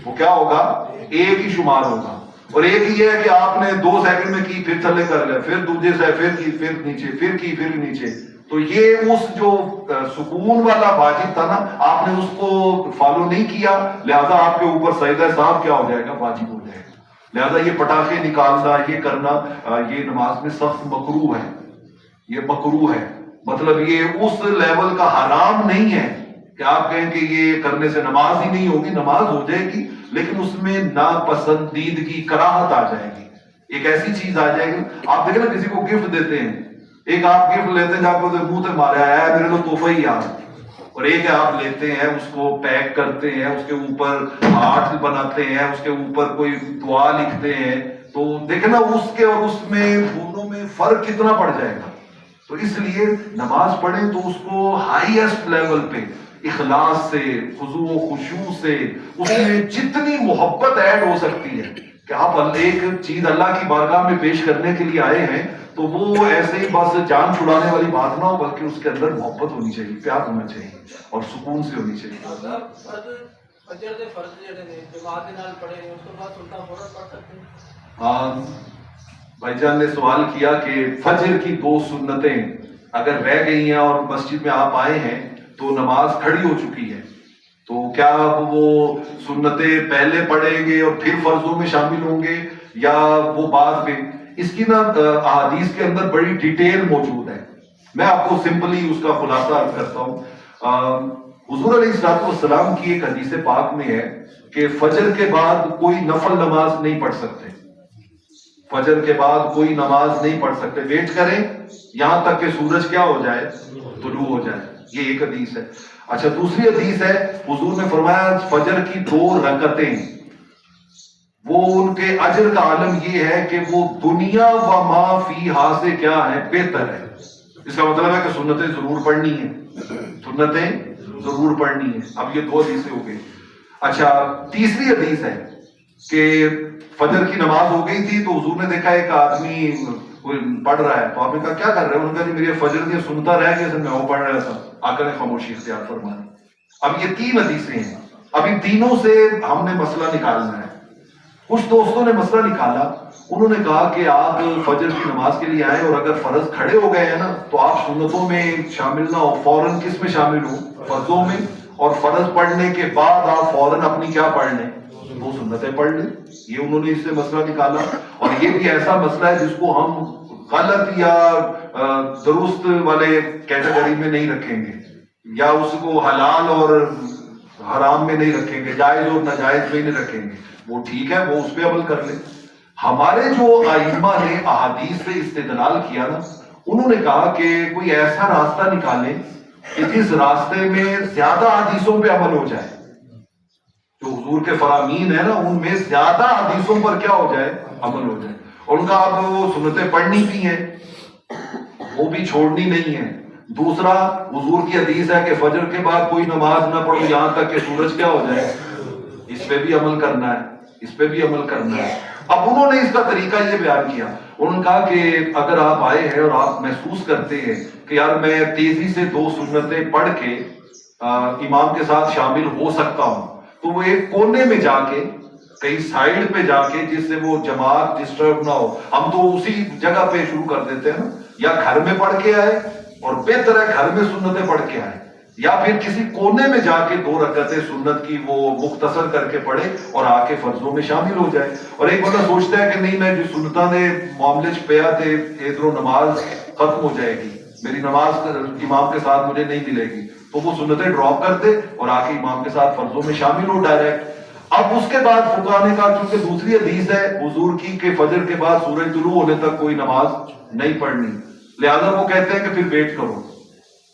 وہ کیا ہوگا, ایک ہی شمار ہوگا. اور ایک یہ ہے کہ آپ نے 2 سیکنڈ میں کی, پھر تھلے کر لیا, پھر دوسرے سے پھر کی, پھر نیچے, پھر کی, پھر نیچے. تو یہ اس جو سکون والا واجب تھا نا, آپ نے اس کو فالو نہیں کیا, لہذا آپ کے اوپر سجدہ صاحب کیا ہو جائے گا, واجب ہو جائے گا. لہذا یہ پٹاخے نکالنا, یہ کرنا, یہ نماز میں سخت مکروہ ہے, یہ مکروہ ہے. مطلب یہ اس لیول کا حرام نہیں ہے کہ آپ کہیں کہ یہ کرنے سے نماز ہی نہیں ہوگی, نماز ہو جائے گی لیکن اس میں ناپسندیدگی, کراہت آ جائے گی, ایک ایسی چیز آ جائے گی. آپ دیکھیں نا کسی کو گفٹ دیتے ہیں, ایک آپ گفٹ لیتے ہیں آپ کو منہ سے مارے آیا ہے میرے کو تحفہ ہی یاد, اور ایک آپ لیتے ہیں اس کو پیک کرتے ہیں, اس کے اوپر ہارٹ بناتے ہیں, اس کے اوپر کوئی دعا لکھتے ہیں. تو دیکھیں نا اس کے اور اس میں دونوں میں فرق کتنا پڑ جائے گا. تو اس لیے نماز پڑھیں تو اس کو ہائیسٹ لیول پہ اخلاص سے, خضوع و خشوع سے, اس میں جتنی محبت ایڈ ہو سکتی ہے کہ آپ ایک چیز اللہ کی بارگاہ میں پیش کرنے کے لیے آئے ہیں تو وہ ایسے ہی بس جان چھڑانے والی بات نہ ہو, بلکہ اس کے اندر محبت ہونی چاہیے, پیار ہونا چاہیے اور سکون سے ہونی چاہیے. ہاں بھائی جان نے سوال کیا کہ فجر کی 2 سنتیں اگر رہ گئی ہیں اور مسجد میں آپ آئے ہیں تو نماز کھڑی ہو چکی ہے, تو کیا وہ سنتیں پہلے پڑھیں گے اور پھر فرضوں میں شامل ہوں گے یا وہ بعد میں؟ اس کی نا احادیث کے اندر بڑی ڈیٹیل موجود ہے. میں آپ کو سمپلی اس کا خلاصہ عرض کرتا ہوں. حضور علیہ الصلوۃ والسلام کی ایک حدیث پاک میں ہے کہ فجر کے بعد کوئی نفل نماز نہیں پڑھ سکتے, فجر کے بعد کوئی نماز نہیں پڑھ سکتے، ویٹ کریں یہاں تک کہ سورج کیا ہو جائے، طلوع ہو جائے. یہ ایک حدیث ہے. اچھا دوسری حدیث ہے، حضور نے فرمایا فجر کی 2 رکعتیں وہ ان کے اجر کا عالم یہ ہے کہ وہ دنیا و ما فیہا سے کیا ہے، بہتر ہے. اس کا مطلب ہے کہ سنتیں ضرور پڑھنی ہیں، سنتیں ضرور پڑھنی ہیں. اب یہ 2 حدیثیں ہو گئی. اچھا تیسری حدیث ہے کہ فجر کی نماز ہو گئی تھی تو حضور نے دیکھا ایک آدمی پڑھ رہا ہے، تو آپ نے کہا کیا کر رہے ہیں؟ انہوں نے کہا جی میری فجر کی سنتا رہ گیا، میں وہ پڑھ رہا تھا. آقا نے خاموشی اختیار فرمائی. اب یہ 3 حدیثیں ہیں. اب ان تینوں سے ہم نے مسئلہ نکالنا ہے. کچھ دوستوں نے مسئلہ نکالا، انہوں نے کہا کہ آپ فجر کی نماز کے لیے آئے اور اگر فرض کھڑے ہو گئے ہیں نا تو آپ سنتوں میں شامل نہ ہو، فوراً کس میں شامل ہو، فرضوں میں، اور فرض پڑھنے کے بعد آپ فوراً اپنی کیا پڑھ لیں، 2 سنتیں پڑھ لیں. یہ انہوں نے اس سے مسئلہ نکالا. اور یہ بھی ایسا مسئلہ ہے جس کو ہم غلط یا درست والے کیٹیگری میں نہیں رکھیں گے، یا اس کو حلال اور حرام میں نہیں رکھیں گے، جائز اور ناجائز میں نہیں رکھیں گے. وہ ٹھیک ہے، وہ اس پہ عمل کر لیں. ہمارے جو ائمہ نے احادیث سے استدلال کیا نا، انہوں نے کہا کہ کوئی ایسا راستہ نکالیں کہ جس راستے میں زیادہ حدیثوں پہ عمل ہو جائے. جو حضور کے فرامین ہیں نا ان میں زیادہ حدیثوں پر کیا ہو جائے، عمل ہو جائے. اور ان کا اب وہ سنتیں پڑھنی بھی ہیں، وہ بھی چھوڑنی نہیں ہے. دوسرا حضور کی حدیث ہے کہ فجر کے بعد کوئی نماز نہ پڑھو یہاں تک کہ سورج کیا ہو جائے. اس پہ بھی عمل کرنا ہے، اس پہ بھی عمل کرنا ہے. اب انہوں نے اس کا طریقہ یہ بیان کیا، انہوں نے کہا کہ اگر آپ آئے ہیں اور آپ محسوس کرتے ہیں کہ یار میں تیزی سے 2 سنتیں پڑھ کے امام کے ساتھ شامل ہو سکتا ہوں، تو وہ ایک کونے میں جا کے کہیں سائیڈ پہ جا کے جس سے وہ جماعت ڈسٹرب نہ ہو. ہم تو اسی جگہ پہ شروع کر دیتے ہیں نا، یا گھر میں پڑھ کے آئے اور بہتر ہے گھر میں سنتیں پڑھ کے آئے، یا پھر کسی کونے میں جا کے 2 رکعتیں سنت کی وہ مختصر کر کے پڑھے اور آ کے فرضوں میں شامل ہو جائے. اور ایک بندہ سوچتا ہے کہ نہیں میں جو سنتاں نے معاملے چ پیا تے ادھروں نماز ختم ہو جائے گی، میری نماز امام کے ساتھ مجھے نہیں ملے گی، تو وہ سنتیں ڈراپ کر دے اور آ کے امام کے ساتھ فرضوں میں شامل ہو ڈائریکٹ. اب اس کے بعد فقہاء نے کہا چونکہ دوسری حدیث ہے حضور کی کہ فجر کے بعد سورج طلوع ہونے تک کوئی نماز نہیں پڑھنی، لہذا وہ کہتے ہیں کہ پھر ویٹ کرو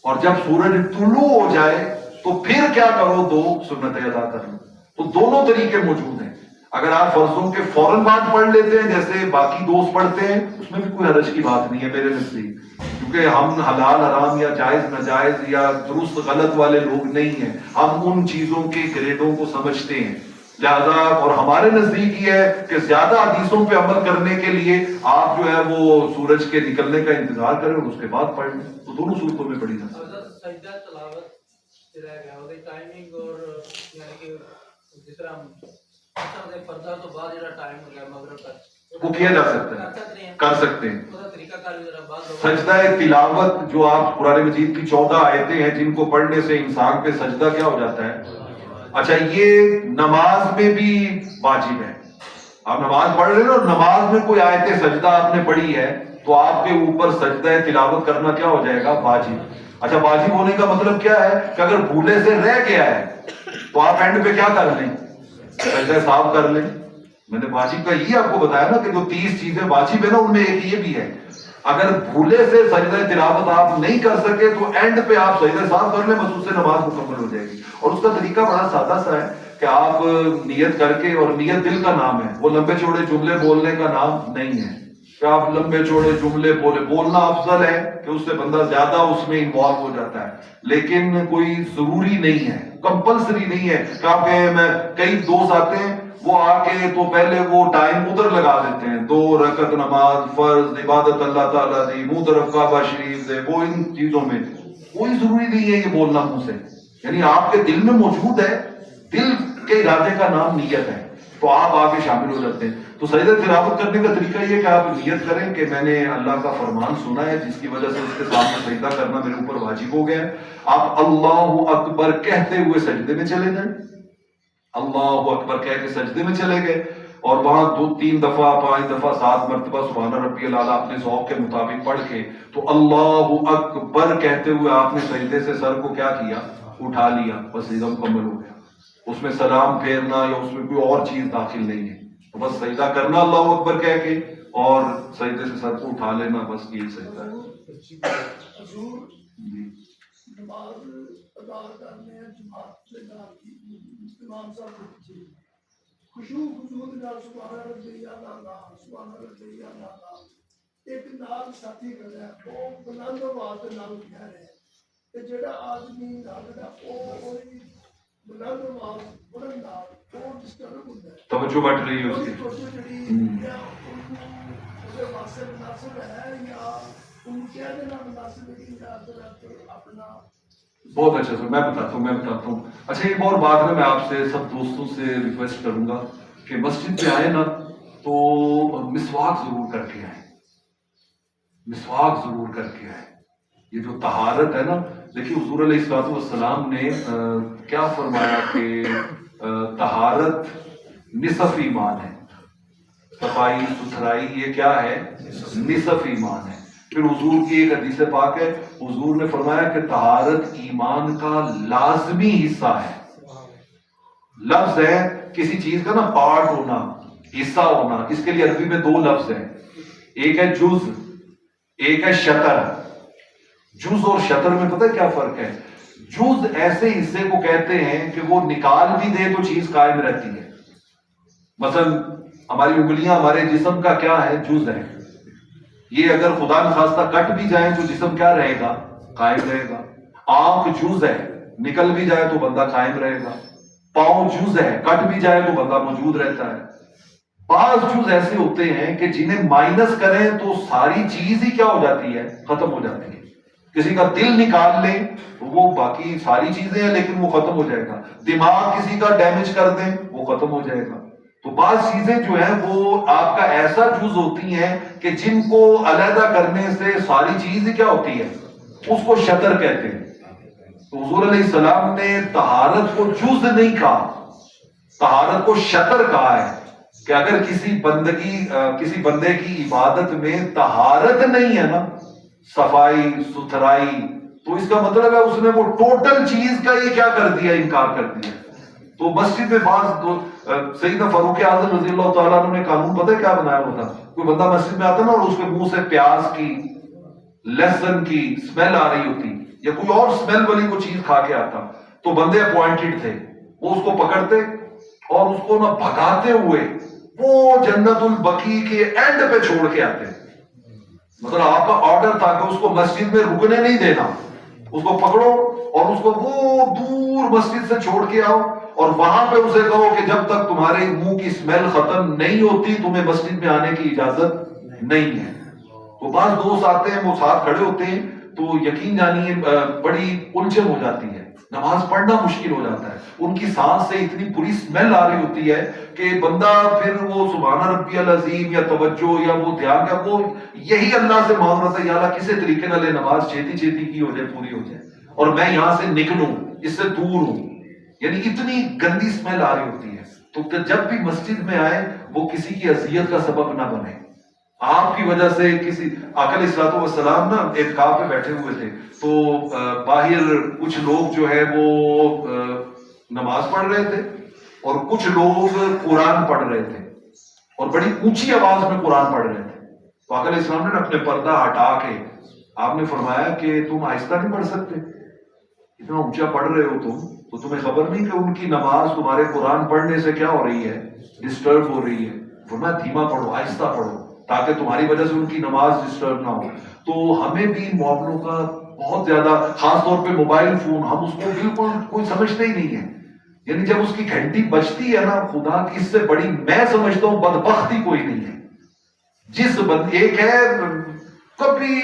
اور جب سورج طلوع ہو جائے تو پھر کیا کرو، 2 سنتیں ادا کر لو. تو دونوں طریقے موجود ہیں. اگر آپ فرضوں کے فوراً بعد پڑھ لیتے ہیں جیسے باقی دوست پڑھتے ہیں، اس میں بھی کوئی حرج کی بات نہیں ہے میرے نزدیک، کیونکہ ہم حلال حرام یا جائز ناجائز یا درست غلط والے لوگ نہیں ہیں. ہم ان چیزوں کے گریڈوں کو سمجھتے ہیں، لہذا اور ہمارے نزدیک یہ ہے کہ زیادہ حدیثوں پہ عمل کرنے کے لیے آپ جو ہے وہ سورج کے نکلنے کا انتظار کریں اور اس کے بعد پڑھ لیں. تو دونوں صورتوں میں پڑھی جا سجدہ تلاوت رہ گیا وہ ٹائمنگ، اور یعنی کہ جس طرح پردہ تو بعد جڑا ٹائم ہو گیا مغرب تک وہ کیا جا سکتا ہے، کر سکتے ہیں. طریقہ کار سجدہ تلاوت جو آپ قرآن مجید کی 14 آیتیں ہیں جن کو پڑھنے سے انسان پہ سجدہ کیا ہو جاتا ہے. اچھا یہ نماز میں بھی واجب ہے. آپ نماز پڑھ رہے ہیں اور نماز میں کوئی آیت سجدہ آپ نے پڑھی ہے تو آپ کے اوپر سجدہ تلاوت کرنا کیا ہو جائے گا، واجب. اچھا واجب ہونے کا مطلب کیا ہے کہ اگر بھولے سے رہ گیا ہے تو آپ اینڈ پہ کیا کر لیں، سجدہ صاحب کر لیں. میں نے واجب کا یہ آپ کو بتایا نا کہ جو 30 چیزیں واجب ہے نا ان میں ایک یہ بھی ہے. اگر بھولے سے سجدہ تلاوت آپ نہیں کر سکے تو اینڈ پہ آپ سجدہ صاحب کر لیں، بس اس سے نماز مکمل ہو جائے گی. اور اس کا طریقہ بڑا سادہ سا ہے کہ آپ نیت کر کے، اور نیت دل کا نام ہے، وہ لمبے چوڑے جملے بولنے کا نام نہیں ہے کہ آپ لمبے چوڑے جملے بولنا افضل ہے کہ اس سے بندہ زیادہ اس میں انوالو ہو جاتا ہے، لیکن کوئی ضروری نہیں ہے، کمپلسری نہیں ہے کہ آپ میں کئی دوست آتے ہیں وہ آ کے تو پہلے وہ ٹائم ادھر لگا دیتے ہیں، 2 رکعت نماز فرض عبادت اللہ تعالیٰ دی، منہ طرف کعبہ شریف دے، وہ ان چیزوں میں کوئی ضروری نہیں ہے یہ بولنا منہ سے. یعنی آپ کے دل میں موجود ہے، دل کے ارادے کا نام نیت ہے، تو آپ آگے شامل ہو جاتے ہیں. تو سجدہ تلاوت کرنے کا طریقہ یہ کہ آپ نیت کریں کہ میں نے اللہ کا فرمان سنا ہے جس کی وجہ سے اس کے سامنے سجدہ کرنا میرے اوپر واجب ہو گیا ہے. آپ اللہ اکبر کہتے ہوئے سجدے میں چلے جائیں، اللہ اکبر کہہ کے سجدے میں چلے گئے اور وہاں 2-3 دفعہ 5 دفعہ 7 مرتبہ سبحان ربی الاعلیٰ اپنے ذوق کے مطابق پڑھ کے تو اللہ اکبر کہتے ہوئے آپ نے سجدے سے سر کو کیا کیا، اٹھا لیا، بس سجدہ مکمل ہو گیا. اس میں سلام پھیرنا یا اس میں کوئی اور چیز داخل نہیں ہے، تو بس سجدہ کرنا اللہ اکبر کہہ کے اور سجدے سے سر کو اٹھا لینا، بس یہ سجدہ ہے. حضور جی نماز ادا کرنے ہیں جماعت کے نال امام صاحب کے پیچھے خشوع خضوع کے نال سبحان ربی اعلیٰ سبحان ربی اعلیٰ ایک نال ساتھی کھڑا ہے وہ بلند آواز کے نال کہہ رہے ہیں کہ جڑا آدمی نال وہ بلند آواز پڑھن نال وہ ڈسٹرب ہوتا ہے، توجہ بٹ رہی ہے اس کی. توجہ جڑی یا اس واسطے مناسب ہے یا ان کہہ دینا مناسب ہے کہ یا حضرت اپنا. بہت اچھا سر، میں بتاتا ہوں. اچھا ایک اور بات ہے، میں آپ سے سب دوستوں سے ریکویسٹ کروں گا کہ مسجد میں آئے نا تو مسواک ضرور کر کے آئیں، مسواک ضرور کر کے آئیں. یہ جو طہارت ہے نا، دیکھیے حضور علیہ الصلوۃ والسلام نے کیا فرمایا کہ طہارت نصف ایمان ہے، صفائی ستھرائی یہ کیا ہے، نصف ایمان ہے. پھر حضور کی ایک حدیث پاک ہے، حضور نے فرمایا کہ طہارت ایمان کا لازمی حصہ ہے. لفظ ہے کسی چیز کا نا پارٹ ہونا، حصہ ہونا، اس کے لیے عربی میں دو لفظ ہیں، ایک ہے جز، ایک ہے شطر. جز اور شطر میں پتہ کیا فرق ہے؟ جز ایسے حصے کو کہتے ہیں کہ وہ نکال بھی دے تو چیز قائم رہتی ہے. مثلا ہماری انگلیاں ہمارے جسم کا کیا ہے، جز ہے. یہ اگر خدا نخواستہ کٹ بھی جائیں تو جسم کیا رہے گا، قائم رہے گا. آنکھ جز ہے، نکل بھی جائے تو بندہ قائم رہے گا. پاؤں جز ہے، کٹ بھی جائے تو بندہ موجود رہتا ہے. بعض جز ایسے ہوتے ہیں کہ جنہیں مائنس کریں تو ساری چیز ہی کیا ہو جاتی ہے، ختم ہو جاتی ہے. کسی کا دل نکال لیں تو وہ باقی ساری چیزیں ہیں لیکن وہ ختم ہو جائے گا. دماغ کسی کا ڈیمیج کر دیں وہ ختم ہو جائے گا. تو بعض چیزیں جو ہیں وہ آپ کا ایسا جز ہوتی ہیں کہ جن کو علیحدہ کرنے سے ساری چیز ہی کیا ہوتی ہے، اس کو شطر کہتے ہیں. تو حضور علیہ السلام نے طہارت کو جز نہیں کہا، طہارت کو شطر کہا ہے کہ اگر کسی بندے کی عبادت میں طہارت نہیں ہے نا، صفائی ستھرائی، تو اس کا مطلب ہے اس نے وہ ٹوٹل چیز کا یہ کیا کر دیا، انکار کر دیا. تو مسجد میں بعض سیدنا فاروق اعظم رضی اللہ تعالیٰ عنہ نے قانون پتہ ہے کیا بنایا ہوا تھا؟ کوئی بندہ مسجد میں آتا نا اور اس کے منہ سے پیاز کی، لہسن کی اسمیل آ رہی ہوتی یا کوئی اور اسمیل والی کوئی چیز کھا کے آتا، تو بندے اپوائنٹڈ تھے، وہ اس کو پکڑتے اور اس کو نہ بھگاتے ہوئے وہ جنت البقیع کے اینڈ پہ چھوڑ کے آتے. مطلب آپ کا آرڈر تھا کہ اس کو مسجد میں رکنے نہیں دینا، اس کو پکڑو اور اس کو وہ دور مسجد سے چھوڑ کے آؤ اور وہاں پہ اسے کہو کہ جب تک تمہارے منہ کی اسمیل ختم نہیں ہوتی تمہیں مسجد میں آنے کی اجازت نہیں ہے. تو بعض دوست آتے ہیں، وہ ساتھ کھڑے ہوتے ہیں تو یقین جانیے بڑی الجھن ہو جاتی ہے، نماز پڑھنا مشکل ہو جاتا ہے. ان کی سانس سے اتنی بری اسمیل آ رہی ہوتی ہے کہ بندہ پھر وہ سبحان ربی العظیم یا توجہ یا وہ دھیان کا وہ یہی اللہ سے مانگ رہا تھا، یا اللہ کسی طریقے نہ لے نماز چھیتی چھیتی کی ہو جائے، پوری ہو جائے اور میں یہاں سے نکلوں، اس سے دور ہوں. یعنی اتنی گندی اسمیل آ رہی ہوتی ہے. تو جب بھی مسجد میں آئے وہ کسی کی اذیت کا سبب نہ بنے. آپ کی وجہ سے کسی آقا علیہ الصلوۃ والسلام نا اعتکاف پہ بیٹھے ہوئے تھے تو باہر کچھ لوگ جو ہے وہ نماز پڑھ رہے تھے اور کچھ لوگ قرآن پڑھ رہے تھے اور بڑی اونچی آواز میں قرآن پڑھ رہے تھے. تو آقا علیہ السلام نے اپنے پردہ ہٹا کے آپ نے فرمایا کہ تم آہستہ نہیں پڑھ سکتے، اتنا اونچا پڑھ رہے ہو تم، تو تمہیں خبر نہیں کہ ان کی نماز تمہارے قرآن پڑھنے سے کیا ہو رہی ہے، ڈسٹرب ہو رہی ہے. فرمایا دھیما پڑھو، آہستہ پڑھو تاکہ تمہاری وجہ سے ان کی نماز ڈسٹرب نہ ہو. تو ہمیں بھی ان معاملوں کا بہت زیادہ، خاص طور پہ موبائل فون، ہم اس کو بالکل کوئی سمجھتے ہی نہیں ہے. یعنی جب اس کی گھنٹی بجتی ہے نا، خدا کی اس سے بڑی میں سمجھتا ہوں بدبختی کوئی نہیں ہے. ایک ہے کبھی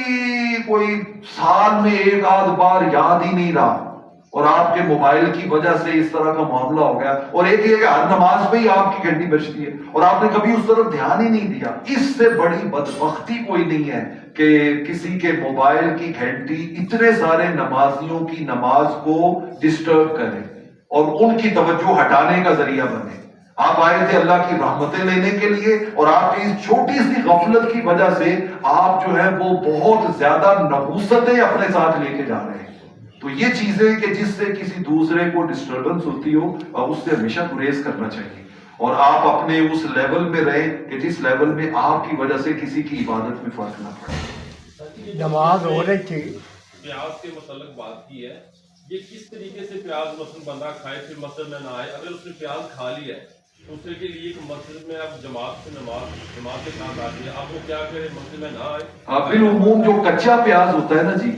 کوئی سال میں ایک آدھ بار یاد ہی نہیں رہا اور آپ کے موبائل کی وجہ سے اس طرح کا معاملہ ہو گیا، اور ایک یہ کہ ہر نماز پہ ہی آپ کی گھنٹی بجتی ہے اور آپ نے کبھی اس طرف دھیان ہی نہیں دیا. اس سے بڑی بدبختی کوئی نہیں ہے کہ کسی کے موبائل کی گھنٹی اتنے سارے نمازیوں کی نماز کو ڈسٹرب کرے اور ان کی توجہ ہٹانے کا ذریعہ بنے. آپ آئے تھے اللہ کی رحمتیں لینے کے لیے اور آپ کی اس چھوٹی سی غفلت کی وجہ سے آپ جو ہے وہ بہت زیادہ نحوستیں اپنے ساتھ لے کے جا رہے ہیں. تو یہ چیزیں کہ جس سے کسی دوسرے کو ڈسٹربنس ہوتی ہو، اس سے ہمیشہ گریز کرنا چاہیے. اور آپ اپنے اس لیول میں رہیں کہ جس لیول میں آپ کی وجہ سے کسی کی عبادت میں فرق نہ پڑے. نماز ہو رہی تھی. پیاز کے متعلق بات کی ہے, یہ کس طریقے سے پیاز مثلا بندہ کھائے پھر مسجد میں نہ آئے؟ اگر اس نے پیاز کھا لیا ہے دوسرے کے لیے مسجد میں اب جماعت کے ساتھ آ گئی, اب وہ کیا کرے, مسجد میں نہ آئے؟ بالعموم جو کچا پیاز ہوتا ہے نا جی,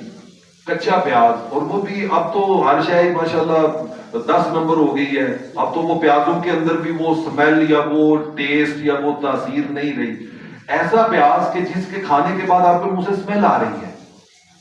کچا پیاز, اور وہ بھی اب تو ہر شے ماشاءاللہ 10 نمبر ہو گئی ہے, اب تو وہ پیازوں کے اندر بھی وہ سمیل یا وہ ٹیسٹ یا وہ تاثیر نہیں رہی. ایسا پیاز کہ جس کے کھانے کے بعد آپ کے منہ سے سمیل آ رہی ہے,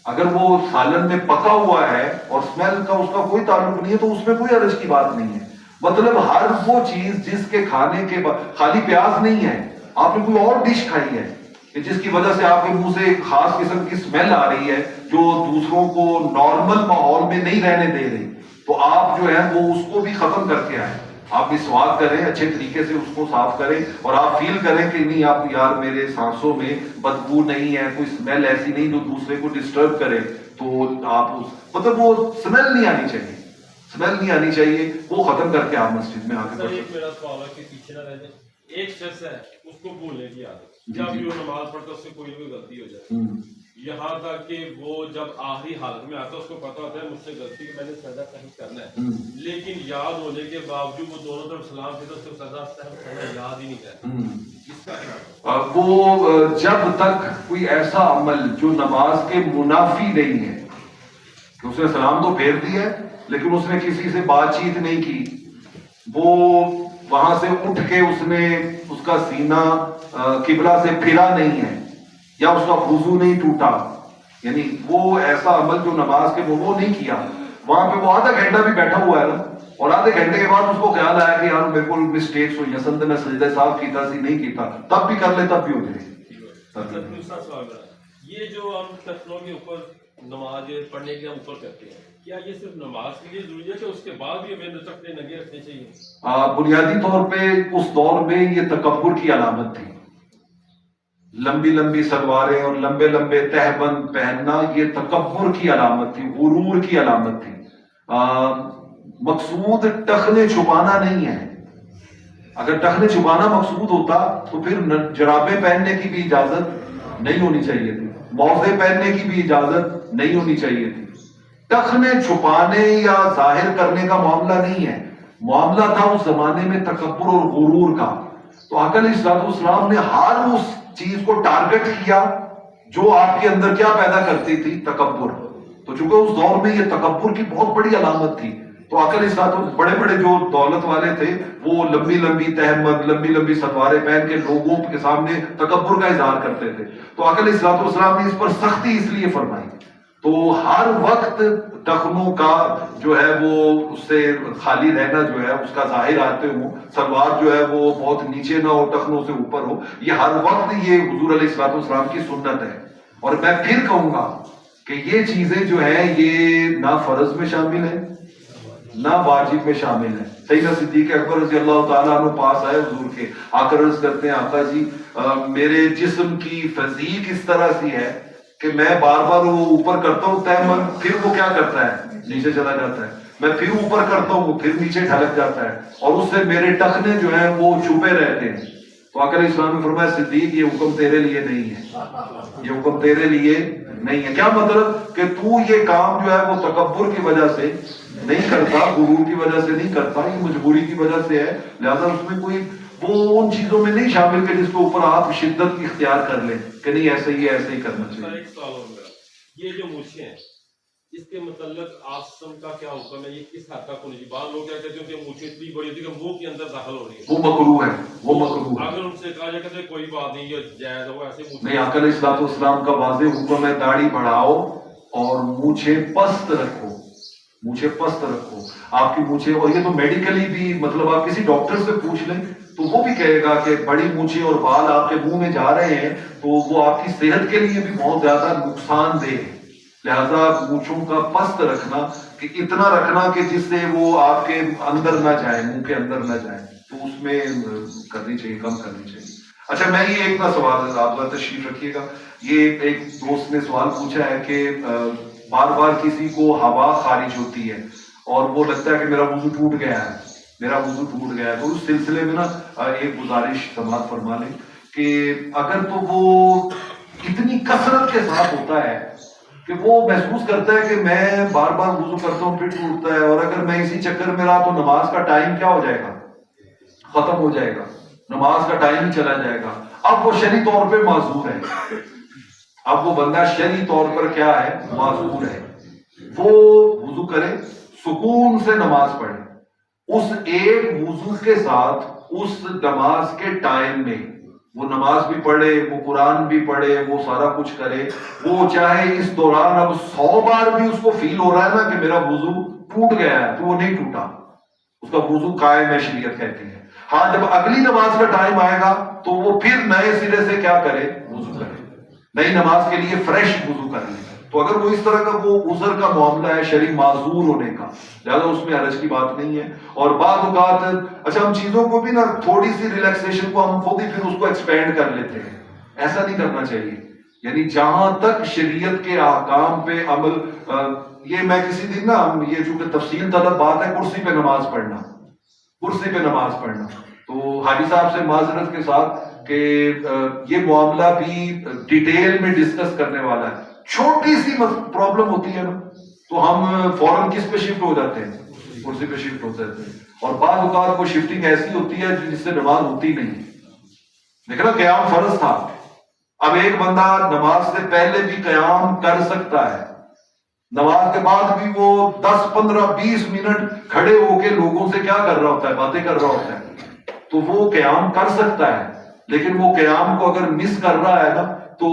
اگر وہ سالن میں پکا ہوا ہے اور سمیل کا اس کا کوئی تعلق نہیں ہے تو اس میں کوئی حرج کی بات نہیں ہے. مطلب ہر وہ چیز جس کے کھانے کے بعد, خالی پیاز نہیں ہے, آپ نے کوئی اور ڈش کھائی ہے کہ جس کی وجہ سے آپ کے منہ سے ایک خاص قسم کی سمیل آ رہی ہے جو دوسروں کو نارمل ماحول میں نہیں رہنے دے رہی, تو آپ جو ہے وہ اس کو بھی ختم کر کے آئیں. آپ مسواک کریں, اچھے طریقے سے اس کو صاف کریں, اور آپ فیل کریں کہ نہیں آپ یار میرے سانسوں میں بدبو نہیں ہے, کوئی سمیل ایسی نہیں جو دوسرے کو ڈسٹرب کرے, تو آپ اس مطلب وہ سمیل نہیں آنی چاہیے, سمیل نہیں آنی چاہیے, وہ ختم کر کے آپ مسجد میں آ کے. ایک میرا سوال ہے کہ پیچھے نہ رہ جائے, ایک شخص ہے اس کو بھولنے کی عادت, جب بھی وہ نماز پڑھتا ہے اس سے کوئی نہ کوئی غلطی ہو جائے, یہاں تک کہ وہ جب آخری حالت میں آتا ہے اس کو پتا ہوتا ہے مجھ سے غلطی کہ میں نے سجدہ صحیح کرنا ہے, لیکن یاد ہونے کے باوجود وہ دونوں طرف سلام پھر اس کو سجدہ صحیح کرنا یاد ہی نہیں کرتا. وہ جب تک کوئی ایسا عمل جو نماز کے منافی نہیں ہے, کہ اس نے سلام تو پھیر دیا ہے لیکن اس نے کسی سے بات چیت نہیں کی, وہ وہاں سے اٹھ کے اس نے اس کا سینہ قبلہ سے پھرا نہیں ہے, یا اس کا وضو نہیں ٹوٹا, یعنی وہ ایسا عمل جو نماز کے وہ نہیں کیا, وہاں پہ وہ آدھا گھنٹہ بھی بیٹھا ہوا ہے نا, اور آدھے گھنٹے کے بعد اس کو خیال آیا کہ یار میرے کو مسٹیکس ہوئی ہیں, سنت میں سجدہ صاحب کیتا سی نہیں کیتا, تب بھی کر لے, تب بھی ہو جائے. دوسرا سوال ہے, یہ جو ہم تسلوں کے اوپر نماز پڑھنے کے اوپر کرتے ہیں, کیا یہ صرف نماز کے لیے ضروری ہے کہ اس کے بعد بھی ہمیں نٹکنے نگے رکھنے چاہیے؟ بنیادی طور پہ اس دور میں یہ تکبر کی علامت تھی, لمبی لمبی سلواریں اور لمبے لمبے تہبند پہننا یہ تکبر کی علامت تھی, غرور کی علامت تھی. مقصود ٹخنے چھپانا نہیں ہے, اگر ٹخنے چھپانا مقصود ہوتا تو پھر جرابیں پہننے کی بھی اجازت نہیں ہونی چاہیے تھی, موزے پہننے کی بھی اجازت نہیں ہونی چاہیے تھی. ٹخنے چھپانے یا ظاہر کرنے کا معاملہ نہیں ہے, معاملہ تھا اس زمانے میں تکبر اور غرور کا. تو آقا علیہ الصلوۃ والسلام نے ہر اس چیز کو ٹارگٹ کیا جو آپ کے اندر کیا پیدا کرتی تھی, تکبر. تو چونکہ اس دور میں یہ تکبر کی بہت بڑی علامت تھی, تو آقا علیہ الصلوۃ بڑے بڑے جو دولت والے تھے وہ لمبی لمبی تہمت, لمبی لمبی سلواریں پہن کے لوگوں کے سامنے تکبر کا اظہار کرتے تھے. تو آقا علیہ الصلوۃ والسلام نے اس پر سختی اس لیے فرمائی. تو ہر وقت ٹخنوں کا جو ہے وہ اس سے خالی رہنا جو ہے, اس کا ظاہر آتے ہوں, سلوار جو ہے وہ بہت نیچے نہ ہو, ٹخنوں سے اوپر ہو, یہ ہر وقت یہ حضور علیہ الصلوۃ والسلام کی سنت ہے. اور میں پھر کہوں گا کہ یہ چیزیں جو ہیں یہ نہ فرض میں شامل ہیں نہ واجب میں شامل ہیں. سیدنا صدیق اکبر رضی اللہ تعالیٰ عنہ پاس آئے حضور کے, آ کر عرض کرتے ہیں آقا جی میرے جسم کی فزیک اس طرح سی ہے کہ میں بار بار وہ اوپر کرتا ہوں تیمم, پھر وہ کیا کرتا ہے نیچے چلا جاتا ہے, میں پھر اوپر کرتا ہوں وہ پھر نیچے ڈھلک جاتا ہے, اور اس سے میرے ٹخنے جو ہیں وہ چھپے رہتے ہیں. تو آقا علیہ السلام نے فرمایا صدیق یہ حکم تیرے لیے نہیں ہے, یہ حکم تیرے لیے نہیں ہے. کیا مطلب کہ تو یہ کام جو ہے وہ تکبر کی وجہ سے نہیں کرتا, غرور کی وجہ سے نہیں کرتا, یہ مجبوری کی وجہ سے ہے, لہذا اس میں کوئی وہ ان چیزوں میں نہیں شامل کہ جس کے اوپر آپ شدت اختیار کر لیں کہ نہیں ایسے ہی کرنا چاہیے. ایک سوال ہو گیا, یہ جو مونچھیں ہیں اس کے متعلق آسم کا کیا حکم ہے, یہ کس حد تک ہونی چاہیے؟ بعض لوگ کیا کہتے ہیں کہ مونچھیں اتنی بڑی ہوتی ہے کہ منہ کے اندر داخل ہو رہی ہے, وہ مکروہ ہے, وہ مکروہ ہے. اگر ان سے کہا جائے کہ کوئی بات نہیں یہ جائز ہے, وہ ایسے نہیں, آقا علیہ الصلوۃ والسلام کا واضح حکم ہے داڑھی بڑھاؤ اور مونچھیں پست رکھو, مونچھیں پست رکھو آپ کی مونچھیں. اور یہ تو میڈیکلی بھی مطلب آپ کسی ڈاکٹر سے پوچھ لیں تو وہ بھی کہے گا کہ بڑی مونچھیں اور بال آپ کے منہ میں جا رہے ہیں تو وہ آپ کی صحت کے لیے بھی بہت زیادہ نقصان دہ ہے. لہذا مونچھوں کا پست رکھنا, کہ اتنا رکھنا کہ جس سے وہ آپ کے اندر نہ جائے, منہ کے اندر نہ جائے, تو اس میں کرنی چاہیے, کم کرنی چاہیے. اچھا میں یہ ایک نا سوال ہے, آپ تشریف رکھیے گا. یہ ایک دوست نے سوال پوچھا ہے کہ بار بار کسی کو ہوا خارج ہوتی ہے اور وہ لگتا ہے کہ میرا وضو ٹوٹ گیا ہے, میرا وضو ٹوٹ گیا ہے. تو اس سلسلے میں نا ایک گزارش سماعت فرما لیں کہ اگر تو وہ اتنی کثرت کے ساتھ ہوتا ہے کہ وہ محسوس کرتا ہے کہ میں بار بار وضو کرتا ہوں پھر ٹوٹتا ہے، اور اگر میں اسی چکر میں رہا تو نماز کا ٹائم کیا ہو جائے گا، ختم ہو جائے گا، نماز کا ٹائم ہی چلا جائے گا. اب وہ شرعی طور پہ معذور ہے، اب وہ بندہ شرعی طور پر کیا ہے، معذور ہے. وہ وضو کرے، سکون سے نماز پڑھے، اس ایک وضو کے ساتھ اس نماز کے ٹائم میں وہ نماز بھی پڑھے، وہ قرآن بھی پڑھے، وہ سارا کچھ کرے. وہ چاہے اس دوران اب 100 بار بھی اس کو فیل ہو رہا ہے نا کہ میرا وضو ٹوٹ گیا ہے، تو وہ نہیں ٹوٹا، اس کا وضو قائم ہے، شریعت کہتی ہے. ہاں جب اگلی نماز کا ٹائم آئے گا تو وہ پھر نئے سرے سے کیا کرے، وضو کرے، نئی نماز کے لیے فریش وضو کر لے. تو اگر وہ اس طرح کا وہ عذر کا معاملہ ہے شرعی معذور ہونے کا، لہٰذا اس میں حرج کی بات نہیں ہے. اور بعض اوقات اچھا ہم چیزوں کو بھی نا تھوڑی سی ریلیکسیشن کو ہم خود ہی پھر اس کو ایکسپینڈ کر لیتے ہیں، ایسا نہیں کرنا چاہیے. یعنی جہاں تک شریعت کے احکام پہ عمل، یہ میں کسی دن نا یہ چونکہ تفصیل طلب بات ہے کرسی پہ نماز پڑھنا، کرسی پہ نماز پڑھنا، تو حاجی صاحب سے معذرت کے ساتھ کہ یہ معاملہ بھی ڈیٹیل میں ڈسکس کرنے والا ہے. چھوٹی سی پرابلم ہوتی ہے نا تو ہم فوراً کس پہ شفٹ ہو جاتے ہیں، کرسی پہ شفٹ ہو جاتے ہیں. اور بعض اوقات وہ شفٹنگ ایسی ہوتی ہے جس سے نماز ہوتی نہیں. دیکھنا قیام فرض تھا، اب ایک بندہ نماز سے پہلے بھی قیام کر سکتا ہے، نماز کے بعد بھی وہ 10 15 20 منٹ کھڑے ہو کے لوگوں سے کیا کر رہا ہوتا ہے، باتیں کر رہا ہوتا ہے، تو وہ قیام کر سکتا ہے. لیکن وہ قیام کو اگر مس کر رہا ہے نا تو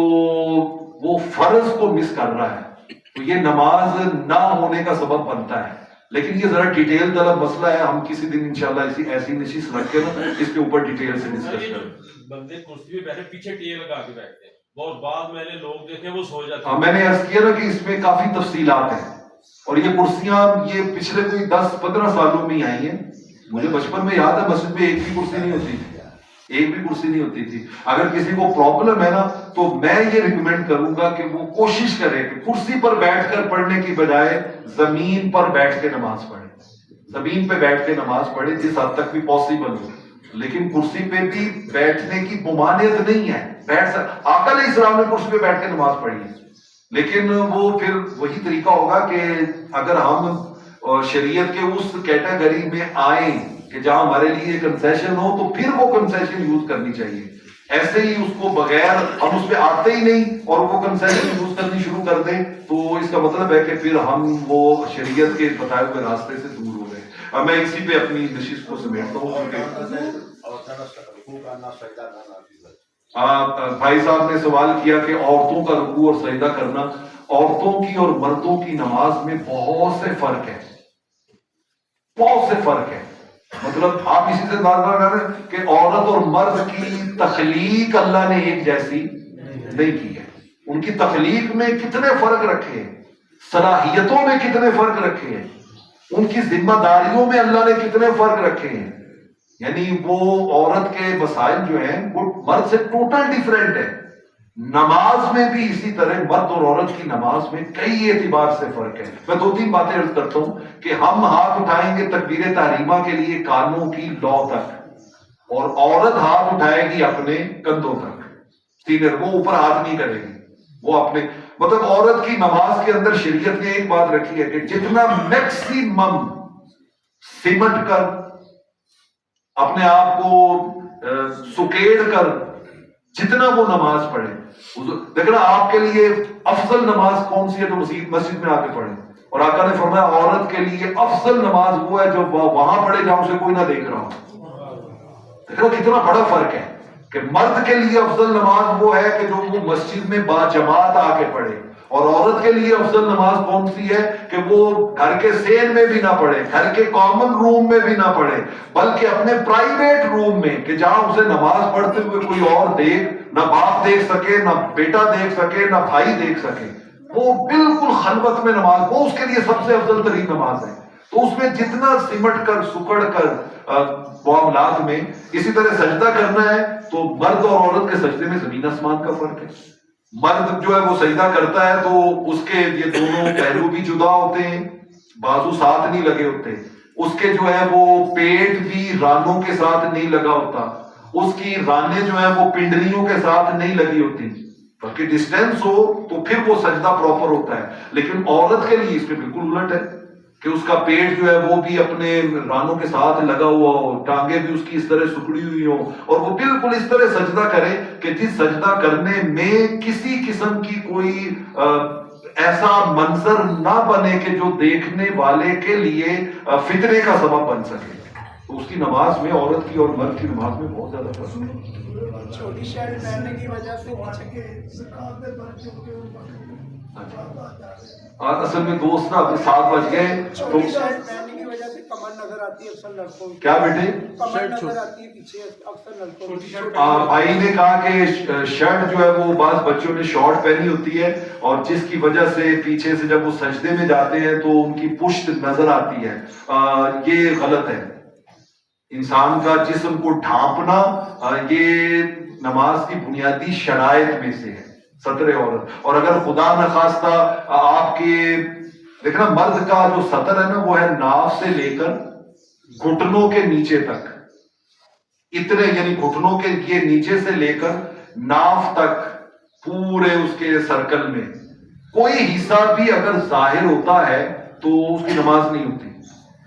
وہ فرض کو مس کر رہا ہے، تو یہ نماز نہ ہونے کا سبب بنتا ہے. لیکن یہ ذرا ڈیٹیل طلب مسئلہ ہے، ہم کسی دن انشاءاللہ ایسی نشست رکھ کے نا اس کے اوپر ڈیٹیل سے ڈسکس کریں. بندے کرسی پہ بیٹھے پیچھے ٹی لگا کے بیٹھتے ہیں، بہت بعد میں نے لوگ دیکھے وہ سو جاتے ہیں. میں نے عرض کیا نا کہ اس میں کافی تفصیلات ہیں، اور یہ کرسیاں یہ پچھلے کوئی 10 15 سالوں میں ہی آئی ہیں. مجھے بچپن میں یاد ہے مسجد میں ایک بھی کرسی نہیں ہوتی تھی، ایک بھی کرسی نہیں ہوتی تھی. اگر کسی کو پرابلم ہے نا تو میں یہ ریکمینڈ کروں گا کہ وہ کوشش کرے کہ کرسی پر بیٹھ کر پڑھنے کی بجائے زمین پر بیٹھ کے نماز پڑھے، زمین پہ بیٹھ کے نماز پڑھے جس حد تک بھی پاسبل ہو. لیکن کرسی پہ بھی بیٹھنے کی ممانعت نہیں ہے، بیٹھ آقا علیہ السلام نے کرسی پہ بیٹھ کے نماز پڑھی ہے. لیکن وہ پھر وہی طریقہ ہوگا کہ اگر ہم شریعت کے اس کیٹیگری میں آئیں کہ جہاں ہمارے لیے کنسیشن ہو تو پھر وہ کنسیشن یوز کرنی چاہیے. ایسے ہی اس کو بغیر ہم اس پہ آتے ہی نہیں اور وہ کنسیشن یوز کرنی شروع کر دیں تو اس کا مطلب ہے کہ پھر ہم وہ شریعت کے بتائے ہوئے راستے سے دور ہو گئے. اب میں اسی پہ اپنی نشست کو سمیٹتا ہوں. بھائی صاحب نے سوال کیا کہ عورتوں کا رکوع اور سجدہ کرنا، عورتوں کی اور مردوں کی نماز میں بہت سے فرق ہے، بہت سے فرق ہے. مطلب آپ اسی سے اندازہ کر رہے ہیں کہ عورت اور مرد کی تخلیق اللہ نے ایک جیسی نہیں کی ہے. ان کی تخلیق میں کتنے فرق رکھے ہیں، صلاحیتوں میں کتنے فرق رکھے ہیں، ان کی ذمہ داریوں میں اللہ نے کتنے فرق رکھے ہیں. یعنی وہ عورت کے مسائل جو ہیں وہ مرد سے ٹوٹل ڈیفرنٹ ہے. نماز میں بھی اسی طرح مرد اور عورت کی نماز میں کئی اعتبار سے فرق ہے. میں 2-3 باتیں عرض کرتا ہوں کہ ہم ہاتھ اٹھائیں گے تکبیر تحریمہ کے لیے کانوں کی لو تک، اور عورت ہاتھ اٹھائے گی اپنے کندھوں تک، ٹھیک ہے، وہ اوپر ہاتھ نہیں کرے گی، وہ اپنے مطلب عورت کی نماز کے اندر شریعت نے ایک بات رکھی ہے کہ جتنا میکسیمم سمٹ کر اپنے آپ کو سکیڑ کر جتنا وہ نماز پڑھے. دیکھنا آپ کے لیے افضل نماز کون سی ہے تو مسجد میں آ کے پڑھے، اور آقا نے فرمایا عورت کے لیے افضل نماز وہ ہے جو وہاں پڑھے جہاں اسے کوئی نہ دیکھ رہا ہو. دیکھنا کتنا بڑا فرق ہے کہ مرد کے لیے افضل نماز وہ ہے کہ جو وہ مسجد میں با جماعت آ کے پڑھے، اور عورت کے لیے افضل نماز کون سی ہے کہ وہ گھر کے سین میں بھی نہ پڑھے، گھر کے کامن روم میں بھی نہ پڑھے، بلکہ اپنے پرائیویٹ روم میں کہ جہاں اسے نماز پڑھتے ہوئے کوئی اور نہ باپ دیکھ سکے، نہ بیٹا دیکھ سکے، نہ بھائی دیکھ سکے، وہ بالکل خلوت میں نماز، وہ اس کے لیے سب سے افضل ترین نماز ہے. تو اس میں جتنا سمٹ کر سکڑ کر معاملات میں. اسی طرح سجدہ کرنا ہے تو مرد اور عورت کے سجدے میں زمین آسمان کا فرق ہے. مرد جو ہے وہ سجدہ کرتا ہے تو اس کے یہ دونوں پہلو بھی جدا ہوتے ہیں، بازو ساتھ نہیں لگے ہوتے. اس کے جو ہے وہ پیٹ بھی رانوں کے ساتھ نہیں لگا ہوتا, اس کی رانیں جو ہیں وہ پنڈلیوں کے ساتھ نہیں لگی ہوتی, بلکہ ڈسٹینس ہو تو پھر وہ سجدہ پراپر ہوتا ہے. لیکن عورت کے لیے اس میں بالکل الٹ ہے کہ اس کا پیٹ جو ہے وہ بھی اپنے رانوں کے ساتھ لگا ہوا ہو, ٹانگیں بھی اس کی اس طرح سکڑی ہوئی ہو, اور وہ بالکل اس طرح سجدہ کرے کہ جس سجدہ کرنے میں کسی قسم کی کوئی ایسا منظر نہ بنے کہ جو دیکھنے والے کے لیے فتنے کا سبب بن سکے. تو اس کی نماز میں عورت کی اور مرد کی نماز میں بہت زیادہ فرق ہے. چھوٹی شرٹ پہننے کی وجہ سے پیچھے کے زکات میں برکت کے اصل میں دوست نا ابھی 7 بج گئے تو چھوٹی شرٹ پہننے کی وجہ سے کمر نظر آتی ہے اکثر لڑکوں کی. کیا بیٹے کمر نظر آتی ہے پیچھے اکثر لڑکوں کی. بھائی نے کہا کہ شرٹ جو ہے وہ بعض بچوں نے شارٹ پہنی ہوتی ہے اور جس کی وجہ سے پیچھے سے جب وہ سجدے میں جاتے ہیں تو ان کی پشت نظر آتی ہے. یہ غلط ہے. انسان کا جسم کو ڈھانپنا یہ نماز کی بنیادی شرائط میں سے ہے, ستر عورت. اور اگر خدا نخواستہ آپ کے دیکھنا مرد کا جو سطر ہے نا وہ ہے ناف سے لے کر گھٹنوں کے نیچے تک, اتنے یعنی گھٹنوں کے یہ نیچے سے لے کر ناف تک پورے اس کے سرکل میں کوئی حصہ بھی اگر ظاہر ہوتا ہے تو اس کی نماز نہیں ہوتی.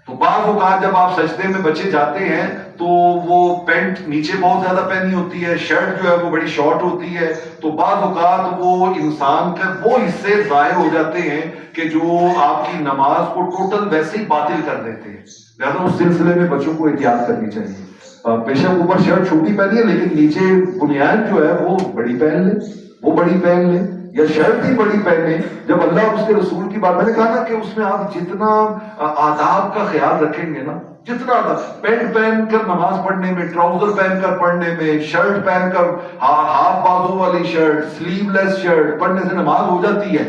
تو بعض اوقات جب آپ سجدے میں بچے جاتے ہیں تو وہ پینٹ نیچے بہت زیادہ پہنی ہوتی ہے, شرٹ جو ہے وہ بڑی شارٹ ہوتی ہے, تو بعض اوقات وہ انسان کے وہ حصے ظاہر ہو جاتے ہیں کہ جو آپ کی نماز کو ٹوٹل ویسے ہی باطل کر دیتے ہیں. لہذا اس سلسلے میں بچوں کو احتیاط کرنی چاہیے. بے شک اوپر شرٹ چھوٹی پہنی ہے لیکن نیچے بنیاد جو ہے وہ بڑی پہن لے, وہ بڑی پہن لے یا شرٹ ہی بڑی پہنے. جب اللہ اس کے رسول کی بات, میں نے کہا نا کہ اس میں آپ جتنا آداب کا خیال رکھیں گے نا, جتنا آداب, پینٹ پہن کر نماز پڑھنے میں, ٹراؤزر پہن کر پڑھنے میں, شرٹ پہن کر ہاف بازو والی شرٹ, سلیو لیس شرٹ پڑھنے سے نماز ہو جاتی ہے.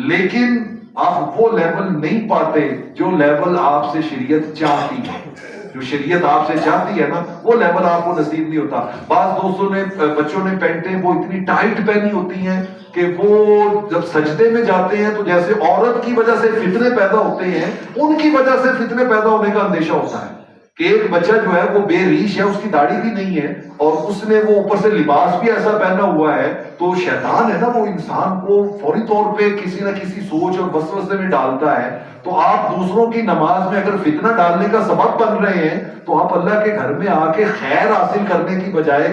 لیکن آپ وہ لیول نہیں پاتے جو لیول آپ سے شریعت چاہتی ہے. جو شریعت آپ سے چاہتی ہے نا وہ لیول آپ کو نصیب نہیں ہوتا. بعض دوستوں نے بچوں نے پینٹیں وہ اتنی ٹائٹ پہنی ہوتی ہیں کہ وہ جب سجدے میں جاتے ہیں تو جیسے عورت کی وجہ سے فتنے پیدا ہوتے ہیں, ان کی وجہ سے فتنے پیدا ہونے کا اندیشہ ہوتا ہے کہ ایک بچہ جو ہے وہ بے ریش ہے, اس کی داڑھی بھی نہیں ہے اور اس نے وہ اوپر سے لباس بھی ایسا پہنا ہوا ہے, تو شیطان ہے نا وہ انسان کو فوری طور پہ کسی نہ کسی سوچ اور وسوسے میں ڈالتا ہے. تو آپ دوسروں کی نماز میں اگر فتنہ ڈالنے کا سبب بن رہے ہیں تو آپ اللہ کے گھر میں آ کے خیر حاصل کرنے کی بجائے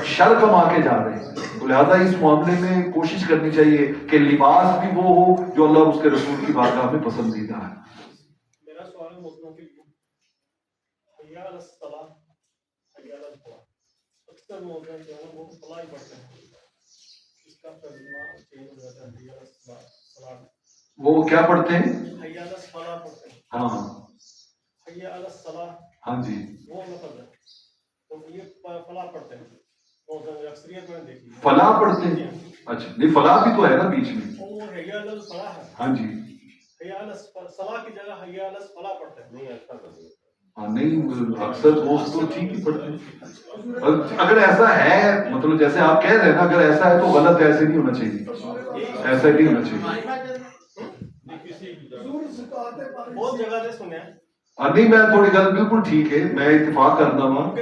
شر کما کے جا رہے ہیں. تو لہذا اس معاملے میں کوشش کرنی چاہیے کہ لباس بھی وہ ہو جو اللہ اور اس کے رسول کی بارگاہ میں پسندیدہ ہے. میرا سوال ہے مسلمانوں کے لیے, حی علی الصلاۃ, حی علی الفلاح, اکثر مومن جو ہے وہ فلاح ہی پڑھتے ہیں, اس کا ترجمہ چینج ہو جاتا ہے حی علی الصلاۃ. وہ کیا پڑھتے ہیں؟ حی علی الصلاۃ پڑھتے ہیں. ہاں حی علی الصلاۃ, ہاں جی, وہ لفظ ہے, تو یہ فلاح پڑھتے ہیں. اکثریت میں دیکھی فلاح پڑھتے ہیں. اچھا نہیں, فلاح بھی تو ہے نا بیچ میں. وہ حی علی الفلاح ہے. ہاں جی, حی علی الصلاۃ کی جگہ حی علی الفلاح پڑھتے ہیں. نہیں ایسا ہاں نہیں, اکثر دوست تو ٹھیک ہی پڑھتے ہیں. اگر ایسا ہے مطلب جیسے آپ کہہ رہے ہیں نا, اگر ایسا ہے تو غلط ہے, ایسے نہیں ہونا چاہیے, ایسا نہیں ہونا چاہیے. بہت جگہ سے سنے ہیں. نہیں میں تھوڑی گل بالکل ٹھیک ہے, میں اتفاق کرتا ہوں.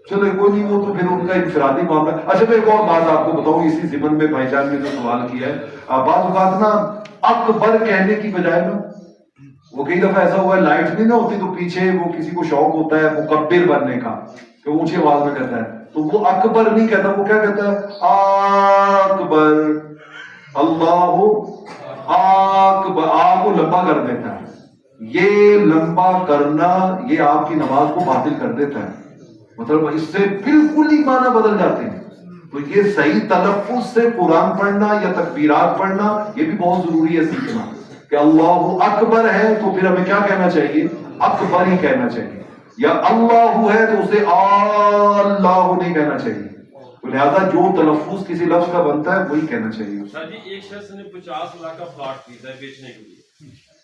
چلو کوئی نہیں, وہ تو پھر ان کا انفرادی معاملہ. اچھا میں ایک اور بات آپ کو بتاؤں اسی ضمن میں, بھائی جان نے جو سوال کیا ہے, بعض اوقات نا اکبر کہنے کی بجائے نا, وہ کئی دفعہ ایسا ہوا ہے لائٹ نہیں نہ ہوتی تو پیچھے وہ کسی کو شوق ہوتا ہے مکبر بننے کا, کہ اونچی آواز میں کہتا ہے, تو وہ اکبر نہیں کہتا, وہ کیا کہتا ہے اکبر, اللہ اکبر, آپ کو لمبا کر دیتا ہے. یہ لمبا کرنا یہ آپ کی نماز کو باطل کر دیتا ہے, مطلب اس سے بالکل ہی معنی بدل جاتے ہیں. تو یہ صحیح تلفظ سے قرآن پڑھنا یا تکبیرات پڑھنا یہ بھی بہت ضروری ہے سیکھنا, کہ اللہ اکبر ہے تو پھر ہمیں کیا کہنا چاہیے, اکبر ہی کہنا چاہیے, یا اللہ ہے تو اسے اللہ نہیں کہنا چاہیے. تو لہذا جو تلفظ کسی لفظ کا بنتا ہے وہی کہنا چاہیے. سر جی ایک شخص نے 50 لاکھ کا پلاٹ خریدا ہے بیچنے کے لیے,